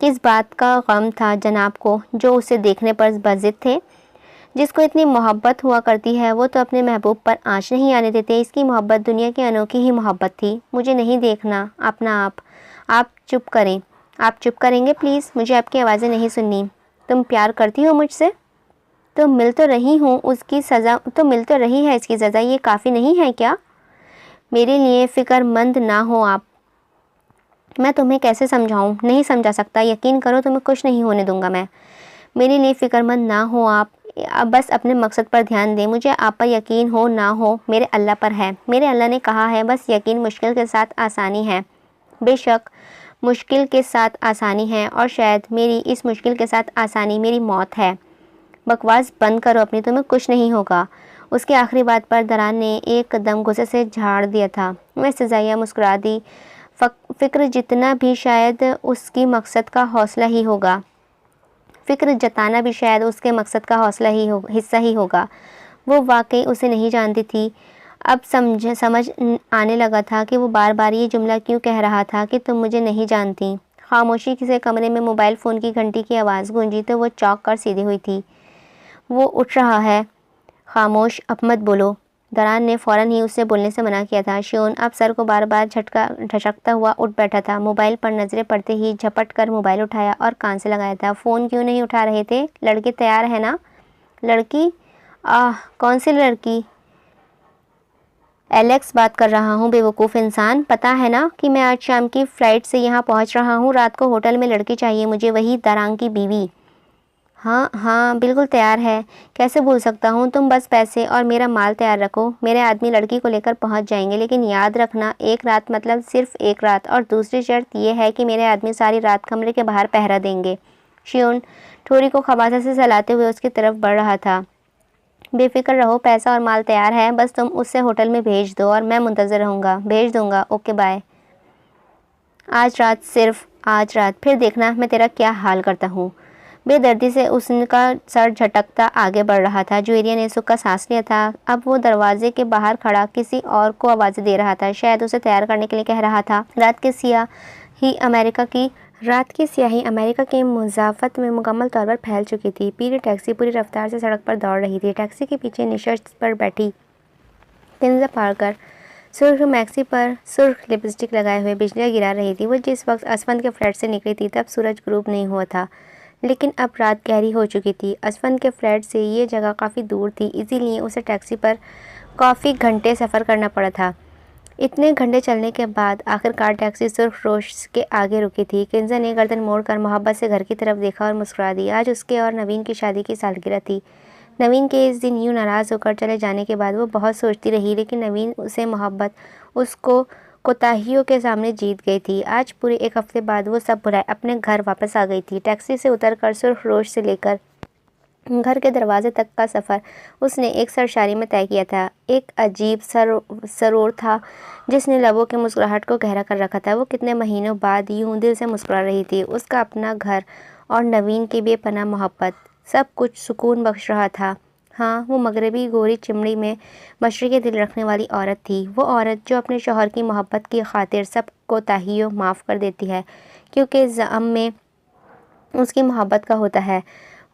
किस बात का गम था जनाब को जो उसे देखने पर बज़िद थे। जिसको इतनी मोहब्बत हुआ करती है वो तो अपने महबूब पर आँच नहीं आने देते। इसकी मोहब्बत दुनिया की अनोखी ही मोहब्बत थी। मुझे नहीं देखना अपना आप चुप करें। आप चुप करेंगे प्लीज़, मुझे आपकी आवाज़ें नहीं सुननी। तुम प्यार करती हो मुझसे? तो मिल तो रही हूँ, उसकी सज़ा तो मिल तो रही है, इसकी सज़ा ये काफ़ी नहीं है क्या? मेरे लिए फ़िक्रमंद ना हो आप। मैं तुम्हें कैसे समझाऊँ? नहीं समझा सकता। यकीन करो तुम्हें कुछ नहीं होने दूंगा मैं। मेरे लिए फ़िक्रमंद ना हो आप बस अपने मकसद पर ध्यान दें। मुझे आप पर यकीन हो ना हो मेरे अल्लाह पर है। मेरे अल्लाह ने कहा है बस यकीन मुश्किल के साथ आसानी है। बेशक मुश्किल के साथ आसानी है और शायद मेरी इस मुश्किल के साथ आसानी मेरी मौत है। बकवास बंद करो अपनी, तुम्हें कुछ नहीं होगा। उसकी आखिरी बात पर दरान ने एक कदम गुस्से से झाड़ दिया था। वह सजाया मुस्कुरा दी। फ़िक्र जितना भी शायद उसकी मकसद का हौसला ही होगा। फ़िक्र जताना भी शायद उसके मकसद का हिस्सा ही होगा। वो वाकई उसे नहीं जानती थी। अब समझ आने लगा था कि वो बार बार ये जुमला क्यों कह रहा था कि तुम मुझे नहीं जानती। खामोशी से कमरे में मोबाइल फ़ोन की घंटी की आवाज़ गूंजी तो वो चौंक कर सीधी हुई थी। वो उठ रहा है, खामोश, अब मत बोलो। दरान ने फ़ौरन ही उससे बोलने से मना किया था। शियोन अब सर को बार बार झटकता हुआ उठ बैठा था। मोबाइल पर नज़रें पड़ते ही झपट कर मोबाइल उठाया और कान से लगाया था। फ़ोन क्यों नहीं उठा रहे थे? लड़के तैयार है ना? लड़की? कौन सी लड़की? एलेक्स बात कर रहा हूँ, बेवकूफ़ इंसान। पता है ना कि मैं आज शाम की फ़्लाइट से यहाँ पहुँच रहा हूँ। रात को होटल में लड़की चाहिए मुझे, वही दरान की बीवी। हाँ हाँ, बिल्कुल तैयार है। कैसे भूल सकता हूँ। तुम बस पैसे और मेरा माल तैयार रखो। मेरे आदमी लड़की को लेकर पहुँच जाएंगे, लेकिन याद रखना, एक रात मतलब सिर्फ एक रात, और दूसरी शर्त यह है कि मेरे आदमी सारी रात कमरे के बाहर पहरा देंगे। शियोन ठोरी को खबासा से सहलाते हुए उसकी तरफ बढ़ रहा था। बेफिक्र रहो, पैसा और माल तैयार है, बस तुम उसे होटल में भेज दो और मैं मुंतज़र रहूँगा। भेज दूँगा, ओके बाय। आज रात, सिर्फ आज रात, फिर देखना मैं तेरा क्या हाल करता हूँ। बेदर्दी से उसका सर झटकता आगे बढ़ रहा था। जुएरिया ने सुख का सांस लिया था। अब वो दरवाजे के बाहर खड़ा किसी और को आवाज़ें दे रहा था, शायद उसे तैयार करने के लिए कह रहा था। रात की स्याही अमेरिका के मुज़ाफ़त में मुकम्मल तौर पर फैल चुकी थी। पीली टैक्सी पूरी रफ्तार से सड़क पर दौड़ रही थी। टैक्सी के पीछे निशस्त पर बैठी किंजा पार्कर सुर्ख मैक्सी पर सुर्ख लिपस्टिक लगाए हुए बिजलियाँ गिरा रही थी। वो जिस वक्त असफंद के फ्लैट से निकली थी तब सूरज ग्रूब नहीं हुआ था, लेकिन अब रात गहरी हो चुकी थी। असफंद के फ्लैट से ये जगह काफ़ी दूर थी, इसीलिए उसे टैक्सी पर काफ़ी घंटे सफ़र करना पड़ा था। इतने घंटे चलने के बाद आखिरकार टैक्सी सुर्ख रोश के आगे रुकी थी। किंजा ने गर्दन मोड़कर मोहब्बत से घर की तरफ देखा और मुस्कुरा दी। आज उसके और नवीन की शादी की सालगिरह थी। नवीन के इस दिन यूँ नाराज़ होकर चले जाने के बाद वो बहुत सोचती रही, लेकिन नवीन से मोहब्बत उसको कोताहियों के सामने जीत गई थी। आज पूरे एक हफ्ते बाद वो सब भुलाए अपने घर वापस आ गई थी। टैक्सी से उतरकर सुर्ख रोश से लेकर घर के दरवाजे तक का सफ़र उसने एक सरशारी में तय किया था। एक अजीब सरोर था जिसने लबों की मुस्कुराहट को गहरा कर रखा था। वो कितने महीनों बाद यूं दिल से मुस्कुरा रही थी। उसका अपना घर और नवीन की बेपनाह मोहब्बत, सब कुछ सुकून बख्श रहा था। हाँ, वो मगरबी गोरी चिमड़ी में मशरक़ी दिल रखने वाली औरत थी। वो औरत जो अपने शौहर की मोहब्बत की खातिर सब कोताहियों माफ़ कर देती है, क्योंकि ज़अम में उसकी मोहब्बत का होता है।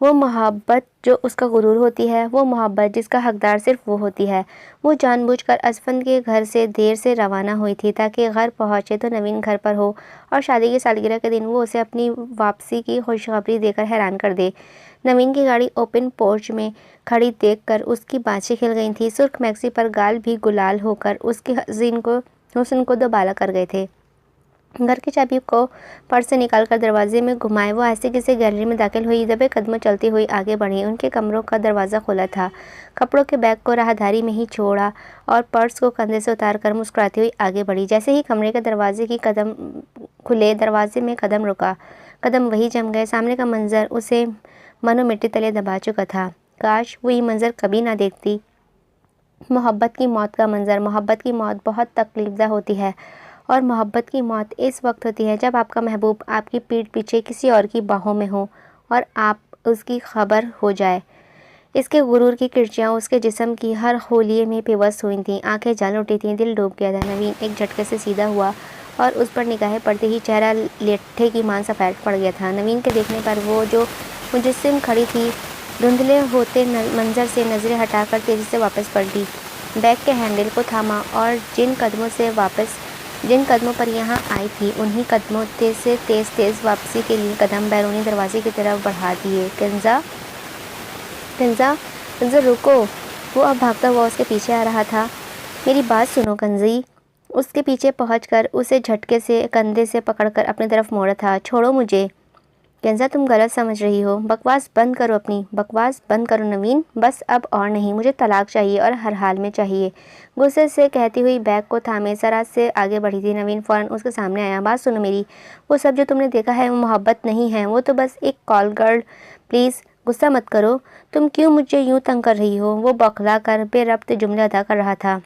वो मोहब्बत जो उसका गुरूर होती है, वो मोहब्बत जिसका हकदार सिर्फ वो होती है। वो जानबूझकर असफंद के घर से देर से रवाना हुई थी ताकि घर पहुंचे तो नवीन घर पर हो और शादी की सालगिरह के दिन वो उसे अपनी वापसी की खुशखबरी देकर हैरान कर दे। नवीन की गाड़ी ओपन पोर्च में खड़ी देखकर उसकी बाँछें खिल गई थी। सुर्ख मैक्सी पर गाल भी गुलाल होकर उसके हुस्न को दोबाला कर गए थे। घर की चाबी को पर्स से निकालकर दरवाजे में घुमाए वो आहिस्ते से गैलरी में दाखिल हुई। दबे कदमों चलती हुई आगे बढ़ी। उनके कमरों का दरवाज़ा खुला था। कपड़ों के बैग को राहदारी में ही छोड़ा और पर्स को कंधे से उतारकर मुस्कुराती हुई आगे बढ़ी। जैसे ही कमरे के दरवाजे की कदम खुले, दरवाजे में कदम रुका, कदम वही जम गए। सामने का मंजर उसे मनो मिट्टी तले दबा चुका था। काश वो ये मंजर कभी ना देखती। मोहब्बत की मौत का मंजर। मोहब्बत की मौत बहुत तकलीफदा होती है, और मोहब्बत की मौत इस वक्त होती है जब आपका महबूब आपकी पीठ पीछे किसी और की बाहों में हो और आप उसकी खबर हो जाए। इसके गुरूर की किरचियाँ उसके जिस्म की हर होलिये में बेबस हुई थीं। आंखें जल उठी थीं, दिल डूब गया था। नवीन एक झटके से सीधा हुआ और उस पर निगाहें पड़ते ही चेहरा लेठे की मान सा फैल पड़ गया था। नवीन के देखने पर वो जो मुजस्सिम खड़ी थी, धुंधले होते मंजर से नज़रें हटाकर तेज़ी से वापस पलटी, बैग के हैंडल को थामा और जिन कदमों पर यहाँ आई थी उन्हीं कदमों से तेज़ वापसी के लिए कदम बैरूनी दरवाजे की तरफ बढ़ा दिए। किंजा किंजा रुको। वो अब भागता हुआ उसके पीछे आ रहा था। मेरी बात सुनो कंजी। उसके पीछे पहुंचकर उसे झटके से कंधे से पकड़कर अपनी तरफ मोड़ा था। छोड़ो मुझे। किंजा, तुम गलत समझ रही हो। बकवास बंद करो, अपनी बकवास बंद करो नवीन। बस अब और नहीं, मुझे तलाक चाहिए और हर हाल में चाहिए। गुस्से से कहती हुई बैग को थामे सराज से आगे बढ़ी थी। नवीन फ़ौरन उसके सामने आया। बात सुनो मेरी, वो सब जो तुमने देखा है वो मोहब्बत नहीं है, वो तो बस एक कॉल गर्ल। प्लीज़ गुस्सा मत करो। तुम क्यों मुझे यूँ तंग कर रही हो? वो बौखला कर बेरब्त जुमले अदा कर रहा था।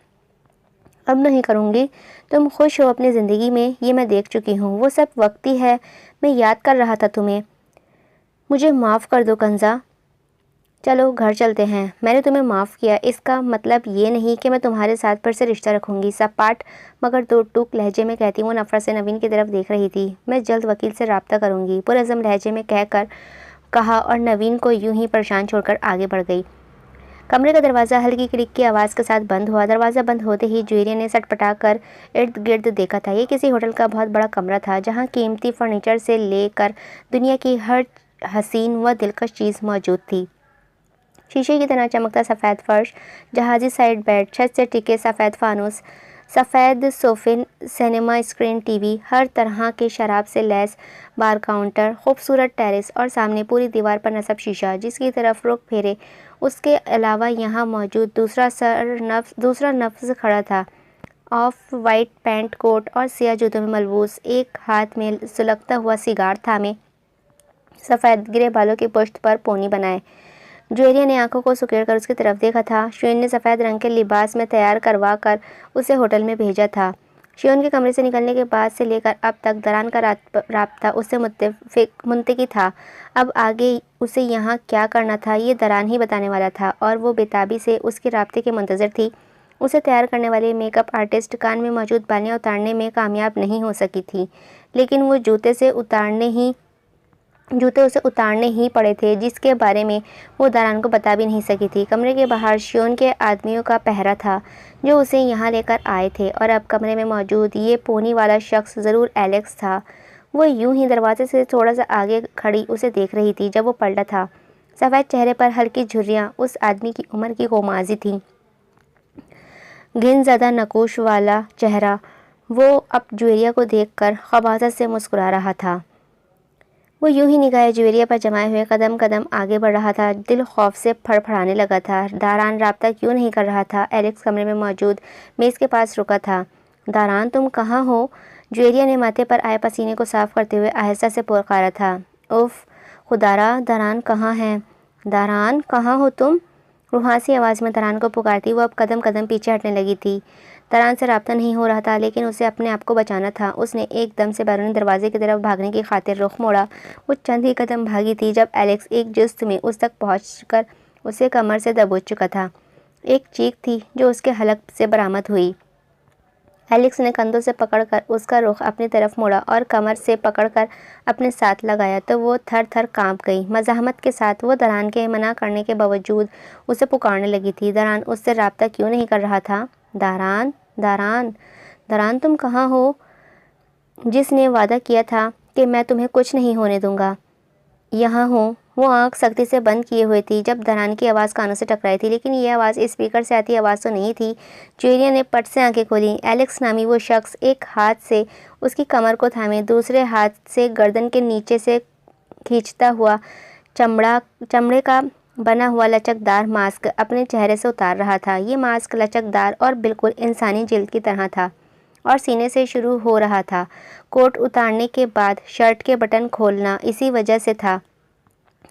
अब नहीं करूँगी। तुम खुश हो अपनी ज़िंदगी में, ये मैं देख चुकी हूँ। वो सब वक्ती है। मैं याद कर रहा था तुम्हें। मुझे माफ़ कर दो कंजा। चलो घर चलते हैं। मैंने तुम्हें माफ़ किया, इसका मतलब ये नहीं कि मैं तुम्हारे साथ फिर से रिश्ता रखूँगी। सपाट मगर दो टूक लहजे में कहती वो नफ़रत से नवीन की तरफ देख रही थी। मैं जल्द वकील से रब्ता करूँगी, पुरअज़म लहजे में कहा और नवीन को यूं ही परेशान छोड़कर आगे बढ़ गई। कमरे का दरवाज़ा हल्की क्लिक की आवाज़ के साथ बंद हुआ। दरवाज़ा बंद होते ही जुएरिया ने सटपटा कर इर्द गिर्द देखा था। ये किसी होटल का बहुत बड़ा कमरा था जहाँ कीमती फर्नीचर से लेकर दुनिया की हर हसीन व दिलकश चीज़ मौजूद थी। शीशे की तरह चमकता सफ़ेद फर्श, जहाज़ी साइड बेड, छत से टिके सफ़ेद फानूस, सफ़ेद सोफे, सिनेमा स्क्रीन, टीवी, हर तरह के शराब से लैस बार काउंटर, खूबसूरत टेरेस और सामने पूरी दीवार पर नस्ब शीशा जिसकी तरफ रुख फेरे। उसके अलावा यहाँ मौजूद दूसरा नफ्स खड़ा था, ऑफ वाइट पैंट कोट और सिया जूतों में मलबूस, एक हाथ में सुलगता हुआ सिगार थामे, सफ़ेद गिरे बालों की पुश्त पर पोनी बनाए। ज्वेरिया ने आंखों को सुकेड़कर उसकी तरफ देखा था। शियोन ने सफ़ेद रंग के लिबास में तैयार करवा कर उसे होटल में भेजा था। शियोन के कमरे से निकलने के बाद से लेकर अब तक दरान का राब्ता उससे मुंतकी था। अब आगे उसे यहाँ क्या करना था ये दरान ही बताने वाला था और वो बेताबी से उसके राब्ते के मुंतज़िर थी। उसे तैयार करने वाले मेकअप आर्टिस्ट कान में मौजूद बालियाँ उतारने में कामयाब नहीं हो सकी थी, लेकिन वो जूते उसे उतारने ही पड़े थे, जिसके बारे में वो दारान को बता भी नहीं सकी थी। कमरे के बाहर शियोन के आदमियों का पहरा था जो उसे यहाँ लेकर आए थे और अब कमरे में मौजूद ये पोनी वाला शख्स ज़रूर एलेक्स था। वो यूं ही दरवाजे से थोड़ा सा आगे खड़ी उसे देख रही थी जब वो पलटा था। सफ़ेद चेहरे पर हल्की झुर्रियाँ उस आदमी की उम्र की गोमाजी थी। घिनज़दा नकोश वाला चेहरा। वो अब ज्वेरिया को देखकर खबासत से मुस्कुरा रहा था। वो यूं ही निगाहें ज्वेरिया पर जमाए हुए कदम कदम आगे बढ़ रहा था। दिल खौफ से फड़फड़ाने लगा था। दारान राब्ता क्यों नहीं कर रहा था? एलेक्स कमरे में मौजूद मेज़ के पास रुका था। दारान तुम कहाँ हो? ज्वेरिया ने माथे पर आए पसीने को साफ करते हुए आहिस्ता से पुकारा था। उफ खुदारा, दारान कहाँ है? दारान कहाँ हो तुम? रूहासी आवाज़ में दारान को पुकारती वो अब कदम कदम पीछे हटने लगी थी। दारान से राब्ता नहीं हो रहा था, लेकिन उसे अपने आप को बचाना था। उसने एकदम से बैरूनी दरवाजे की तरफ भागने की खातिर रुख मोड़ा। वो चंद ही कदम भागी थी जब एलेक्स एक जुस्त में उस तक पहुंचकर उसे कमर से दबोच चुका था। एक चीख थी जो उसके हलक से बरामद हुई। एलेक्स ने कंधों से पकड़कर उसका रुख अपनी तरफ मोड़ा और कमर से पकड़कर अपने साथ लगाया तो वो थर थर काँप गई। मज़ाहमत के साथ वो दारान के मना करने के बावजूद उसे पुकारने लगी थी। दारान उससे राब्ता क्यों नहीं कर रहा था? दारान, दारान, दारान तुम कहाँ हो? जिसने वादा किया था कि मैं तुम्हें कुछ नहीं होने दूंगा, यहाँ हूँ। वो आंख सख्ती से बंद किए हुए थी जब दारान की आवाज़ कानों से टकराई थी, लेकिन ये आवाज़ स्पीकर से आती आवाज़ तो नहीं थी। ज्वेरिया ने पट से आंखें खोली। एलेक्स नामी वो शख्स एक हाथ से उसकी कमर को थामे, दूसरे हाथ से गर्दन के नीचे से खींचता हुआ चमड़े का बना हुआ लचकदार मास्क अपने चेहरे से उतार रहा था। ये मास्क लचकदार और बिल्कुल इंसानी जिल्द की तरह था और सीने से शुरू हो रहा था। कोट उतारने के बाद शर्ट के बटन खोलना इसी वजह से था।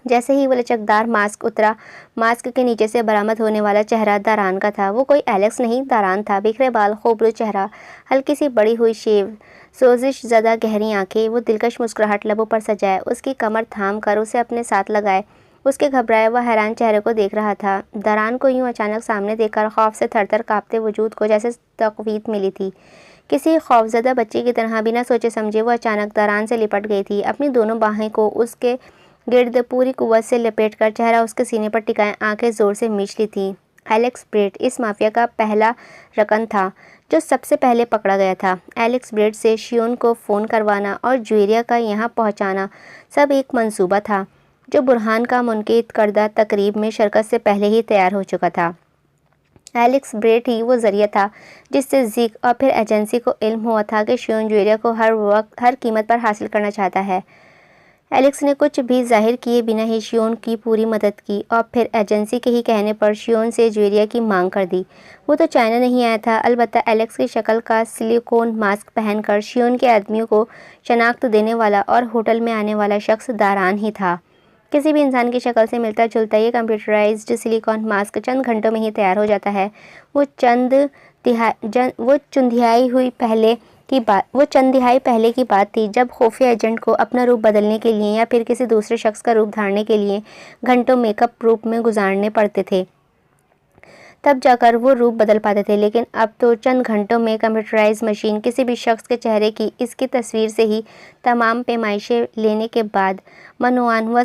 जैसे ही वो लचकदार मास्क उतरा, मास्क के नीचे से बरामद होने वाला चेहरा दारान का था। वो कोई एलेक्स नहीं, दारान था। बिखरे बाल, खूबसूरत चेहरा, हल्की सी बड़ी हुई शेव, सोजिश ज़्यादा गहरी आंखें। वो दिलकश मुस्कुराहट लबों पर सजाए उसकी कमर थाम कर उसे अपने साथ लगाए उसके घबराए व हैरान चेहरे को देख रहा था। दारान को यूं अचानक सामने देखकर खौफ से थरथर काँपते वजूद को जैसे तक़वीत मिली थी। किसी खौफज़दा बच्चे की तरह बिना सोचे समझे वो अचानक दारान से लिपट गई थी। अपनी दोनों बाहें को उसके गिर्द पूरी कुव्वत से लपेटकर चेहरा उसके सीने पर टिकाए आंखें ज़ोर से मीच ली थी। एलेक्स ब्रेड इस माफिया का पहला रकन था जो सबसे पहले पकड़ा गया था। एलेक्स ब्रेड से शियोन को फ़ोन करवाना और ज्वेरिया का यहाँ पहुँचाना सब एक मंसूबा था जो बुरहान का मुनक़िद करदा तकरीब में शिरकत से पहले ही तैयार हो चुका था। एलेक्स ब्रेड ही वो ज़रिया था जिससे ज़ीक और फिर एजेंसी को इल्म हुआ था कि शियोन ज्वेरिया को हर कीमत पर हासिल करना चाहता है। एलेक्स ने कुछ भी जाहिर किए बिना ही शियोन की पूरी मदद की और फिर एजेंसी के ही कहने पर शियोन से ज्वेरिया की मांग कर दी। वो तो चाइना नहीं आया था, अलबत्ता एलेक्स की शक्ल का सिलिकॉन मास्क पहनकर शियोन के आदमियों को शनाख्त देने वाला और होटल में आने वाला शख्स दारान ही था। किसी भी इंसान की शक्ल से मिलता जुलता ये कंप्यूटराइज्ड सिलिकॉन मास्क चंद घंटों में ही तैयार हो जाता है। वो चंद दिहाई पहले की बात थी जब खुफिया एजेंट को अपना रूप बदलने के लिए या फिर किसी दूसरे शख्स का रूप धारने के लिए घंटों मेकअप रूप में गुजारने पड़ते थे, तब जाकर वो रूप बदल पाते थे। लेकिन अब तो चंद घंटों में कंप्यूटराइज मशीन किसी भी शख्स के चेहरे की इसकी तस्वीर से ही तमाम पैमाइशें लेने के बाद मनोआन व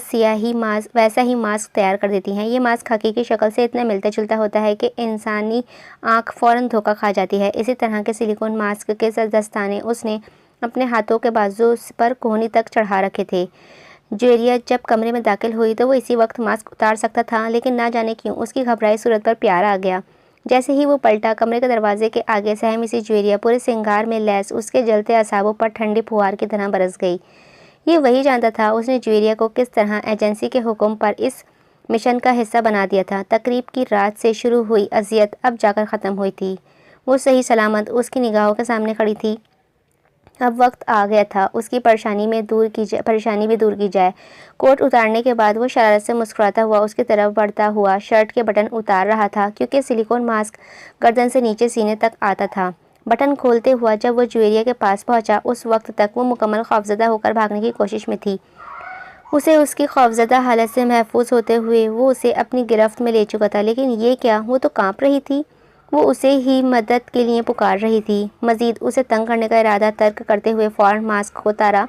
वैसा ही मास्क तैयार कर देती हैं। ये मास्क हकीकी शक्ल से इतना मिलता जुलता होता है कि इंसानी आँख फ़ौरन धोखा खा जाती है। इसी तरह के सिलिकॉन मास्क के दस्ताने उसने अपने हाथों के बाजू पर कोहनी तक चढ़ा रखे थे। ज्वेरिया जब कमरे में दाखिल हुई तो वो इसी वक्त मास्क उतार सकता था, लेकिन ना जाने क्यों उसकी घबराई सूरत पर प्यार आ गया। जैसे ही वो पलटा, कमरे के दरवाजे के आगे सहमी सी ज्वेरिया पूरे श्रृंगार में लैस उसके जलते असाबों पर ठंडी फुहार की तरह बरस गई। ये वही जानता था उसने ज्वेरिया को किस तरह एजेंसी के हुक्म पर इस मिशन का हिस्सा बना दिया था। तकरीब की रात से शुरू हुई अजियत अब जाकर ख़त्म हुई थी। वो सही सलामत उसकी निगाहों के सामने खड़ी थी। अब वक्त आ गया था उसकी परेशानी भी दूर की जाए। कोट उतारने के बाद वो शरारत से मुस्कुराता हुआ उसकी तरफ बढ़ता हुआ शर्ट के बटन उतार रहा था, क्योंकि सिलिकॉन मास्क गर्दन से नीचे सीने तक आता था। बटन खोलते हुआ जब वो ज्वेरिया के पास पहुंचा, उस वक्त तक वो मुकम्मल खौफजदा होकर भागने की कोशिश में थी। उसे उसकी खौफजदा हालत से महफूज होते हुए वो उसे अपनी गिरफ्त में ले चुका था, लेकिन ये क्या, वो तो कांप रही थी। वो उसे ही मदद के लिए पुकार रही थी। मज़ीद उसे तंग करने का इरादा तर्क करते हुए फ़ौरन मास्क को उतारा।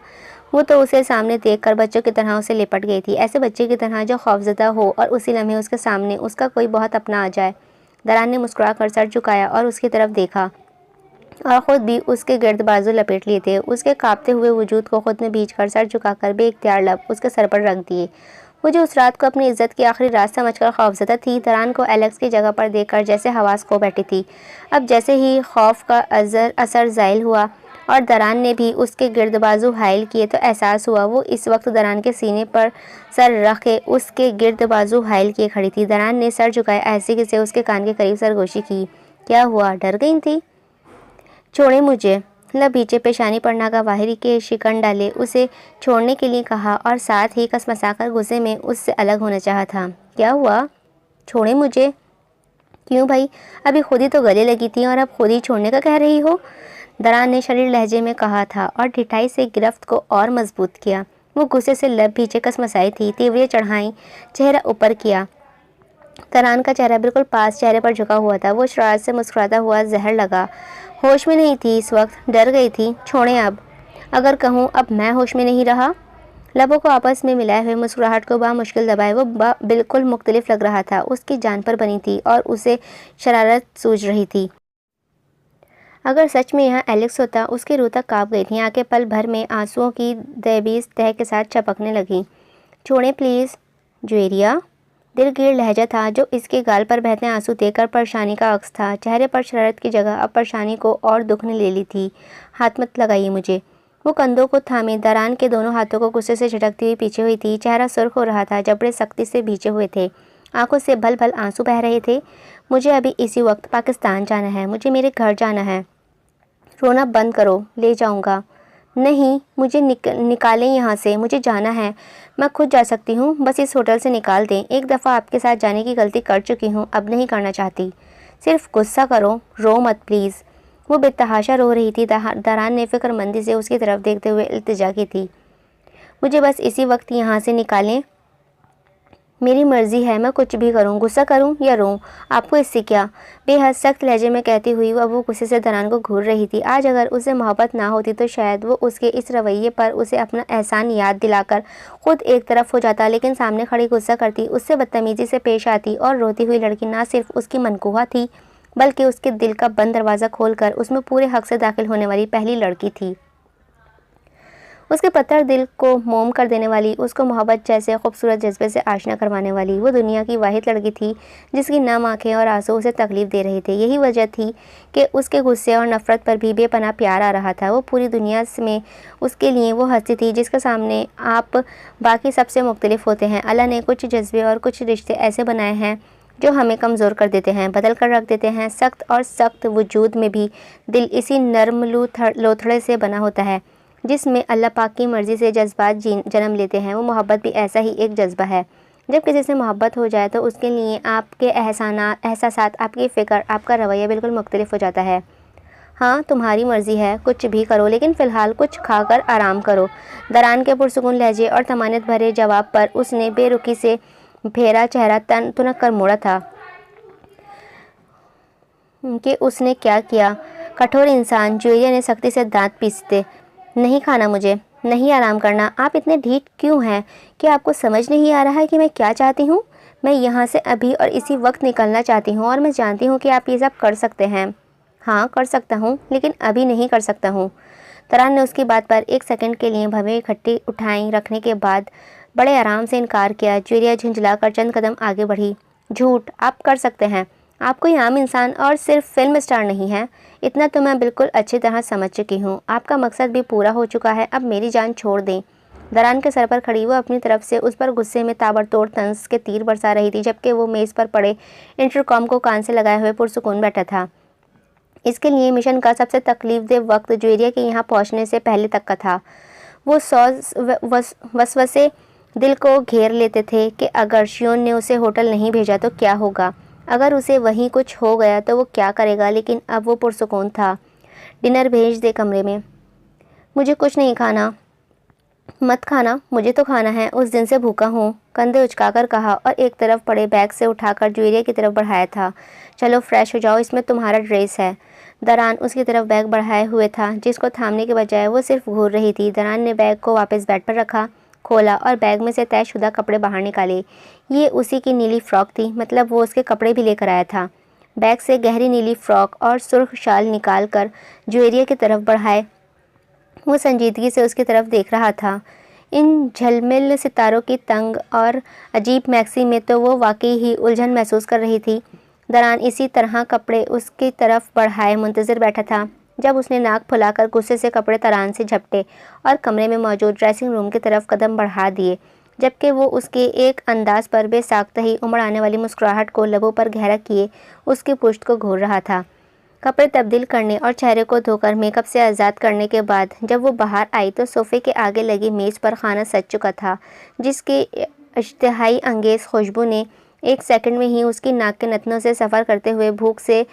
वो तो उसे सामने देखकर बच्चों की तरह उसे लिपट गई थी, ऐसे बच्चे की तरह जो खौफजदा हो और उसी लम्हे उसके सामने उसका कोई बहुत अपना आ जाए। दरान ने मुस्कुरा कर सर झुकाया और उसकी तरफ देखा और ख़ुद भी उसके गिर्द बाजू लपेट लिए थे। उसके कांपते हुए वजूद को खुद में भींच कर सर झुकाकर बेइख्तियार लब उसके सर पर रख दिए। वो जो उस रात को अपनी इज्जत की आखिरी रात समझकर खौफजदा थी, दरान को एलेक्स की जगह पर देखकर जैसे हवास खो बैठी थी। अब जैसे ही खौफ का असर ज़ाइल हुआ और दरान ने भी उसके गिर्द बाजू हाइल किए, तो एहसास हुआ वो इस वक्त दरान के सीने पर सर रखे उसके गिर्द बाजू हाइल किए खड़ी थी। दरान ने सर झुकाया ऐसे से उसके कान के करीब सरगोशी की। क्या हुआ, डर गई थी? छोड़े मुझे, लबीचे पेशानी पर नागवाहिरी के शिकन डाले, उसे छोड़ने के लिए कहा और साथ ही कसमसाकर गुस्से में उससे अलग होना चाहा था। क्या हुआ, छोड़े मुझे? क्यों भाई, अभी खुद ही तो गले लगी थी और अब खुद ही छोड़ने का कह रही हो? दरान ने शरीर लहजे में कहा था और ढिठाई से गिरफ्त को और मजबूत किया। वो गुस्से से लब भीचे कसमसाई थी, तीव्र चढ़ाई, चेहरा ऊपर किया। दरान का चेहरा बिल्कुल पास चेहरे पर झुका हुआ था। वो शरारत से मुस्कुराता हुआ जहर लगा। होश में नहीं थी इस वक्त, डर गई थी। छोड़ें अब, अगर कहूँ अब मैं होश में नहीं रहा। लबों को आपस में मिलाए हुए मुस्कुराहट को बामुश्किल दबाए वो बिल्कुल मुख्तलिफ लग रहा था। उसकी जान पर बनी थी और उसे शरारत सूझ रही थी। अगर सच में यहाँ एलेक्स होता, उसकी रूह तक काँप गई थी। आंखें पल भर में आंसुओं की दहबीज तह के साथ चपकने लगी। छोड़ें प्लीज़ ज्वेरिया। दिलगीर लहजा था जो इसके गाल पर बहते आंसू देखकर परेशानी का अक्स था। चेहरे पर शरारत की जगह अब परेशानी को और दुख ने ले ली थी। हाथ मत लगाइए मुझे। वो कंधों को थामे दरान के दोनों हाथों को गुस्से से झटकती हुई पीछे हुई थी। चेहरा सुर्ख हो रहा था, जबड़े सख्ती से भींचे हुए थे, आंखों से भल भल आंसू बह रहे थे। मुझे अभी इसी वक्त पाकिस्तान जाना है, मुझे मेरे घर जाना है। रोना बंद करो, ले जाऊंगा। नहीं, मुझे निकालें यहाँ से, मुझे जाना है। मैं खुद जा सकती हूँ, बस इस होटल से निकाल दें। एक दफ़ा आपके साथ जाने की गलती कर चुकी हूँ, अब नहीं करना चाहती। सिर्फ गुस्सा करो, रो मत प्लीज़। वो बेतहाशा रो रही थी। दरान ने फ़िक्रमंदी से उसकी तरफ देखते हुए इल्तिजा की थी। मुझे बस इसी वक्त यहाँ से निकालें, मेरी मर्ज़ी है, मैं कुछ भी करूं, गुस्सा करूं या रोऊं, आपको इससे क्या? बेहद सख्त लहजे में कहती हुई अब वो गुस्से से दरान को घूर रही थी। आज अगर उसे मोहब्बत ना होती तो शायद वो उसके इस रवैये पर उसे अपना एहसान याद दिलाकर खुद एक तरफ हो जाता, लेकिन सामने खड़ी गुस्सा करती, उससे बदतमीज़ी से पेश आती और रोती हुई लड़की ना सिर्फ उसकी मनकूहा थी, बल्कि उसके दिल का बंद दरवाज़ा खोलकर उसमें पूरे हक से दाखिल होने वाली पहली लड़की थी। उसके पत्थर दिल को मोम कर देने वाली, उसको मोहब्बत जैसे खूबसूरत जज्बे से आशना करवाने वाली वो दुनिया की वाहिद लड़की थी जिसकी नम आँखें और आंसू उसे तकलीफ़ दे रहे थे। यही वजह थी कि उसके गुस्से और नफ़रत पर भी बेपनाह प्यार आ रहा था। वो पूरी दुनिया में उसके लिए वो हस्ती थी जिसके सामने आप बाकी सबसे मुख्तलिफ होते हैं। अल्लाह ने कुछ जज्बे और कुछ रिश्ते ऐसे बनाए हैं जो हमें कमज़ोर कर देते हैं, बदल कर रख देते हैं। सख्त और सख्त वजूद में भी दिल इसी नरम लोथड़े से बना होता है जिसमें अल्लाह पाक की मर्ज़ी से जज्बात जन्म लेते हैं। वो मोहब्बत भी ऐसा ही एक जज्बा है। जब किसी से मोहब्बत हो जाए तो उसके लिए आपके एहसासात, आपकी फ़िक्र, आपका रवैया बिल्कुल मुख्तलिफ हो जाता है। हाँ, तुम्हारी मर्ज़ी है, कुछ भी करो, लेकिन फ़िलहाल कुछ खाकर आराम करो। दरान के पुरसुकून लहजे और तमानियत भरे जवाब पर उसने बेरुखी से फेरा चेहरा तुनक कर मोड़ा था कि उसने क्या किया। कठोर इंसान, ज्वेरिया ने सख्ती से दांत पीसते। नहीं खाना मुझे, नहीं आराम करना। आप इतने ढीठ क्यों हैं? क्या आपको समझ नहीं आ रहा है कि मैं क्या चाहती हूँ? मैं यहाँ से अभी और इसी वक्त निकलना चाहती हूँ और मैं जानती हूँ कि आप ये सब कर सकते हैं। हाँ, कर सकता हूँ, लेकिन अभी नहीं कर सकता हूँ। तरान ने उसकी बात पर एक सेकंड के लिए भवें इकट्ठी उठाई रखने के बाद बड़े आराम से इनकार किया। ज्वेरिया झुंझलाकर चंद कदम आगे बढ़ी। झूठ, आप कर सकते हैं। आप कोई आम इंसान और सिर्फ फिल्म स्टार नहीं है, इतना तो मैं बिल्कुल अच्छी तरह समझ चुकी हूँ। आपका मकसद भी पूरा हो चुका है, अब मेरी जान छोड़ दें। दरान के सर पर खड़ी वो अपनी तरफ से उस पर गुस्से में ताबड़तोड़ तंज के तीर बरसा रही थी, जबकि वो मेज़ पर पड़े इंटरकॉम को कान से लगाए हुए पुरसुकून बैठा था। इसके लिए मिशन का सबसे तकलीफदेह वक्त ज्वेरिया के यहाँ पहुँचने से पहले तक का था। वो वसवसे दिल को घेर लेते थे कि अगर शियोन ने उसे होटल नहीं भेजा तो क्या होगा, अगर उसे वहीं कुछ हो गया तो वो क्या करेगा। लेकिन अब वो पुरसुकून था। डिनर भेज दे कमरे में। मुझे कुछ नहीं खाना। मत खाना, मुझे तो खाना है, उस दिन से भूखा हूँ, कंधे उचकाकर कहा और एक तरफ पड़े बैग से उठाकर ज्वेरिया की तरफ बढ़ाया था। चलो फ्रेश हो जाओ, इसमें तुम्हारा ड्रेस है। दरान उसकी तरफ बैग बढ़ाए हुए था, जिसको थामने के बजाय वो सिर्फ घूर रही थी। दरान ने बैग को वापस बेड पर रखा, खोला और बैग में से तयशुदा कपड़े बाहर निकाले। ये उसी की नीली फ्रॉक थी, मतलब वो उसके कपड़े भी लेकर आया था। बैग से गहरी नीली फ्रॉक और सुर्ख शाल निकाल कर ज्वेरिया की तरफ बढ़ाए। वो संजीदगी से उसकी तरफ देख रहा था। इन झलमिल सितारों की तंग और अजीब मैक्सी में तो वो वाकई ही उलझन महसूस कर रही थी। दरान इसी तरह कपड़े उसकी तरफ बढ़ाए मुंतज़िर बैठा था, जब उसने नाक फुलाकर गुस्से से कपड़े तरान से झपटे और कमरे में मौजूद ड्रेसिंग रूम की तरफ कदम बढ़ा दिए, जबकि वो उसके एक अंदाज पर बेसाख्ता ही उमड़ आने वाली मुस्कुराहट को लबों पर गहरा किए उसकी पुश्त को घूर रहा था। कपड़े तब्दील करने और चेहरे को धोकर मेकअप से आज़ाद करने के बाद जब वो बाहर आई तो सोफ़े के आगे लगी मेज़ पर खाना सज चुका था, जिसके इश्तिहाई अंगेज़ खुशबू ने एक सेकंड में ही उसकी नाक के नथनों से सफ़र करते हुए भूख से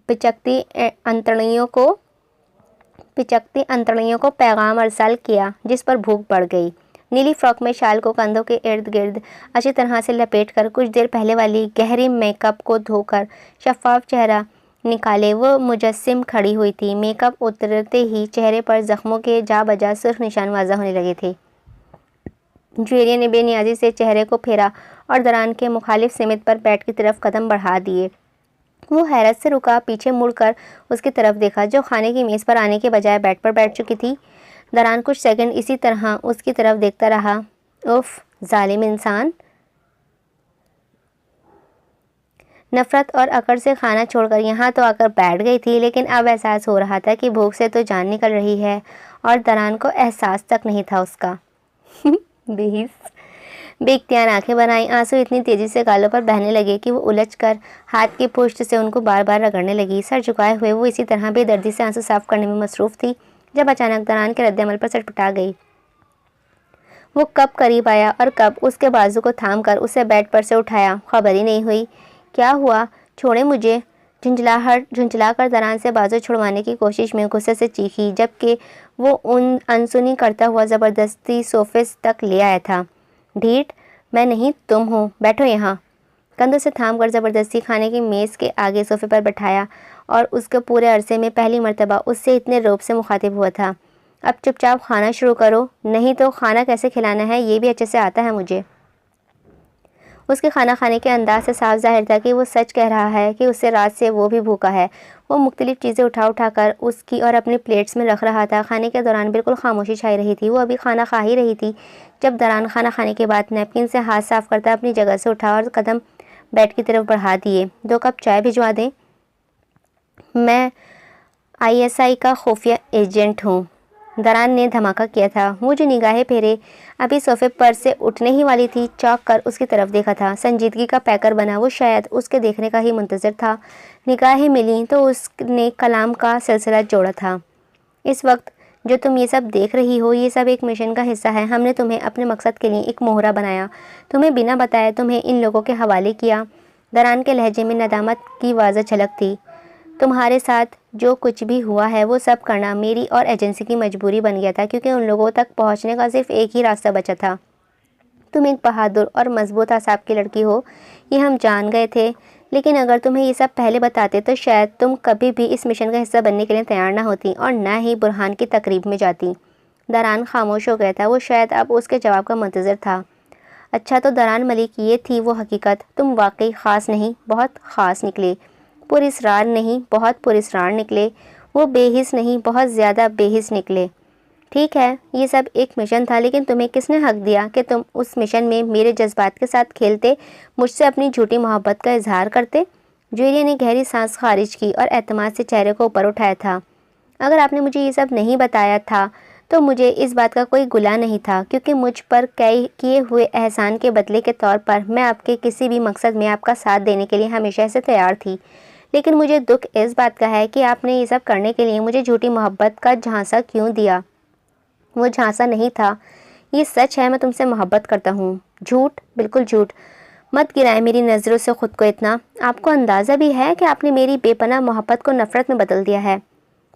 पिचकती अंतड़ियों को पैगाम अरसाल किया, जिस पर भूख बढ़ गई। नीली फ्रॉक में शाल को कंधों के इर्द गिर्द अच्छी तरह से लपेटकर कुछ देर पहले वाली गहरी मेकअप को धोकर शफाफ चेहरा निकाले वो मुजस्सिम खड़ी हुई थी। मेकअप उतरते ही चेहरे पर जख्मों के जा बजा सुर्ख निशान वाज़ा होने लगे थे। ज्वेरिया ने बेनियाजी से चेहरे को फेरा और दरान के मुखालिफ सिमत पर बेड की तरफ कदम बढ़ा दिए। वो हैरत से रुका, पीछे मुड़कर उसकी तरफ देखा, जो खाने की मेज़ पर आने के बजाय बेड पर बैठ चुकी थी। दरान कुछ सेकंड इसी तरह उसकी तरफ देखता रहा। उफ, जालिम इंसान। नफ़रत और अकड़ से खाना छोड़कर यहाँ तो आकर बैठ गई थी, लेकिन अब एहसास हो रहा था कि भूख से तो जान निकल रही है, और दरान को एहसास तक नहीं था उसका। बेख्तियार आंखें बनाई, आंसू इतनी तेज़ी से गालों पर बहने लगे कि वो उलझकर हाथ की पुश्त से उनको बार बार रगड़ने लगी। सर झुकाए हुए वो इसी तरह बेदर्दी से आंसू साफ करने में मसरूफ़ थी, जब अचानक दरान के रद्दअमल पर सटपटा गई। वो कब करीब आया और कब उसके बाजू को थाम कर उसे बेड पर से उठाया, खबर ही नहीं हुई। क्या हुआ, छोड़े मुझे। झुंझलाकर दरान से बाजू छुड़वाने की कोशिश में गुस्से से चीखी, जबकि वो उन अनसुनी करता हुआ ज़बरदस्ती सोफे तक ले आया था। ढीठ, मैं नहीं तुम हो, बैठो यहाँ। कंधों से थाम कर ज़बरदस्ती खाने की मेज़ के आगे सोफे पर बैठाया और उसके पूरे अरसे में पहली मर्तबा उससे इतने रौब से मुखातिब हुआ था। अब चुपचाप खाना शुरू करो, नहीं तो खाना कैसे खिलाना है ये भी अच्छे से आता है मुझे। उसके खाना खाने के अंदाज से साफ जाहिर था कि वो सच कह रहा है कि उससे रात से वो भी भूखा है। वो मुख्तलिफ चीज़ें उठा कर उसकी और अपनी प्लेट्स में रख रहा था। खाने के दौरान बिल्कुल खामोशी छाई रही थी। वो अभी खाना खा ही रही थी जब दरान खाना खाने के बाद नैपकिन से हाथ साफ करता अपनी जगह से उठा और कदम बेड की तरफ बढ़ा दिए। 2 कप चाय भिजवा दें? मैं ISI का खुफिया एजेंट हूँ, दरान ने धमाका किया था। वो जो निगाहें फेरे अभी सोफे पर से उठने ही वाली थी, चौंक कर उसकी तरफ देखा था। संजीदगी का पैकर बना वो शायद उसके देखने का ही मुंतज़िर था। निगाहें मिली तो उसने कलाम का सिलसिला जोड़ा था। इस वक्त जो तुम ये सब देख रही हो, ये सब एक मिशन का हिस्सा है। हमने तुम्हें अपने मकसद के लिए एक मोहरा बनाया, तुम्हें बिना बताए तुम्हें इन लोगों के हवाले किया। दरान के लहजे में नदामत की वाज़ह झलक थी। तुम्हारे साथ जो कुछ भी हुआ है वो सब करना मेरी और एजेंसी की मजबूरी बन गया था, क्योंकि उन लोगों तक पहुंचने का सिर्फ एक ही रास्ता बचा था। तुम एक बहादुर और मजबूत आसाब की लड़की हो, ये हम जान गए थे, लेकिन अगर तुम्हें ये सब पहले बताते तो शायद तुम कभी भी इस मिशन का हिस्सा बनने के लिए तैयार ना होती और ना ही बुरहान की तकरीब में जाती। दरान खामोश हो गया था। वो शायद अब उसके जवाब का मुंतज़िर था। अच्छा तो दरान मलिक, ये थी वो हकीकत। तुम वाकई ख़ास नहीं, बहुत ख़ास निकले। पुरस्रार नहीं, बहुत पुरस्रार निकले। वो बेहिस नहीं, बहुत ज़्यादा बेहिस निकले। ठीक है, ये सब एक मिशन था, लेकिन तुम्हें किसने हक दिया कि तुम उस मिशन में मेरे जज्बात के साथ खेलते, मुझसे अपनी झूठी मोहब्बत का इजहार करते। जूलिया ने गहरी सांस खारिज की और एतमाद से चेहरे को ऊपर उठाया था। अगर आपने मुझे ये सब नहीं बताया था तो मुझे इस बात का कोई गुनाह नहीं था, क्योंकि मुझ पर किए हुए एहसान के बदले के तौर पर मैं आपके किसी भी मकसद में आपका साथ देने के लिए हमेशा से तैयार थी। लेकिन मुझे दुख इस बात का है कि आपने ये सब करने के लिए मुझे झूठी मोहब्बत का झांसा क्यों दिया। वो झांसा नहीं था, ये सच है, मैं तुमसे मोहब्बत करता हूँ। झूठ, बिल्कुल झूठ। मत गिराए मेरी नज़रों से खुद को इतना। आपको अंदाज़ा भी है कि आपने मेरी बेपनाह मोहब्बत को नफ़रत में बदल दिया है।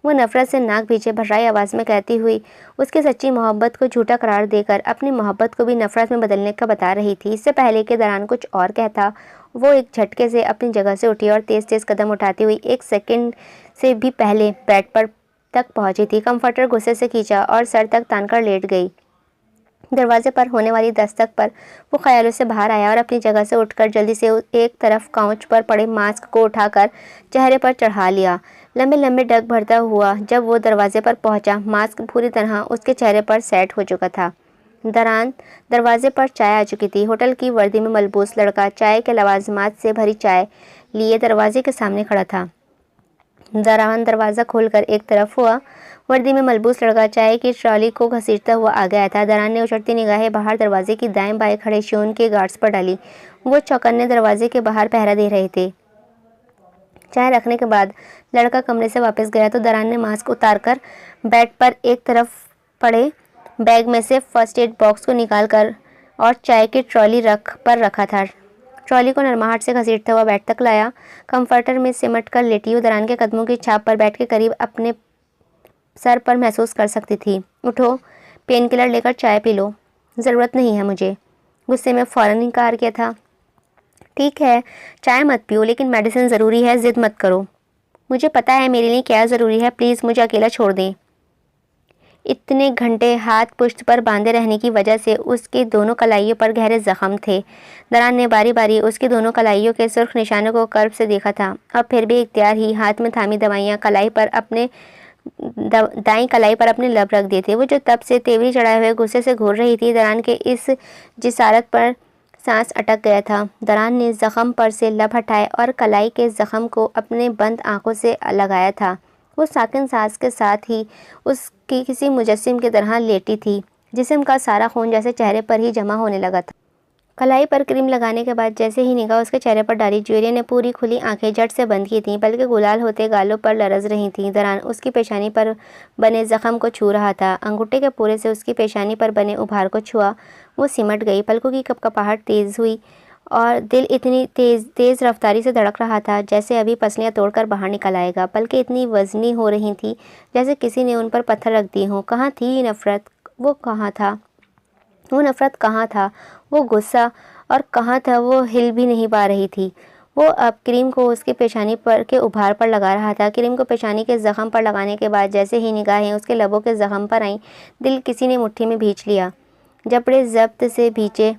वो नफ़रत से नाक भींचे भर्राई आवाज़ में कहती हुई उसकी सच्ची मोहब्बत को झूठा करार देकर अपनी मोहब्बत को भी नफ़रत में बदलने का बता रही थी। इससे पहले के दौरान कुछ और कहता, वो एक झटके से अपनी जगह से उठी और तेज़ तेज़ कदम उठाती हुई 1 सेकंड से भी पहले बेड पर तक पहुंची थी। कंफर्टर गुस्से से खींचा और सर तक तानकर लेट गई। दरवाजे पर होने वाली दस्तक पर वो ख्यालों से बाहर आया और अपनी जगह से उठकर जल्दी से एक तरफ काउच पर पड़े मास्क को उठाकर चेहरे पर चढ़ा लिया। लंबे लंबे डग भरता हुआ जब वो दरवाजे पर पहुंचा, मास्क पूरी तरह उसके चेहरे पर सेट हो चुका था। दरवाजे पर चाय आ चुकी थी। होटल की वर्दी में मलबूस लड़का चाय के लवाजमात से भरी चाय लिए दरवाजे के सामने खड़ा था। दरान दरवाज़ा खोलकर एक तरफ हुआ। वर्दी में मलबूस लड़का चाय की ट्रॉली को घसीटता हुआ आ गया था। दरान ने उछड़ती निगाहें बाहर दरवाजे की दाएं बाएं खड़े शियोन के गार्ड्स पर डाली। वो चौकन्ने दरवाजे के बाहर पहरा दे रहे थे। चाय रखने के बाद लड़का कमरे से वापस गया तो दरान ने मास्क उतारकर बेड पर एक तरफ पड़े बैग में से फर्स्ट एड बॉक्स को निकालकर और चाय की ट्रॉली रखा था। ट्रॉली को नरमाहट से घसीटता हुआ बेड तक लाया। कंफर्टर में सिमट कर लेटी हुई दरान के कदमों की छाप पर बेड के करीब अपने सर पर महसूस कर सकती थी। उठो, पेन किलर लेकर चाय पी लो। ज़रूरत नहीं है मुझे। गुस्से में फ़ौरन इनकार किया था। ठीक है, चाय मत पियो, लेकिन मेडिसिन ज़रूरी है, ज़िद मत करो। मुझे पता है मेरे लिए क्या ज़रूरी है, प्लीज़ मुझे अकेला छोड़ दें। इतने घंटे हाथ पुश्त पर बांधे रहने की वजह से उसकी दोनों कलाइयों पर गहरे जख्म थे। दरान ने बारी बारी उसकी दोनों कलाइयों के सुर्ख निशानों को कर्ब से देखा था। अब फिर भी इख्तियार ही हाथ में थामी दवाइयाँ दाईं कलाई पर अपने लब रख दिए थे। वो जो तब से तेवरी चढ़ाए हुए गुस्से से घूर रही थी, दरान के इस जिसारत पर सांस अटक गया था। दरान ने जख्म पर से लब हटाए और कलाई के जख्म को अपने बंद आंखों से लगाया था। वो साकिन सांस के साथ ही उसकी किसी मुजस्सिम की तरह लेटी थी। जिस्म का सारा खून जैसे चेहरे पर ही जमा होने लगा था। कलाई पर क्रीम लगाने के बाद जैसे ही निगाह उसके चेहरे पर डाली, जूलिया ने पूरी खुली आंखें झट से बंद की थीं, बल्कि गुलाल होते गालों पर लरज रही थीं। दरान उसकी पेशानी पर बने जख्म को छू रहा था। अंगूठे के पूरे से उसकी पेशानी पर बने उभार को छुआ। वो सिमट गई। पलकों की कपकपाहट तेज़ हुई और दिल इतनी तेज़ रफ्तारी से धड़क रहा था जैसे अभी पसलियाँ तोड़कर बाहर निकल आएगा। पलकें इतनी वज़नी हो रही थीं जैसे किसी ने उन पर पत्थर रख दिए हों। कहाँ थी ये नफ़रत? वो कहाँ था? वो नफ़रत कहाँ था? वो गुस्सा और कहाँ था? वो हिल भी नहीं पा रही थी। वो अब क्रीम को उसकी पेशानी पर के उभार पर लगा रहा था। क्रीम को पेशानी के ज़ख़म पर लगाने के बाद जैसे ही निगाहें उसके लबों के ज़ख़म पर आईं, दिल किसी ने मुट्ठी में भींच लिया। जबड़े ज़ब्त से भींचे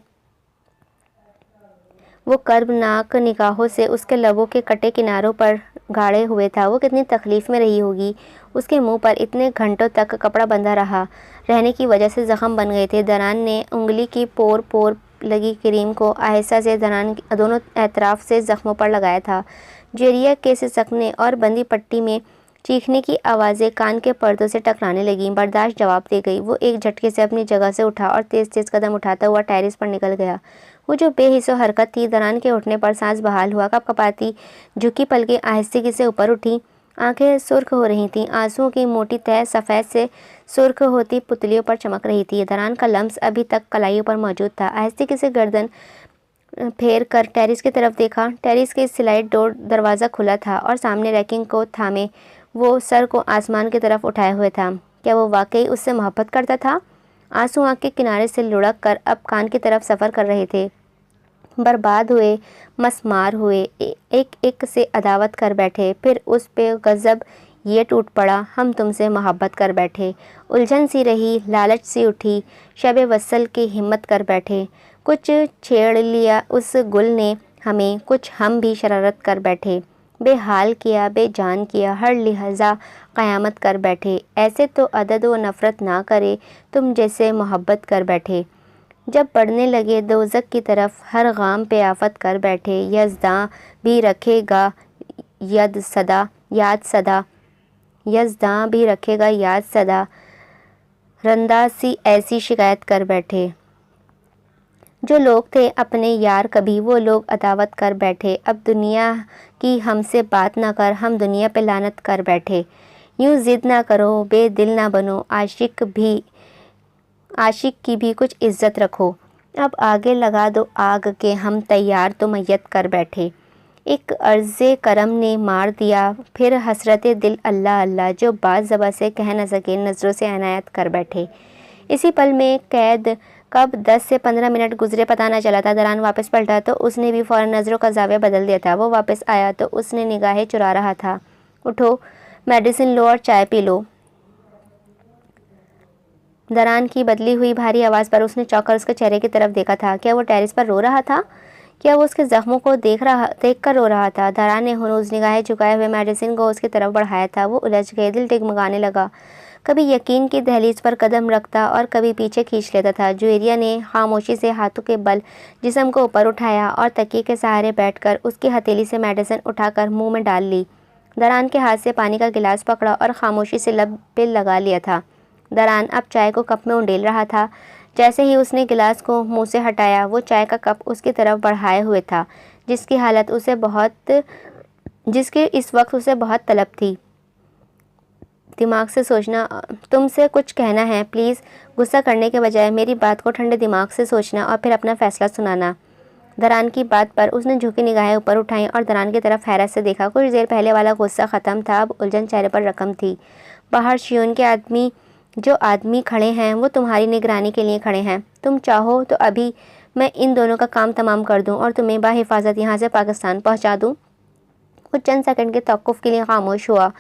वो कर्बनाक निगाहों से उसके लबों के कटे किनारों पर गाड़े हुए था। वो कितनी तकलीफ़ में रही होगी। उसके मुंह पर इतने घंटों तक कपड़ा बंधा रहने की वजह से ज़ख़म बन गए थे। दरान ने उंगली की पोर पोर लगी क्रीम को आहिस्ता से दरान दोनों एतराफ़ से ज़ख्मों पर लगाया था। जूलिया के सिसकने और बंदी पट्टी में चीखने की आवाज़ें कान के पर्दों से टकराने लगीं। बर्दाश्त जवाब दे गई। वो एक झटके से अपनी जगह से उठा और तेज़ तेज़ कदम उठाता हुआ टेरेस पर निकल गया। वो जो बेहिस्सो हरकत थी, दरान के उठने पर सांस बहाल हुआ। कपकपाती झुकी पलकें आहिस्तेगी से ऊपर उठी। आंखें सुर्ख हो रही थीं। आंसुओं की मोटी तह सफ़ेद से सुर्ख होती पुतलियों पर चमक रही थी। दरान का लम्स अभी तक कलाइयों पर मौजूद था। आहिस्तेगी से गर्दन फेर कर टेरिस की तरफ देखा। टेरिस के स्लाइड डोर दरवाज़ा खुला था और सामने रैकिंग को थामे वो सर को आसमान की तरफ उठाए हुए था। क्या वो वाकई उससे मोहब्बत करता था? आंसू आँख के किनारे से लुढ़क कर अब कान की तरफ सफ़र कर रहे थे। बर्बाद हुए, मसमार हुए, एक एक से अदावत कर बैठे। फिर उस पे गज़ब ये टूट पड़ा, हम तुमसे मोहब्बत कर बैठे। उलझन सी रही, लालच सी उठी, शब वसल की हिम्मत कर बैठे। कुछ छेड़ लिया उस गुल ने हमें, कुछ हम भी शरारत कर बैठे। बेहाल किया, बेजान किया, हर लिहाजा क़यामत कर बैठे। ऐसे तो अदद व नफ़रत ना करे तुम जैसे मोहब्बत कर बैठे। जब बढ़ने लगे दोज़ख की तरफ हर गाम पे आफत कर बैठे। यज़दां भी रखेगा याद सदा, यज़दां भी रखेगा याद सदा, रंदा सी ऐसी शिकायत कर बैठे। जो लोग थे अपने यार कभी वो लोग अदावत कर बैठे। अब दुनिया की हमसे बात ना कर, हम दुनिया पे लानत कर बैठे। यूँ ज़िद ना करो, बेदिल ना बनो, आशिक की भी कुछ इज़्ज़त रखो। अब आगे लगा दो आग के हम तैयार तो मैयत कर बैठे। एक अर्ज़े करम ने मार दिया फिर हसरते दिल अल्लाह अल्लाह, जो बात ज़बां से कह न सके नज़रों से अनायत कर बैठे। इसी पल में कैद कब 10 से 15 मिनट गुजरे पता न चला था। दरान वापस पलटा तो उसने भी फ़ौरन नज़रों का ज़ाविया बदल दिया था। वो वापस आया तो उसने निगाहें चुरा रहा था। उठो, मेडिसिन लो और चाय पी लो। दरान की बदली हुई भारी आवाज़ पर उसने चौंक कर उसके चेहरे की तरफ देखा था। क्या वो टेरेस पर रो रहा था? क्या वो उसके ज़ख्मों को देख कर रो रहा था? दरान ने हुनूज़ निगाहें झुकाए हुए मेडिसिन को उसकी तरफ बढ़ाया था। वो उलझ गए, दिल डगमगाने लगा। कभी यकीन की दहलीज पर कदम रखता और कभी पीछे खींच लेता था। जुएरिया ने खामोशी से हाथों के बल जिस्म को ऊपर उठाया और तकिए के सहारे बैठकर उसकी हथेली से मेडिसिन उठाकर मुंह में डाल ली। दरान के हाथ से पानी का गिलास पकड़ा और खामोशी से लब पे लगा लिया था। दरान अब चाय को कप में उंडेल रहा था। जैसे ही उसने गिलास को मुंह से हटाया वो चाय का कप उसकी तरफ बढ़ाए हुए था, जिसकी इस वक्त उसे बहुत तलब थी। दिमाग से सोचना, तुमसे कुछ कहना है, प्लीज़। गुस्सा करने के बजाय मेरी बात को ठंडे दिमाग से सोचना और फिर अपना फ़ैसला सुनाना। दरान की बात पर उसने झुकी निगाहें ऊपर उठाई और दरान की तरफ हैरत से देखा। कुछ देर पहले वाला गुस्सा ख़त्म था, अब उलझन चेहरे पर रकम थी। बाहर शियोन के जो आदमी खड़े हैं वो तुम्हारी निगरानी के लिए खड़े हैं। तुम चाहो तो अभी मैं इन दोनों का काम तमाम कर दूं और तुम्हें बाहिफाजत यहाँ से पाकिस्तान पहुँचा दूँ। वो चंद सेकंड के तौक़ुफ़ के लिए खामोश हुआ।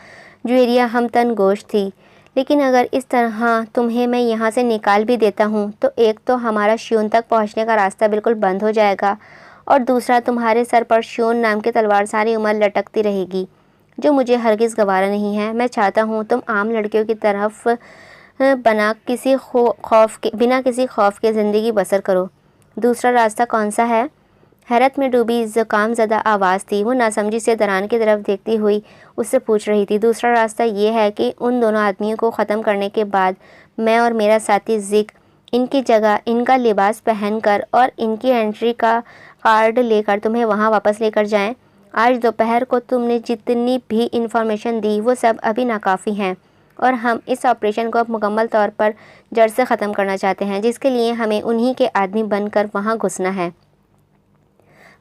जुएरिया हमतन गोश थी। लेकिन अगर इस तरह तुम्हें मैं यहाँ से निकाल भी देता हूँ तो एक तो हमारा शियोन तक पहुँचने का रास्ता बिल्कुल बंद हो जाएगा और दूसरा तुम्हारे सर पर शियोन नाम की तलवार सारी उम्र लटकती रहेगी, जो मुझे हरगिज़ गवारा नहीं है। मैं चाहता हूँ तुम आम लड़कियों की तरफ बिना किसी खौफ के ज़िंदगी बसर करो। दूसरा रास्ता कौन सा है? हैरत में डूबी ज़ुकाम ज़दा आवाज़ थी। वो नासमझी से दरान की तरफ देखती हुई उससे पूछ रही थी। दूसरा रास्ता ये है कि उन दोनों आदमियों को ख़त्म करने के बाद मैं और मेरा साथी ज़िक इनकी जगह इनका लिबास पहनकर और इनकी एंट्री का कार्ड लेकर तुम्हें वहाँ वापस लेकर जाएं। आज दोपहर को तुमने जितनी भी इंफॉर्मेशन दी वो सब अभी नाकाफ़ी हैं और हम इस ऑपरेशन को अब मुकम्मल तौर पर जड़ से ख़त्म करना चाहते हैं, जिसके लिए हमें उन्हीं के आदमी बनकर वहाँ घुसना है।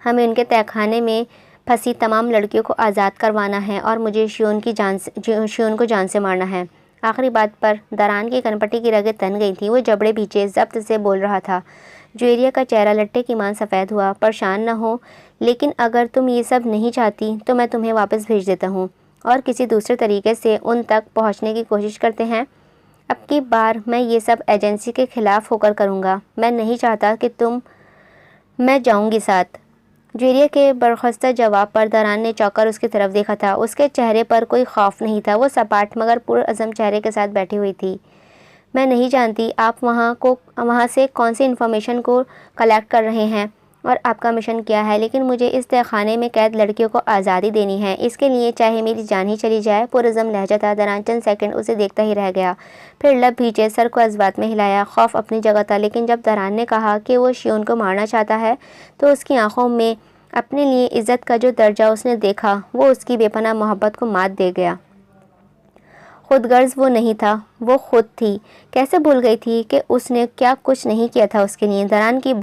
हमें उनके तहखाने में फंसी तमाम लड़कियों को आज़ाद करवाना है और मुझे शियोन को जान से मारना है। आखिरी बात पर दरान की कनपटी की रगें तन गई थी। वो जबड़े पीछे ज़ब्त से बोल रहा था। जुएरिया का चेहरा लट्टे की मान सफ़ेद हुआ। परेशान न हो, लेकिन अगर तुम ये सब नहीं चाहती तो मैं तुम्हें वापस भेज देता हूँ और किसी दूसरे तरीके से उन तक पहुँचने की कोशिश करते हैं। अब की बार मैं ये सब एजेंसी के ख़िलाफ़ होकर करूँगा। मैं नहीं चाहता कि मैं जाऊँगी साथ। जुएरिया के बरखस्ता जवाब पर दरान ने चौंकर उसकी तरफ देखा था। उसके चेहरे पर कोई खौफ नहीं था। वो सपाट मगर पुरअज़म चेहरे के साथ बैठी हुई थी। मैं नहीं जानती आप वहाँ से कौन सी इन्फॉर्मेशन को कलेक्ट कर रहे हैं और आपका मिशन क्या है, लेकिन मुझे इस तहखाने में कैद लड़कियों को आज़ादी देनी है। इसके लिए चाहे मेरी जान ही चली जाए। पुरअज़म लहजा था। दरान चंद सेकंड उसे देखता ही रह गया, फिर लब भींचे सर को अज़बात में हिलाया। खौफ अपनी जगह था, लेकिन जब दरान ने कहा कि वो शियोन को मारना चाहता है तो उसकी आंखों में अपने लिए इज़्ज़त का जो दर्जा उसने देखा वो उसकी बेपनाह मोहब्बत को मात दे गया। खुदगर्ज़ वो नहीं था, वो खुद थी। कैसे भूल गई थी कि उसने क्या कुछ नहीं किया था उसके लिए। दरान की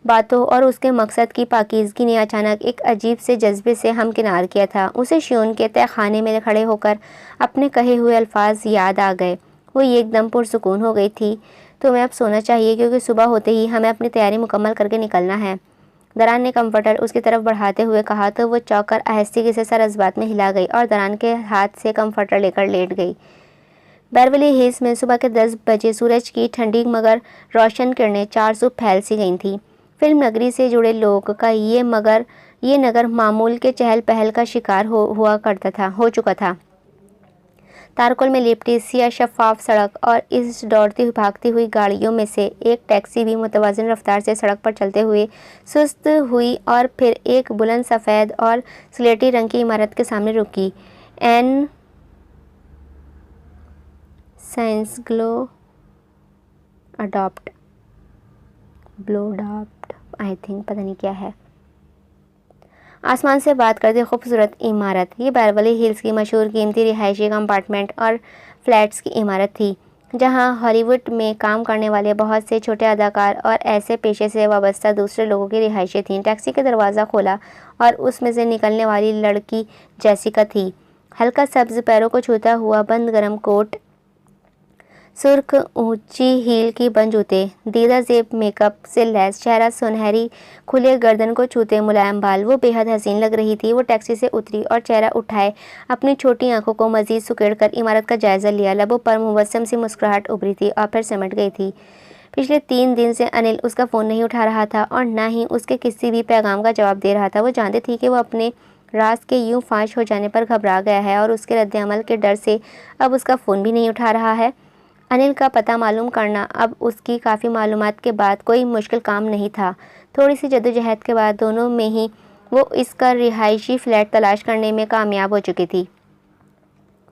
बातों और उसके मकसद की पाकीज़गी ने अचानक एक अजीब से जज्बे से हमकिनार किया था। उसे शियोन के तहखाने में खड़े होकर अपने कहे हुए अल्फाज याद आ गए। वो एकदम पुरसुकून हो गई थी। तुम्हें अब सोना चाहिए क्योंकि सुबह होते ही हमें अपनी तैयारी मुकम्मल करके निकलना है। दरान ने कंफर्टर उसकी तरफ बढ़ाते हुए कहा तो वो चौंकर आहिस्ते से सर अज़बात में हिला गई और दरान के हाथ से कंफर्टर लेकर लेट गई। बेवरली हिल्स में सुबह के 10 बजे सूरज की ठंडी मगर रोशन किरणें चार सू फैल सी गई थीं। फिल्म नगरी से जुड़े लोग का ये मगर ये नगर मामूल के चहल पहल का शिकार हो चुका था। तारकोल में लिपटी सिया शफाफ सड़क और इस दौड़ती भागती हुई गाड़ियों में से एक टैक्सी भी मुतवाज़िन रफ्तार से सड़क पर चलते हुए सुस्त हुई और फिर एक बुलंद सफ़ेद और स्लेटी रंग की इमारत के सामने रुकी। एन साइंस ग्लो अडॉप्ट ब्लोडाप्ट आई थिंक, पता नहीं क्या है। आसमान से बात करते खूबसूरत इमारत। ये बेवरली हिल्स की मशहूर कीमती रिहायशी कंपार्टमेंट और फ्लैट्स की इमारत थी, जहां हॉलीवुड में काम करने वाले बहुत से छोटे अदाकार और ऐसे पेशे से वाबस्ता दूसरे लोगों की रिहाइशें थीं। टैक्सी का दरवाज़ा खोला और उसमें से निकलने वाली लड़की जेसिका थी। हल्का सब्ज़, पैरों को छूता हुआ बंद गर्म कोट, सुर्ख ऊंची हील की बंद जूते, दीदा जेब मेकअप से लैस चेहरा, सुनहरी खुले गर्दन को छूते मुलायम बाल। वो बेहद हसीन लग रही थी। वो टैक्सी से उतरी और चेहरा उठाए अपनी छोटी आंखों को मजीद सुकेड़कर इमारत का जायज़ा लिया। लबों पर मुबस्सम सी मुस्कुराहट उभरी थी और फिर सिमट गई थी। पिछले 3 दिन से अनिल उसका फ़ोन नहीं उठा रहा था और न ही उसके किसी भी पैगाम का जवाब दे रहा था। वो जानती थी कि वो अपने राज के यूं फाश हो जाने पर घबरा गया है और उसके रद्द-ए-अमल के डर से अब उसका फ़ोन भी नहीं उठा रहा है। अनिल का पता मालूम करना अब उसकी काफ़ी मालूमात के बाद कोई मुश्किल काम नहीं था। थोड़ी सी जद्दोजहद के बाद दोनों में ही वो इसका रिहायशी फ्लैट तलाश करने में कामयाब हो चुकी थी।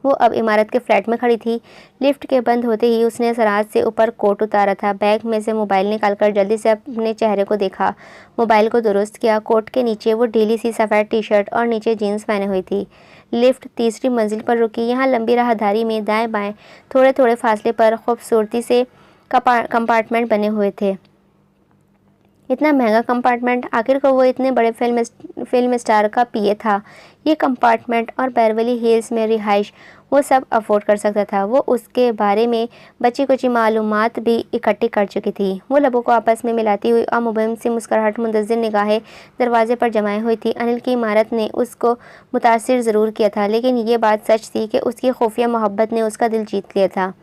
वो अब इमारत के फ्लैट में खड़ी थी। लिफ्ट के बंद होते ही उसने सराज से ऊपर कोट उतारा था। बैग में से मोबाइल निकालकर जल्दी से अपने चेहरे को देखा, मोबाइल को दुरुस्त किया। कोट के नीचे वो ढीली सी सफ़ेद टी शर्ट और नीचे जीन्स पहने हुई थी। लिफ्ट तीसरी मंजिल पर रुकी। यहाँ लंबी राहदारी में दाएं बाएं थोड़े थोड़े फासले पर खूबसूरती से कंपार्टमेंट बने हुए थे। इतना महंगा कंपार्टमेंट, आखिर को वो इतने बड़े फिल्म स्टार का पीए था। ये कंपार्टमेंट और बेवरली हिल्स में रिहाइश वो सब अफोर्ड कर सकता था। वो उसके बारे में बची कुची मालूमात भी इकट्ठी कर चुकी थी। वो लबों को आपस में मिलाती हुई और मुबहम सी मुस्कुराहट मुंतज़िर निगाहें दरवाजे पर जमाई हुई थी। अनिल की इमारत ने उसको मुतासिर ज़रूर किया था, लेकिन ये बात सच थी कि उसकी खुफिया मोहब्बत ने उसका दिल जीत लिया था।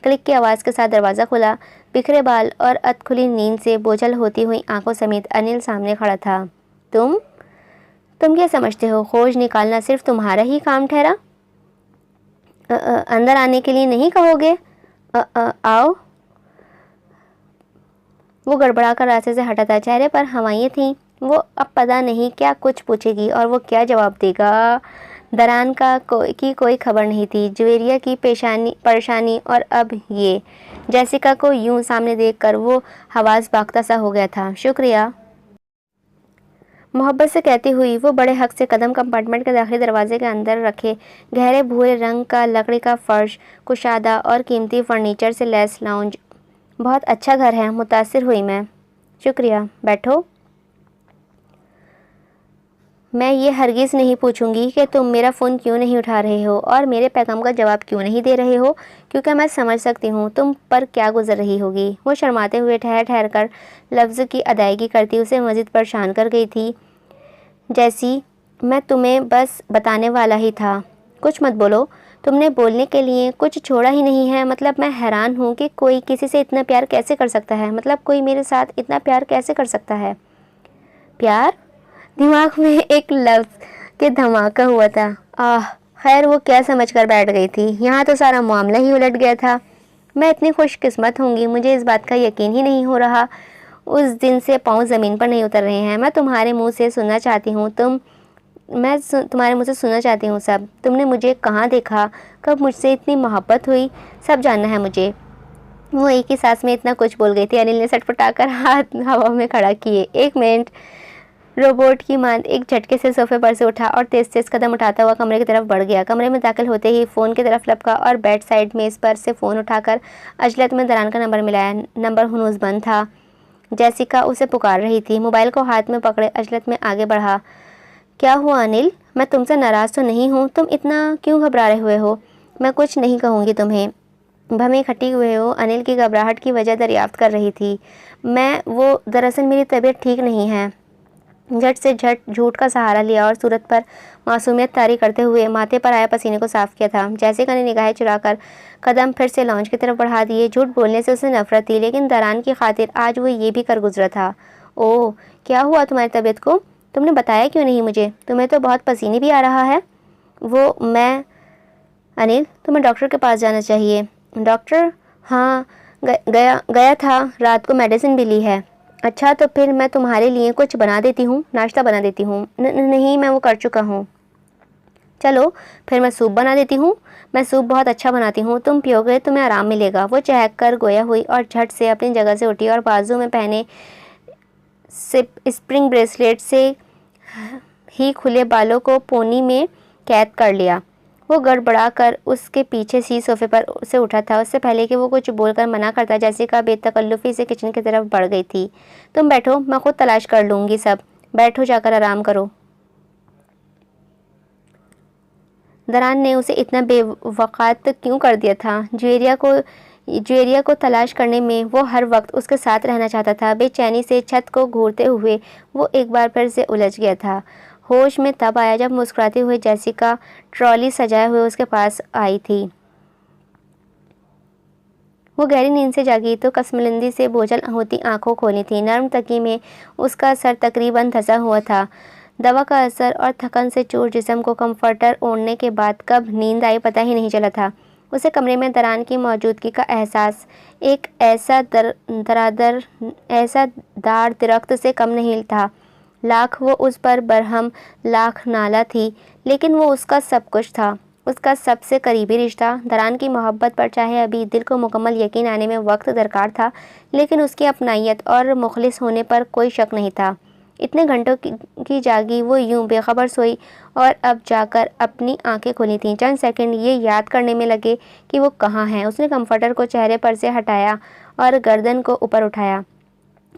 क्लिक की आवाज़ के साथ दरवाज़ा खुला। बिखरे बाल और अधखुली नींद से बोझल होती हुई आंखों समेत अनिल सामने खड़ा था। तुम क्या समझते हो, खोज निकालना सिर्फ तुम्हारा ही काम ठहरा? अंदर आने के लिए नहीं कहोगे? आओ। वो गड़बड़ाकर रास्ते से हटा था। चेहरे पर हवाएं थीं। वो अब पता नहीं क्या कुछ पूछेगी और वो क्या जवाब देगा। दरान का की कोई खबर नहीं थी। जुवेरिया की परेशानी और अब ये जेसिका को यूं सामने देखकर वो हवास बाख्ता सा हो गया था। शुक्रिया, मोहब्बत से कहती हुई वो बड़े हक से कदम कंपार्टमेंट के दाखिली दरवाजे के अंदर रखे। गहरे भूरे रंग का लकड़ी का फर्श, कुशादा और कीमती फर्नीचर से लैस लाउंज। बहुत अच्छा घर है, मुतासिर हुई मैं। शुक्रिया, बैठो। मैं ये हरगिज़ नहीं पूछूंगी कि तुम मेरा फ़ोन क्यों नहीं उठा रहे हो और मेरे पैगाम का जवाब क्यों नहीं दे रहे हो, क्योंकि मैं समझ सकती हूँ तुम पर क्या गुजर रही होगी। वो शर्माते हुए ठहर कर लफ्ज़ की अदायगी करती उसे मज़ीद परेशान कर गई थी। जैसी, मैं तुम्हें बस बताने वाला ही था। कुछ मत बोलो, तुमने बोलने के लिए कुछ छोड़ा ही नहीं है। मतलब मैं हैरान हूँ कि कोई किसी से इतना प्यार कैसे कर सकता है। मतलब कोई मेरे साथ इतना प्यार कैसे कर सकता है। प्यार? दिमाग में एक लफ्ज़ के धमाका हुआ था। खैर वो क्या समझकर बैठ गई थी। यहाँ तो सारा मामला ही उलट गया था। मैं इतनी खुशकिस्मत होंगी, मुझे इस बात का यकीन ही नहीं हो रहा। उस दिन से पाँव ज़मीन पर नहीं उतर रहे हैं। मैं तुम्हारे मुंह से सुनना चाहती हूँ तुम्हारे मुँह से सुनना चाहती हूँ सब। तुमने मुझे कहाँ देखा, कब मुझसे इतनी मोहब्बत हुई, सब जानना है मुझे। वो एक ही सांस में इतना कुछ बोल गई थी। अनिल ने सटपटाकर हाथ हवा में खड़ा किए। 1 मिनट। रोबोट की मांद एक झटके से सोफे पर से उठा और तेज तेज कदम उठाता हुआ कमरे की तरफ बढ़ गया। कमरे में दाखिल होते ही फ़ोन की तरफ लपका और बेड साइड मेज़ पर से फ़ोन उठाकर अजलत में दरान का नंबर मिलाया। नंबर हुनूस बंद था। जेसिका उसे पुकार रही थी। मोबाइल को हाथ में पकड़े अजलत में आगे बढ़ा। क्या हुआ अनिल? मैं तुमसे नाराज़ तो नहीं हूँ, तुम इतना क्यों घबरा रहे हुए हो? मैं कुछ नहीं कहूँगी तुम्हें। भमें खटी हुए हो अनिल की घबराहट की वजह दरियाफ्त कर रही थी। दरअसल मेरी तबीयत ठीक नहीं है। झट से झट झूठ का सहारा लिया और सूरत पर मासूमियत तारी करते हुए माथे पर आए पसीने को साफ किया था। जेसिका ने निगाहें चुराकर कदम फिर से लॉन्च की तरफ बढ़ा दिए। झूठ बोलने से उसे नफरत थी, लेकिन दरान की खातिर आज वो ये भी कर गुजरा था। ओह, क्या हुआ तुम्हारी तबीयत को? तुमने बताया क्यों नहीं मुझे? तुम्हें तो बहुत पसीने भी आ रहा है। वो मैं अनिल, तुम्हें डॉक्टर के पास जाना चाहिए। डॉक्टर? हाँ, गया था, रात को मेडिसिन भी ली है। अच्छा, तो फिर मैं तुम्हारे लिए कुछ बना देती हूँ, नाश्ता बना देती हूँ। नहीं, मैं वो कर चुका हूँ। चलो फिर मैं सूप बना देती हूँ। मैं सूप बहुत अच्छा बनाती हूँ, तुम पियोगे तुम्हें आराम मिलेगा। वो चहक कर गोया हुई और झट से अपनी जगह से उठी और बाजू में पहने स्प्रिंग ब्रेसलेट से ही खुले बालों को पोनी में कैद कर लिया। वो गड़बड़ा कर उसके पीछे सी सोफे पर से उठा था। उससे पहले कि वो कुछ बोलकर मना करता, जेसिका बेतकल्लुफ़ी से किचन की तरफ बढ़ गई थी। तुम बैठो, मैं खुद तलाश कर लूँगी सब। बैठो, जाकर आराम करो। दरान ने उसे इतना बेवक़ात क्यों कर दिया था? ज्वेरिया को तलाश करने में वो हर वक्त उसके साथ रहना चाहता था। बेचैनी से छत को घूरते हुए वो एक बार फिर से उलझ गया था। होश में तब आया जब मुस्कुराते हुए जेसिका ट्रॉली सजाए हुए उसके पास आई थी। वो गहरी नींद से जागी तो कसमलंदी से बोझल होती आंखों खोली थी। नर्म तकिए में उसका सर तकरीबन धंसा हुआ था। दवा का असर और थकन से चूर जिस्म को कंफर्टर ओढ़ने के बाद कब नींद आई पता ही नहीं चला था। उसे कमरे में दरान की मौजूदगी का एहसास एक ऐसा दार दरख्त से कम नहीं था। लाख वो उस पर बरहम, लाख नाला थी, लेकिन वो उसका सब कुछ था, उसका सबसे करीबी रिश्ता। दरान की मोहब्बत पर चाहे अभी दिल को मुकम्मल यकीन आने में वक्त दरकार था, लेकिन उसकी अपनायत और मुखलिस होने पर कोई शक नहीं था। इतने घंटों की जागी वो यूं बेखबर सोई और अब जाकर अपनी आंखें खुली थीं। चंद सेकंड ये याद करने में लगे कि वो कहाँ है। उसने कंफर्टर को चेहरे पर से हटाया और गर्दन को ऊपर उठाया।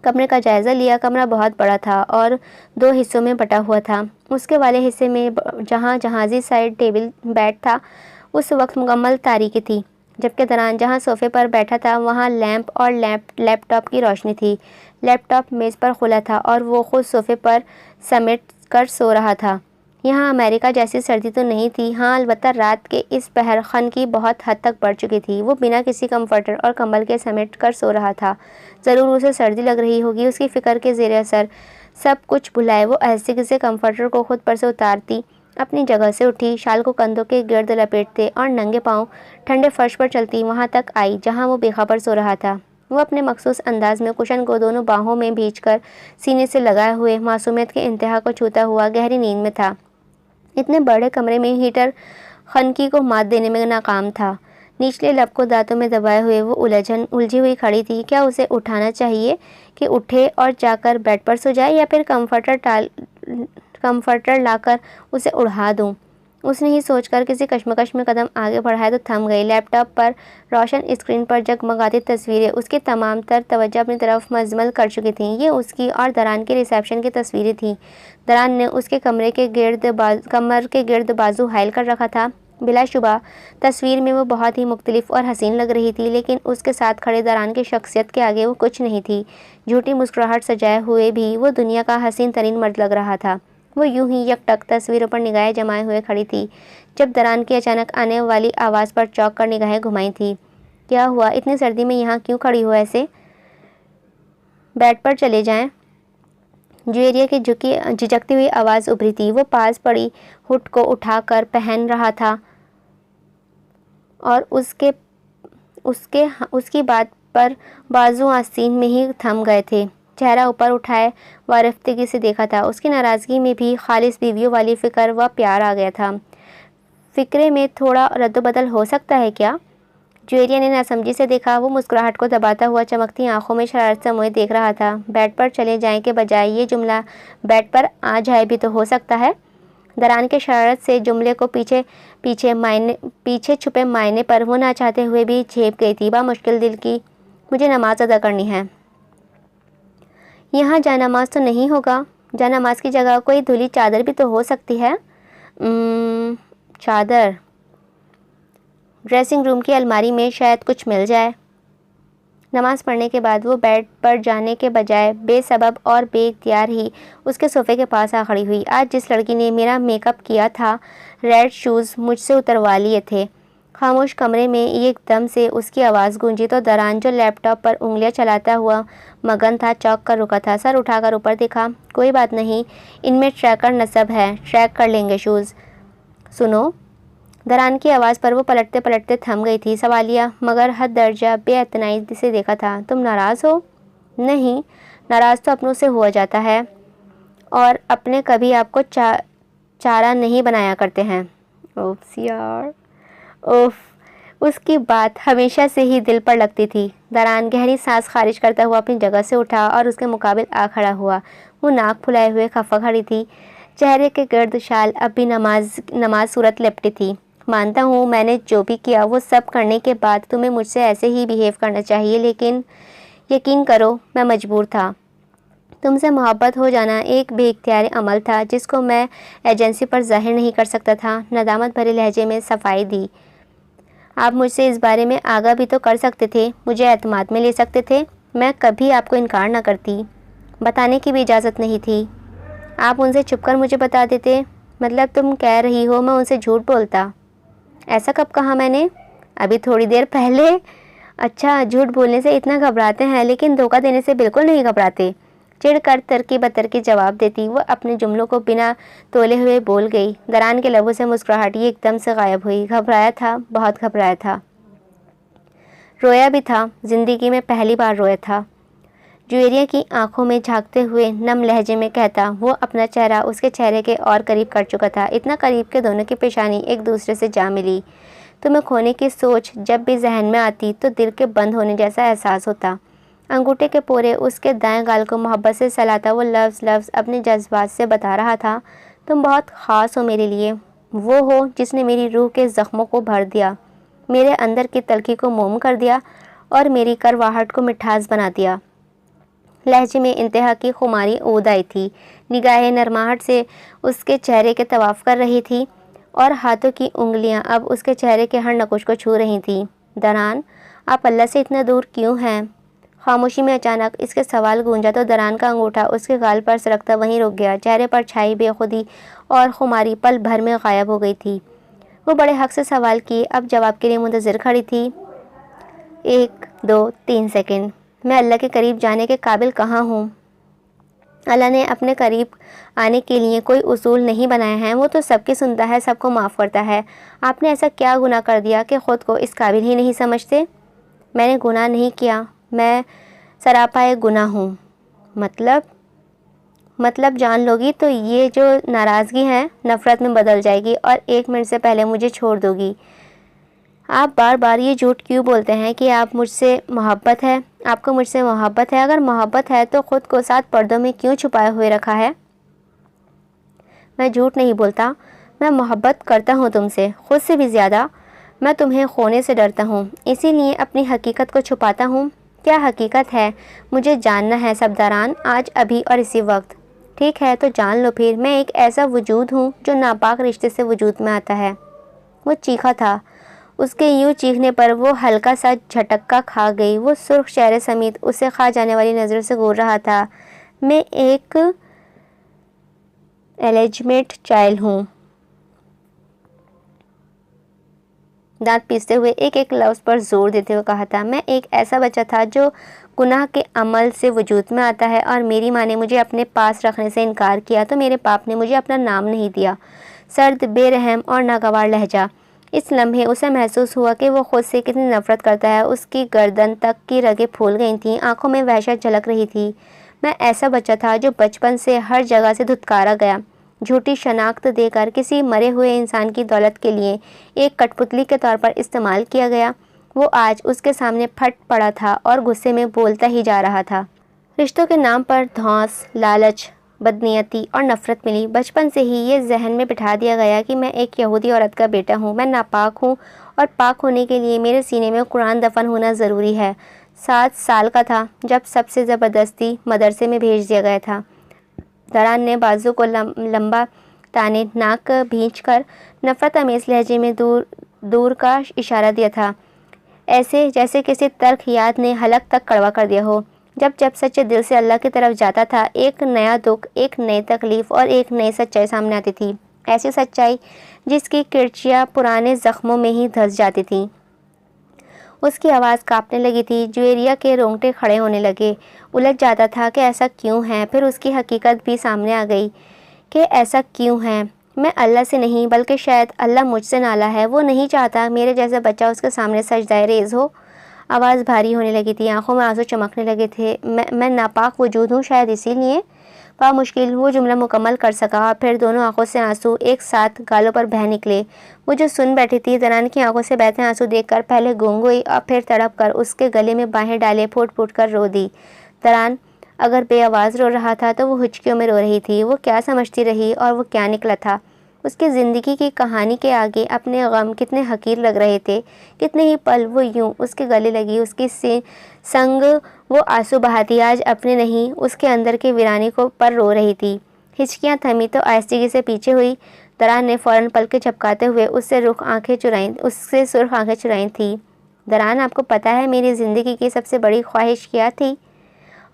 कमरे का जायज़ा लिया। कमरा बहुत बड़ा था और 2 हिस्सों में बटा हुआ था। उसके वाले हिस्से में जहाँ जहाज़ी साइड टेबल बेड था, उस वक्त मुकम्मल तारीकी थी, जबकि दरान जहाँ सोफ़े पर बैठा था वहाँ लैंप और लैपटॉप की रोशनी थी। लैपटॉप मेज़ पर खुला था और वो खुद सोफ़े पर समेट कर सो रहा था। यहाँ अमेरिका जैसी सर्दी तो नहीं थी। हाँ, अलबत्ता रात के इस पहर खनकी बहुत हद तक बढ़ चुकी थी। वो बिना किसी कंफर्टर और कंबल के समेट कर सो रहा था। ज़रूर उसे सर्दी लग रही होगी। उसकी फ़िक्र के ज़ेर असर सब कुछ भुलाए वो ऐसे से कंफर्टर को खुद पर से उतारती, अपनी जगह से उठी, शाल को कंधों के गिर्द लपेटते और नंगे पाँव ठंडे फर्श पर चलती वहाँ तक आई जहाँ वो बेखबर सो रहा था। वो अपने मखसूस अंदाज में कुशन को दोनों बाहों में भींचकर सीने से लगाए हुए मासूमियत के इंतहा को छूता हुआ गहरी नींद में था। इतने बड़े कमरे में हीटर खनकी को मात देने में नाकाम था। निचले लब को दांतों में दबाए हुए वो उलझी हुई खड़ी थी। क्या उसे उठाना चाहिए कि उठे और जाकर बेड पर सो जाए, या फिर कंफर्टर लाकर उसे उड़ा दूं? उसने ही सोचकर किसी कश्मकश में कदम आगे बढ़ाया तो थम गई। लैपटॉप पर रोशन स्क्रीन पर जगमगाती तस्वीरें उसकी तमाम तर तवज्जो अपनी तरफ मजमल कर चुकी थीं। ये उसकी और दरान के रिसेप्शन की तस्वीरें थीं। दरान ने उसके कमर के गिर्द बाजू हायल कर रखा था। बिलाशुबा तस्वीर में वो बहुत ही मुख्तलिफ और हसीन लग रही थी, लेकिन उसके साथ खड़े दरान की शख्सियत के आगे वो कुछ नहीं थी। झूठी मुस्कुराहट सजाए हुए भी वो दुनिया का हसीन तरीन मर्द लग रहा था। वो यूं ही यकटक तस्वीरों पर निगाहें जमाए हुए खड़ी थी जब दरान की अचानक आने वाली आवाज़ पर चौंक कर निगाहें घुमाई थी। क्या हुआ? इतनी सर्दी में यहाँ क्यों खड़ी हो ऐसे? बेड पर चले जाएं। ज्वेरिया की झिझकती हुई आवाज़ उभरी थी। वो पास पड़ी हुड को उठाकर पहन रहा था और उसकी बात पर बाजू आस्तीन में ही थम गए थे। चेहरा ऊपर उठाए वारिफ्तगी से देखा था। उसकी नाराज़गी में भी खालिस बीवियों वाली फ़िक्र व प्यार आ गया था। फ़िक्रे में थोड़ा रद्दबदल हो सकता है क्या? ज्वेरिया ने नासमझी से देखा। वो मुस्कुराहट को दबाता हुआ चमकती आंखों में शरारत समोए देख रहा था। बेड पर चले जाएं के बजाय ये जुमला बेड पर आ जाए भी तो हो सकता है। दरान के शरारत से जुमले को पीछे छुपे मायने पर वो ना चाहते हुए भी झेप गई थी। मुश्किल दिल की, मुझे नमाज अदा करनी है। यहाँ जानमाज तो नहीं होगा। जानमाज की जगह कोई धुली चादर भी तो हो सकती है। चादर ड्रेसिंग रूम की अलमारी में शायद कुछ मिल जाए। नमाज़ पढ़ने के बाद वो बेड पर जाने के बजाय बेसबब और बेइख्तियार ही उसके सोफ़े के पास आ खड़ी हुई। आज जिस लड़की ने मेरा मेकअप किया था, रेड शूज़ मुझसे उतरवा लिए थे। खामोश कमरे में एकदम से उसकी आवाज़ गूंजी तो दरान, जो लैपटॉप पर उंगलियां चलाता हुआ मगन था, चौंक कर रुका था। सर उठाकर ऊपर देखा। कोई बात नहीं, इनमें ट्रैकर नस्ब है, ट्रैक कर लेंगे शूज़। सुनो, दरान की आवाज़ पर वो पलटते पलटते थम गई थी। सवालिया मगर हद दर्जा बेअतनाई से देखा था। तुम नाराज़ हो? नहीं, नाराज़ तो अपनों से हुआ जाता है, और अपने कभी आपको चारा नहीं बनाया करते हैं। ओफ यार, ओफ। उसकी बात हमेशा से ही दिल पर लगती थी। दरान गहरी सांस खारिज करता हुआ अपनी जगह से उठा और उसके मुकाबिल आ खड़ा हुआ। वो नाक फुलाए हुए खफा खड़ी थी। चेहरे के गर्द शाल अब भी नमाज सूरत लिपटी थी। मानता हूँ मैंने जो भी किया वो सब करने के बाद तुम्हें मुझसे ऐसे ही बिहेव करना चाहिए, लेकिन यकीन करो मैं मजबूर था। तुमसे मोहब्बत हो जाना एक बेइख्तियारी अमल था जिसको मैं एजेंसी पर जाहिर नहीं कर सकता था। नदामत भरे लहजे में सफाई दी। आप मुझसे इस बारे में आगाह भी तो कर सकते थे, मुझे एतमाद में ले सकते थे। मैं कभी आपको इनकार न करती। बताने की भी इजाज़त नहीं थी। आप उनसे छुपकर मुझे बता देते। मतलब तुम कह रही हो मैं उनसे झूठ बोलता? ऐसा कब कहा मैंने? अभी थोड़ी देर पहले। अच्छा, झूठ बोलने से इतना घबराते हैं, लेकिन धोखा देने से बिल्कुल नहीं घबराते। चिढ़कर तरकी बतरकी जवाब देती वो अपने जुमलों को बिना तोले हुए बोल गई। दरान के लबों से मुस्कुराहट एकदम से गायब हुई। घबराया था, बहुत घबराया था। रोया भी था, जिंदगी में पहली बार रोया था। जुएरिया की आंखों में झांकते हुए नम लहजे में कहता, वो अपना चेहरा उसके चेहरे के और करीब कर चुका था, इतना करीब कि दोनों की पेशानी एक दूसरे से जा मिली। तुम्हें खोने की सोच जब भी जहन में आती तो दिल के बंद होने जैसा एहसास होता। अंगूठे के पोरे उसके दाएं गाल को मोहब्बत से सहलाता वो लफ्ज़ अपने जज्बात से बता रहा था, तुम बहुत ख़ास हो मेरे लिए। वो हो जिसने मेरी रूह के ज़ख्मों को भर दिया, मेरे अंदर की तलखी को मोम कर दिया और मेरी करवाहट को मिठास बना दिया। लहजे में इंतहा की खुमारी ऊद आई थी। निगाहें नरमाहट से उसके चेहरे के तवाफ़ कर रही थी और हाथों की उंगलियां अब उसके चेहरे के हर नकुश को छू रही थीं। दरान, आप अल्लाह से इतना दूर क्यों हैं? खामोशी में अचानक इसके सवाल गूंजा तो दरान का अंगूठा उसके गाल पर सरकता वहीं रुक गया। चेहरे पर छाई बेखुदी और खुमारी पल भर में गायब हो गई थी। वो बड़े हक से सवाल किए अब जवाब के लिए मुंतज़िर खड़ी थी। 1, 2, 3 सेकंड। मैं अल्लाह के करीब जाने के काबिल कहाँ हूँ? अल्लाह ने अपने करीब आने के लिए कोई उसूल नहीं बनाए हैं। वो तो सबकी सुनता है, सबको माफ़ करता है। आपने ऐसा क्या गुनाह कर दिया कि ख़ुद को इस काबिल ही नहीं समझते? मैंने गुनाह नहीं किया, मैं सरापाए गुनाह हूँ। मतलब जान लोगी तो ये जो नाराज़गी है नफ़रत में बदल जाएगी और 1 मिनट से पहले मुझे छोड़ दोगी। आप बार बार ये झूठ क्यों बोलते हैं कि आप मुझसे मोहब्बत है? आपको मुझसे मोहब्बत है? अगर मोहब्बत है तो ख़ुद को 7 पर्दों में क्यों छुपाए हुए रखा है? मैं झूठ नहीं बोलता, मैं मोहब्बत करता हूँ तुमसे, खुद से भी ज़्यादा। मैं तुम्हें खोने से डरता हूँ, इसीलिए अपनी हकीकत को छुपाता हूँ। क्या हकीकत है? मुझे जानना है सब दरान, आज, अभी और इसी वक्त। ठीक है तो जान लो फिर। मैं एक ऐसा वजूद हूँ जो नापाक रिश्ते से वजूद में आता है। वो चीखा था। उसके यूं चीखने पर वो हल्का सा झटका खा गई। वो सुर्ख चेहरे समेत उसे खा जाने वाली नज़रों से घूर रहा था। मैं एक एलिजमेंट चाइल्ड हूँ। दांत पीसते हुए एक एक लफ्ज़ पर जोर देते हुए कहा था। मैं एक ऐसा बच्चा था जो गुनाह के अमल से वजूद में आता है और मेरी माँ ने मुझे अपने पास रखने से इनकार किया तो मेरे बाप ने मुझे अपना नाम नहीं दिया। सर्द, बेरहम और नागवार लहजा। इस लम्हे उसे महसूस हुआ कि वो खुद से कितनी नफ़रत करता है। उसकी गर्दन तक की रगें फूल गई थीं, आंखों में वहशत झलक रही थी। मैं ऐसा बच्चा था जो बचपन से हर जगह से धुतकारा गया, झूठी शनाख्त देकर किसी मरे हुए इंसान की दौलत के लिए एक कठपुतली के तौर पर इस्तेमाल किया गया। वो आज उसके सामने फट पड़ा था और गुस्से में बोलता ही जा रहा था। रिश्तों के नाम पर धौंस, लालच, बदनीयती और नफ़रत मिली। बचपन से ही ये जहन में बिठा दिया गया कि मैं एक यहूदी औरत का बेटा हूँ, मैं नापाक हूँ और पाक होने के लिए मेरे सीने में कुरान दफन होना ज़रूरी है। 7 साल का था जब सबसे ज़बरदस्ती मदरसे में भेज दिया गया था। दरान ने बाजू को लंबा ताने नाक भींच कर नफ़रत अमेज़ लहजे में दूर का इशारा दिया था, ऐसे जैसे किसी तल्ख याद ने हलक तक कड़वा कर दिया हो। जब सच्चे दिल से अल्लाह की तरफ जाता था, एक नया दुख, एक नई तकलीफ़ और एक नई सच्चाई सामने आती थी। ऐसी सच्चाई जिसकी किरचियाँ पुराने ज़ख्मों में ही धंस जाती थीं। उसकी आवाज़ कांपने लगी थी। जुएरिया के रोंगटे खड़े होने लगे। उलझ जाता था कि ऐसा क्यों है। फिर उसकी हकीकत भी सामने आ गई कि ऐसा क्यों है। मैं अल्लाह से नहीं, बल्कि शायद अल्लाह मुझसे नाला है। वो नहीं चाहता मेरे जैसा बच्चा उसके सामने सजदाए रेज़ हो। आवाज़ भारी होने लगी थी, आंखों में आंसू चमकने लगे थे। मैं नापाक वजूद हूँ, शायद इसीलिए। मुश्किल वो जुमला मुकम्मल कर सका। फिर दोनों आंखों से आंसू एक साथ गालों पर बह निकले। वो जो सुन बैठी थी, दरान की आंखों से बहते आंसू देखकर पहले गूंग हुई और फिर तड़प कर उसके गले में बाहें डाले फूट फूट कर रो दी। दरान अगर बेआवाज़ रो रहा था तो वो हुचकियों में रो रही थी। वो क्या समझती रही और वो क्या निकला था। उसकी ज़िंदगी की कहानी के आगे अपने गम कितने हकीर लग रहे थे। कितने ही पल वो यूं उसके गले लगी, उसकी संग वो आंसू बहाती आज अपने नहीं उसके अंदर के वीरानी को पर रो रही थी। हिचकियाँ थमी तो आहिस्तेगी से पीछे हुई। दरान ने फ़ौरन पलकें झपकाते हुए उससे सुर्ख आंखें चुराई थी। दरान, आपको पता है मेरी ज़िंदगी की सबसे बड़ी ख्वाहिश क्या थी?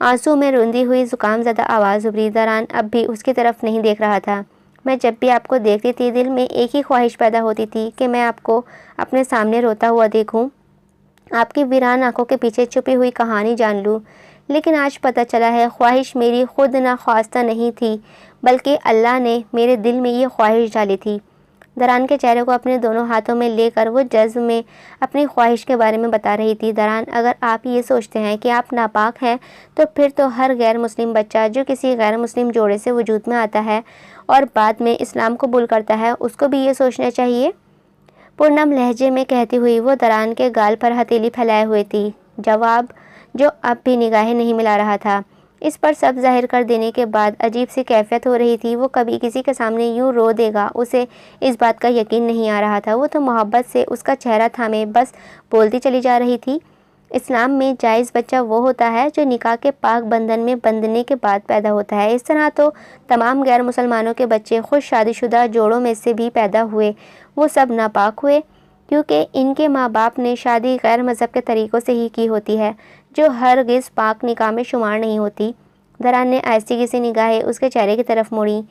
आंसू में रोंदी हुई जुकाम ज़दा आवाज़ उभरी। दरान अब भी उसकी तरफ नहीं देख रहा था। मैं जब भी आपको देखती थी, दिल में एक ही ख्वाहिश पैदा होती थी कि मैं आपको अपने सामने रोता हुआ देखूं, आपकी वीरान आंखों के पीछे छुपी हुई कहानी जान लूं। लेकिन आज पता चला है, ख्वाहिश मेरी खुद ना ख्वास्ता नहीं थी, बल्कि अल्लाह ने मेरे दिल में ये ख्वाहिश डाली थी। दरान के चेहरे को अपने दोनों हाथों में लेकर वो जज्ब में अपनी ख्वाहिश के बारे में बता रही थी। दरान, अगर आप ये सोचते हैं कि आप नापाक हैं, तो फिर तो हर गैर मुस्लिम बच्चा जो किसी गैर मुस्लिम जोड़े से वजूद में आता है और बाद में इस्लाम कबूल करता है, उसको भी ये सोचना चाहिए। पूर्णम लहजे में कहती हुई वो दरान के गाल पर हथेली फैलाए हुए थी, जवाब जो अब भी निगाहें नहीं मिला रहा था। इस पर सब जाहिर कर देने के बाद अजीब सी कैफियत हो रही थी। वो कभी किसी के सामने यूं रो देगा, उसे इस बात का यकीन नहीं आ रहा था। वो तो मोहब्बत से उसका चेहरा थामे बस बोलती चली जा रही थी। इस्लाम में जायज़ बच्चा वो होता है जो निकाह के पाक बंधन में बंधने के बाद पैदा होता है। इस तरह तो तमाम गैर मुसलमानों के बच्चे खुद शादीशुदा जोड़ों में से भी पैदा हुए, वो सब नापाक हुए, क्योंकि इनके माँ बाप ने शादी गैर मज़हब के तरीक़ों से ही की होती है, जो हरगिज़ पाक निकाह में शुमार नहीं होती। दरान ने आहिस्तेगी से निगाहें उसके चेहरे की तरफ मोड़ी।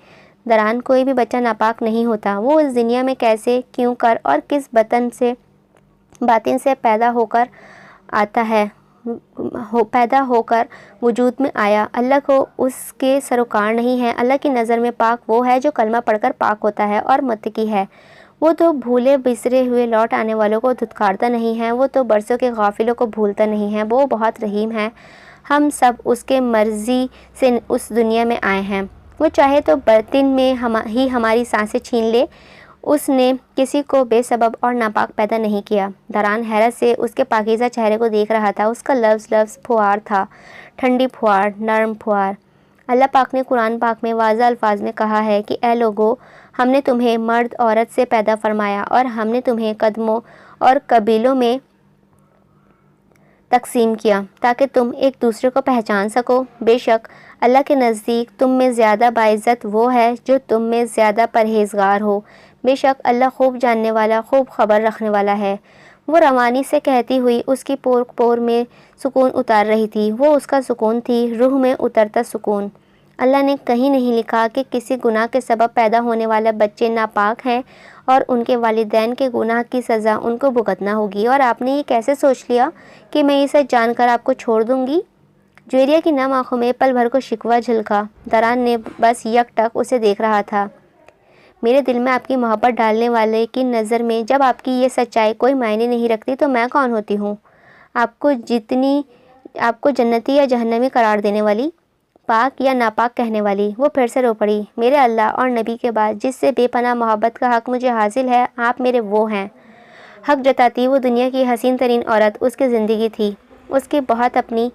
दरान, कोई भी बच्चा नापाक नहीं होता। वो इस दुनिया में कैसे, क्यों कर और किस बातिन से पैदा होकर वजूद में आया, अल्लाह को उसके सरोकार नहीं है। अल्लाह की नज़र में पाक वो है जो कलमा पढ़कर पाक होता है और मुत्तकी है। वो तो भूले बिसरे हुए लौट आने वालों को धुतकारता नहीं है। वो तो बरसों के गाफिलों को भूलता नहीं है। वो बहुत रहीम है। हम सब उसके मर्ज़ी से उस दुनिया में आए हैं। वो चाहे तो बातिन में हमारी सांसें छीन ले। उसने किसी को बेसबब और नापाक पैदा नहीं किया। दरान हैरत से उसके पाकीज़ा चेहरे को देख रहा था। उसका लफ्ज़ फुआर था, ठंडी फुआर, नरम फुआर। अल्लाह पाक ने कुरान पाक में वाज़ा अल्फाज में कहा है कि ए लोगो, हमने तुम्हें मर्द औरत से पैदा फरमाया और हमने तुम्हें कदमों और कबीलों में तकसीम किया ताकि तुम एक दूसरे को पहचान सको। बेशक अल्लाह के नज़दीक तुम में ज़्यादा बाइज़्ज़त वो है जो तुम में ज़्यादा परहेज़गार हो। बेशक अल्लाह खूब जानने वाला, खूब ख़बर रखने वाला है। वो रवानी से कहती हुई उसकी पोर में सुकून उतार रही थी। वो उसका सुकून थी, रूह में उतरता सुकून। अल्लाह ने कहीं नहीं लिखा कि किसी गुनाह के सबब पैदा होने वाले बच्चे नापाक हैं और उनके वालिदैन के गुनाह की सज़ा उनको भुगतना होगी। और आपने ये कैसे सोच लिया कि मैं ये सच जानकर आपको छोड़ दूँगी? जुएरिया की नम आँखों में पल भर को शिकवा झलका। दरान ने बस यकटक उसे देख रहा था। मेरे दिल में आपकी मोहब्बत डालने वाले की नज़र में जब आपकी ये सच्चाई कोई मायने नहीं रखती, तो मैं कौन होती हूँ आपको जन्नती या जहन्नमी करार देने वाली, पाक या नापाक कहने वाली? वो फिर से रो पड़ी। मेरे अल्लाह और नबी के बाद जिससे बेपनाह मोहब्बत का हक़ मुझे हासिल है, आप मेरे वो हैं। हक़ जताती वो दुनिया की हसीन तरीन औरत उसकी ज़िंदगी थी। उसकी बहुत अपनी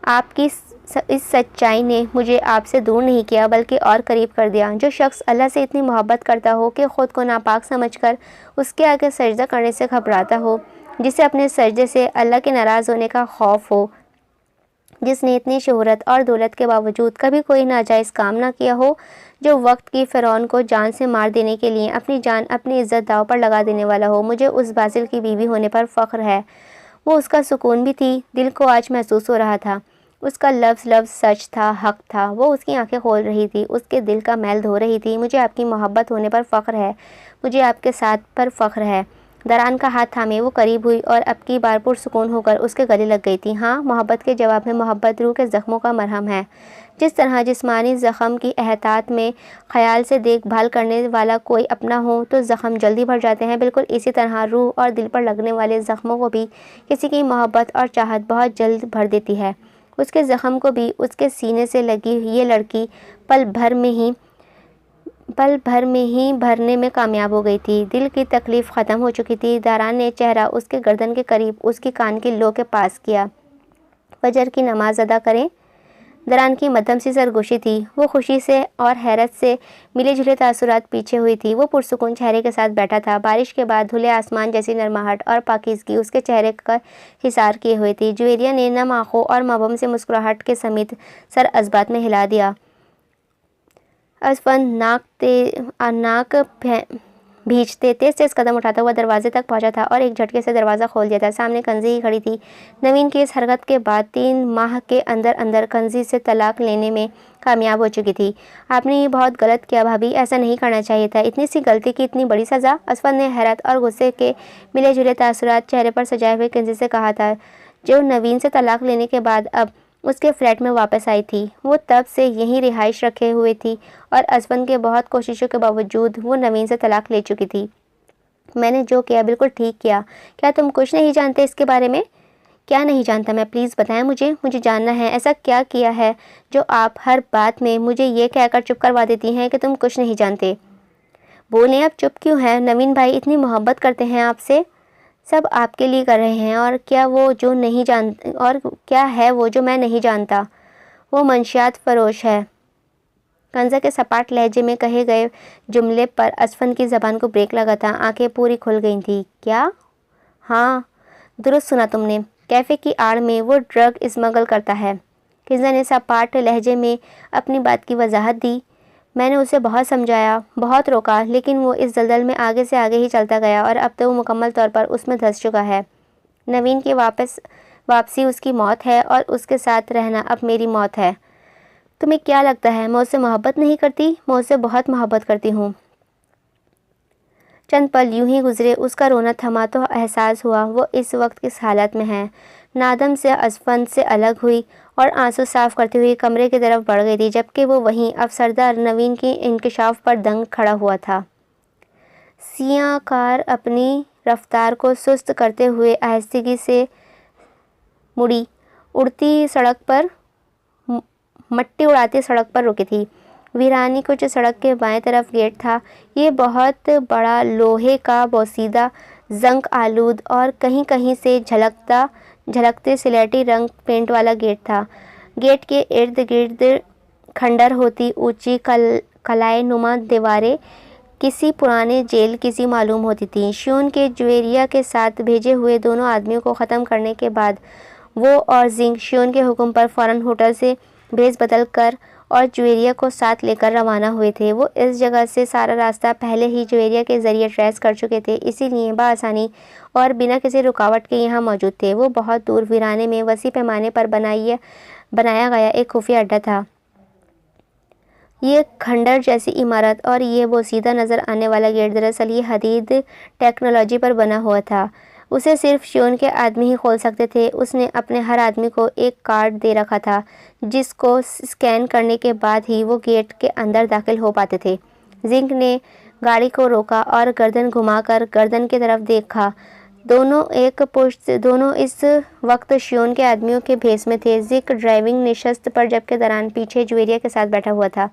आपकी इस सच्चाई ने मुझे आपसे दूर नहीं किया, बल्कि और करीब कर दिया। जो शख्स अल्लाह से इतनी मोहब्बत करता हो कि ख़ुद को नापाक समझकर उसके आगे सजदा करने से घबराता हो, जिसे अपने सजदे से अल्लाह के नाराज़ होने का खौफ हो, जिसने इतनी शोहरत और दौलत के बावजूद कभी कोई नाजायज़ काम ना किया हो, जो वक्त की फ़िरौन को जान से मार देने के लिए अपनी जान, अपनी इज़्ज़त दाव पर लगा देने वाला हो, मुझे उस बासिल की बीवी होने पर फ़ख्र है। वो उसका सुकून भी थी। दिल को आज महसूस हो रहा था उसका लफ्ज़ लफ्ज़ सच था, हक था। वो उसकी आंखें खोल रही थी, उसके दिल का मैल धो रही थी। मुझे आपकी मोहब्बत होने पर फ़ख्र है, मुझे आपके साथ पर फ़ख्र है। दरान का हाथ थामे वो करीब हुई और अब की बार पुरसुकून होकर उसके गले लग गई थी। हाँ, मोहब्बत के जवाब में मोहब्बत रूह के ज़ख्मों का मरहम है। जिस तरह जिस्मानी ज़ख़म की एहतियात में ख़याल से देखभाल करने वाला कोई अपना हो तो ज़ख़म जल्दी भर जाते हैं, बिल्कुल इसी तरह रूह और दिल पर लगने वाले ज़ख्मों को भी किसी की मोहब्बत और चाहत बहुत जल्द भर देती है। उसके ज़ख़म को भी उसके सीने से लगी ये लड़की पल भर में ही भरने में कामयाब हो गई थी। दिल की तकलीफ़ ख़त्म हो चुकी थी। दारान ने चेहरा उसके गर्दन के करीब उसकी कान की लो के पास किया। फजर की नमाज अदा करें। दरान की मध्यम सी सरगोशी थी। वो खुशी से और हैरत से मिले जुले तासुरात पीछे हुई थी। वो पुरसुकून चेहरे के साथ बैठा था। बारिश के बाद धुले आसमान जैसी नरमाहट और पाकीज़गी उसके चेहरे का हिसार किए हुए थी। जुवेरिया ने नम आँखों और मबहम से मुस्कुराहट के समेत सर अज़बात में हिला दिया। असफन नाक भींचते तेज कदम उठाता हुआ दरवाजे तक पहुंचा था और एक झटके से दरवाज़ा खोल दिया था। सामने कंजी ही खड़ी थी। नवीन की इस हरकत के बाद 3 माह के अंदर अंदर कंजी से तलाक लेने में कामयाब हो चुकी थी। आपने ये बहुत गलत किया भाभी, ऐसा नहीं करना चाहिए था। इतनी सी गलती की इतनी बड़ी सज़ा? असफन ने हैरत और गुस्से के मिले जुले तासुरात चेहरे पर सजाए हुए कंजी से कहा था, जो नवीन से तलाक लेने के बाद अब उसके फ्लैट में वापस आई थी। वो तब से यहीं रिहाइश रखे हुए थी और असफन के बहुत कोशिशों के बावजूद वो नवीन से तलाक ले चुकी थी। मैंने जो किया बिल्कुल ठीक किया। क्या तुम कुछ नहीं जानते इसके बारे में? क्या नहीं जानता मैं? प्लीज़ बताएं मुझे जानना है। ऐसा क्या किया है जो आप हर बात में मुझे ये कहकर चुप करवा देती हैं कि तुम कुछ नहीं जानते? बोलें, अब चुप क्यों है? नवीन भाई इतनी मोहब्बत करते हैं आपसे, सब आपके लिए कर रहे हैं। और क्या है वो जो मैं नहीं जानता? वो मंशियात फरोश है। कंजा के सपाट लहजे में कहे गए जुमले पर असफन की ज़बान को ब्रेक लगा था। आंखें पूरी खुल गई थी। क्या? हाँ, दुरुस्त सुना तुमने। कैफ़े की आड़ में वो ड्रग स्मगल करता है। कंजा ने सपाट लहजे में अपनी बात की वजाहत दी। मैंने उसे बहुत समझाया, बहुत रोका, लेकिन वो इस दलदल में आगे से आगे ही चलता गया और अब तो वो मुकम्मल तौर पर उसमें धंस चुका है। नवीन की वापसी उसकी मौत है और उसके साथ रहना अब मेरी मौत है। तुम्हें क्या लगता है मैं उससे मोहब्बत नहीं करती? मैं उससे बहुत मोहब्बत करती हूँ। चंद पल यूं ही गुजरे। उसका रोना थमा तो एहसास हुआ वो इस वक्त किस हालत में है। नादम से असफन से अलग हुई और आंसू साफ करती हुई कमरे की तरफ बढ़ गई थी, जबकि वो वहीं अफसरदा नवीन की इंकशाफ पर दंग खड़ा हुआ था। सियाह कार अपनी रफ्तार को सुस्त करते हुए आहिस्तगी से मुड़ी। मट्टी उड़ाती सड़क पर रुकी थी। वीरानी कुछ सड़क के बाएं तरफ गेट था। ये बहुत बड़ा लोहे का बोसीदा जंग आलूद और कहीं कहीं से झलकते सिलेटी रंग पेंट वाला गेट था। गेट के इर्द गिर्द खंडर होती ऊंची कलाए नुमा दीवारें किसी पुराने जेल की सी मालूम होती थी। श्योन के जुवेरिया के साथ भेजे हुए दोनों आदमियों को ख़त्म करने के बाद वो और जिंग श्योन के हुक्म पर फ़ौरन होटल से भेस बदल कर और जुवेरिया को साथ लेकर रवाना हुए थे। वो इस जगह से सारा रास्ता पहले ही जुवेरिया के ज़रिए ट्रेस कर चुके थे, इसीलिए बआसानी और बिना किसी रुकावट के यहाँ मौजूद थे। वो बहुत दूर वीराने में वसी पैमाने पर बनाया गया एक खुफिया अड्डा था। ये खंडर जैसी इमारत और ये बोसीदा नज़र आने वाला गेट दरअसल ये हदीद टेक्नोलॉजी पर बना हुआ था। उसे सिर्फ श्योन के आदमी ही खोल सकते थे। उसने अपने हर आदमी को एक कार्ड दे रखा था, जिसको स्कैन करने के बाद ही वो गेट के अंदर दाखिल हो पाते थे। जिंक ने गाड़ी को रोका और गर्दन घुमाकर गर्दन की तरफ देखा। दोनों इस वक्त श्योन के आदमियों के भेस में थे। जिंक ड्राइविंग निशस्त पर जबकि दरान पीछे जुवेरिया के साथ बैठा हुआ था।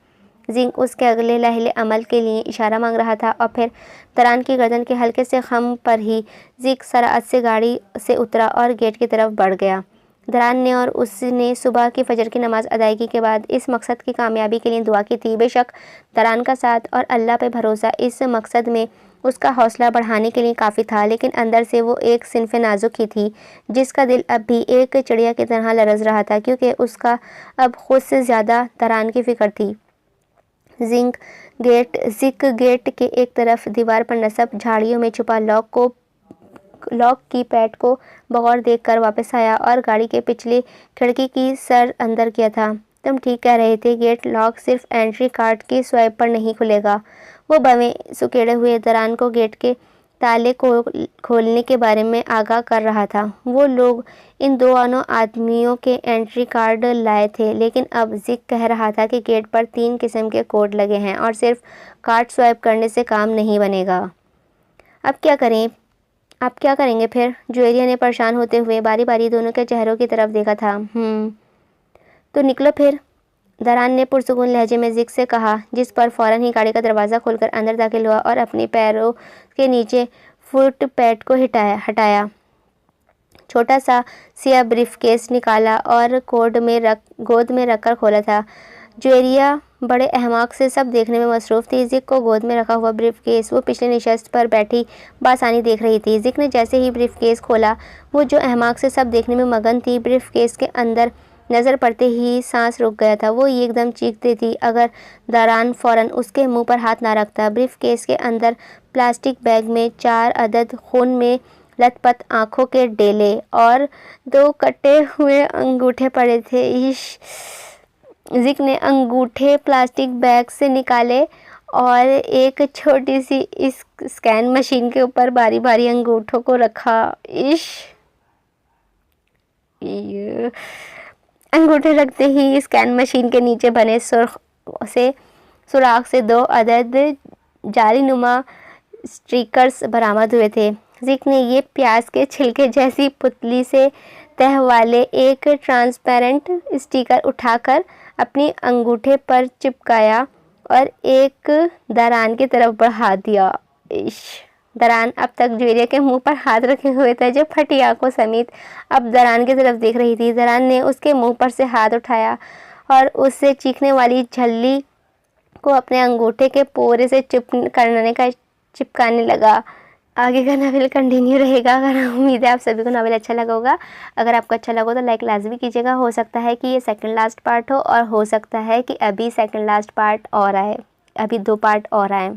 जिंक उसके अगले लहले अमल के लिए इशारा मांग रहा था और फिर दरान की गर्दन के हल्के से खम पर ही जिंक सराअत से गाड़ी से उतरा और गेट की तरफ बढ़ गया। दरान ने और उसने सुबह की फजर की नमाज अदायगी के बाद इस मकसद की कामयाबी के लिए दुआ की थी। बेशक दरान का साथ और अल्लाह पे भरोसा इस मकसद में उसका हौसला बढ़ाने के लिए काफ़ी था, लेकिन अंदर से वो एक सिनफ नाजुक ही थी, जिसका दिल अब भी एक चिड़िया की तरह लरज़ रहा था, क्योंकि उसका अब खुद से ज़्यादा दरान की फ़िक्र थी। जिंक गेट के एक तरफ दीवार पर नस्ब झाड़ियों में छुपा लॉक को लॉक की पैड को बगौर देखकर वापस आया और गाड़ी के पिछली खिड़की की सर अंदर किया था। तुम ठीक कह रहे थे, गेट लॉक सिर्फ एंट्री कार्ड की स्वाइप पर नहीं खुलेगा। वो बवे सुकेड़े हुए दरान को गेट के ताले को खोलने के बारे में आगाह कर रहा था। वो लोग इन दोनों आदमियों के एंट्री कार्ड लाए थे, लेकिन अब जिक कह रहा था कि गेट पर 3 किस्म के कोड लगे हैं और सिर्फ कार्ड स्वाइप करने से काम नहीं बनेगा। अब क्या करें? आप क्या करेंगे फिर? ज्वेरिया ने परेशान होते हुए बारी बारी दोनों के चेहरों की तरफ देखा था। तो निकलो फिर, दरान ने पुरसुकून लहजे में जिक से कहा, जिस पर फौरन ही गाड़ी का दरवाज़ा खोलकर अंदर दाखिल हुआ और अपने पैरों के नीचे फुट पैड को हटाया। छोटा सा सिया ब्रीफकेस निकाला और गोद में रखकर खोला था। ज्वेरिया बड़े अहमाक से सब देखने में मसरूफ़ थी। जिक को गोद में रखा हुआ ब्रीफकेस वो पिछले निशस्त पर बैठी बासानी देख रही थी। जिक ने जैसे ही ब्रीफकेस खोला, वो जो अहमाक से सब देखने में मगन थी, ब्रीफकेस के अंदर नज़र पड़ते ही सांस रुक गया था। वो एकदम चीखती थी अगर दरान फ़ौरन उसके मुंह पर हाथ ना रखता। ब्रीफकेस के अंदर प्लास्टिक बैग में 4 अदद खून में लथपथ आँखों के डेले और 2 कटे हुए अंगूठे पड़े थे। जिक ने अंगूठे प्लास्टिक बैग से निकाले और एक छोटी सी इस स्कैन मशीन के ऊपर बारी बारी अंगूठों को रखा। अंगूठे रखते ही स्कैन मशीन के नीचे बने सुराख से 2 अदद जालीनुमा स्टिकर्स बरामद हुए थे। जिक ने ये प्याज के छिलके जैसी पुतली से तह वाले एक ट्रांसपेरेंट स्टिकर उठाकर अपनी अंगूठे पर चिपकाया और एक दरान की तरफ बढ़ा दिया। दरान अब तक ज्वेरिया के मुंह पर हाथ रखे हुए था, जो फटी आंखों समेत अब दरान की तरफ देख रही थी। दरान ने उसके मुंह पर से हाथ उठाया और उससे चीखने वाली झल्ली को अपने अंगूठे के पोरे से चिपकाने लगा। आगे का नावल कंटिन्यू रहेगा। अगर उम्मीद है आप सभी को नावल अच्छा लगा होगा। अगर आपको अच्छा लगा तो लाइक लाजमी कीजिएगा। हो सकता है कि ये सेकंड लास्ट पार्ट हो और हो सकता है कि अभी सेकंड लास्ट पार्ट और आए, अभी 2 पार्ट और आए,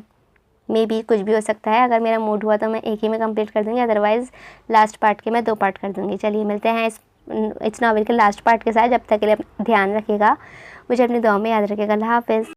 मे भी कुछ भी हो सकता है। अगर मेरा मूड हुआ तो मैं एक ही में कंप्लीट कर दूँगी, अदरवाइज़ लास्ट पार्ट के मैं 2 पार्ट कर दूँगी। चलिए मिलते हैं इस नावल के लास्ट पार्ट के साथ। जब तक के लिए ध्यान रखिएगा, मुझे अपनी दुआ में याद रखिएगा। अल्लाह हाफ़िज़।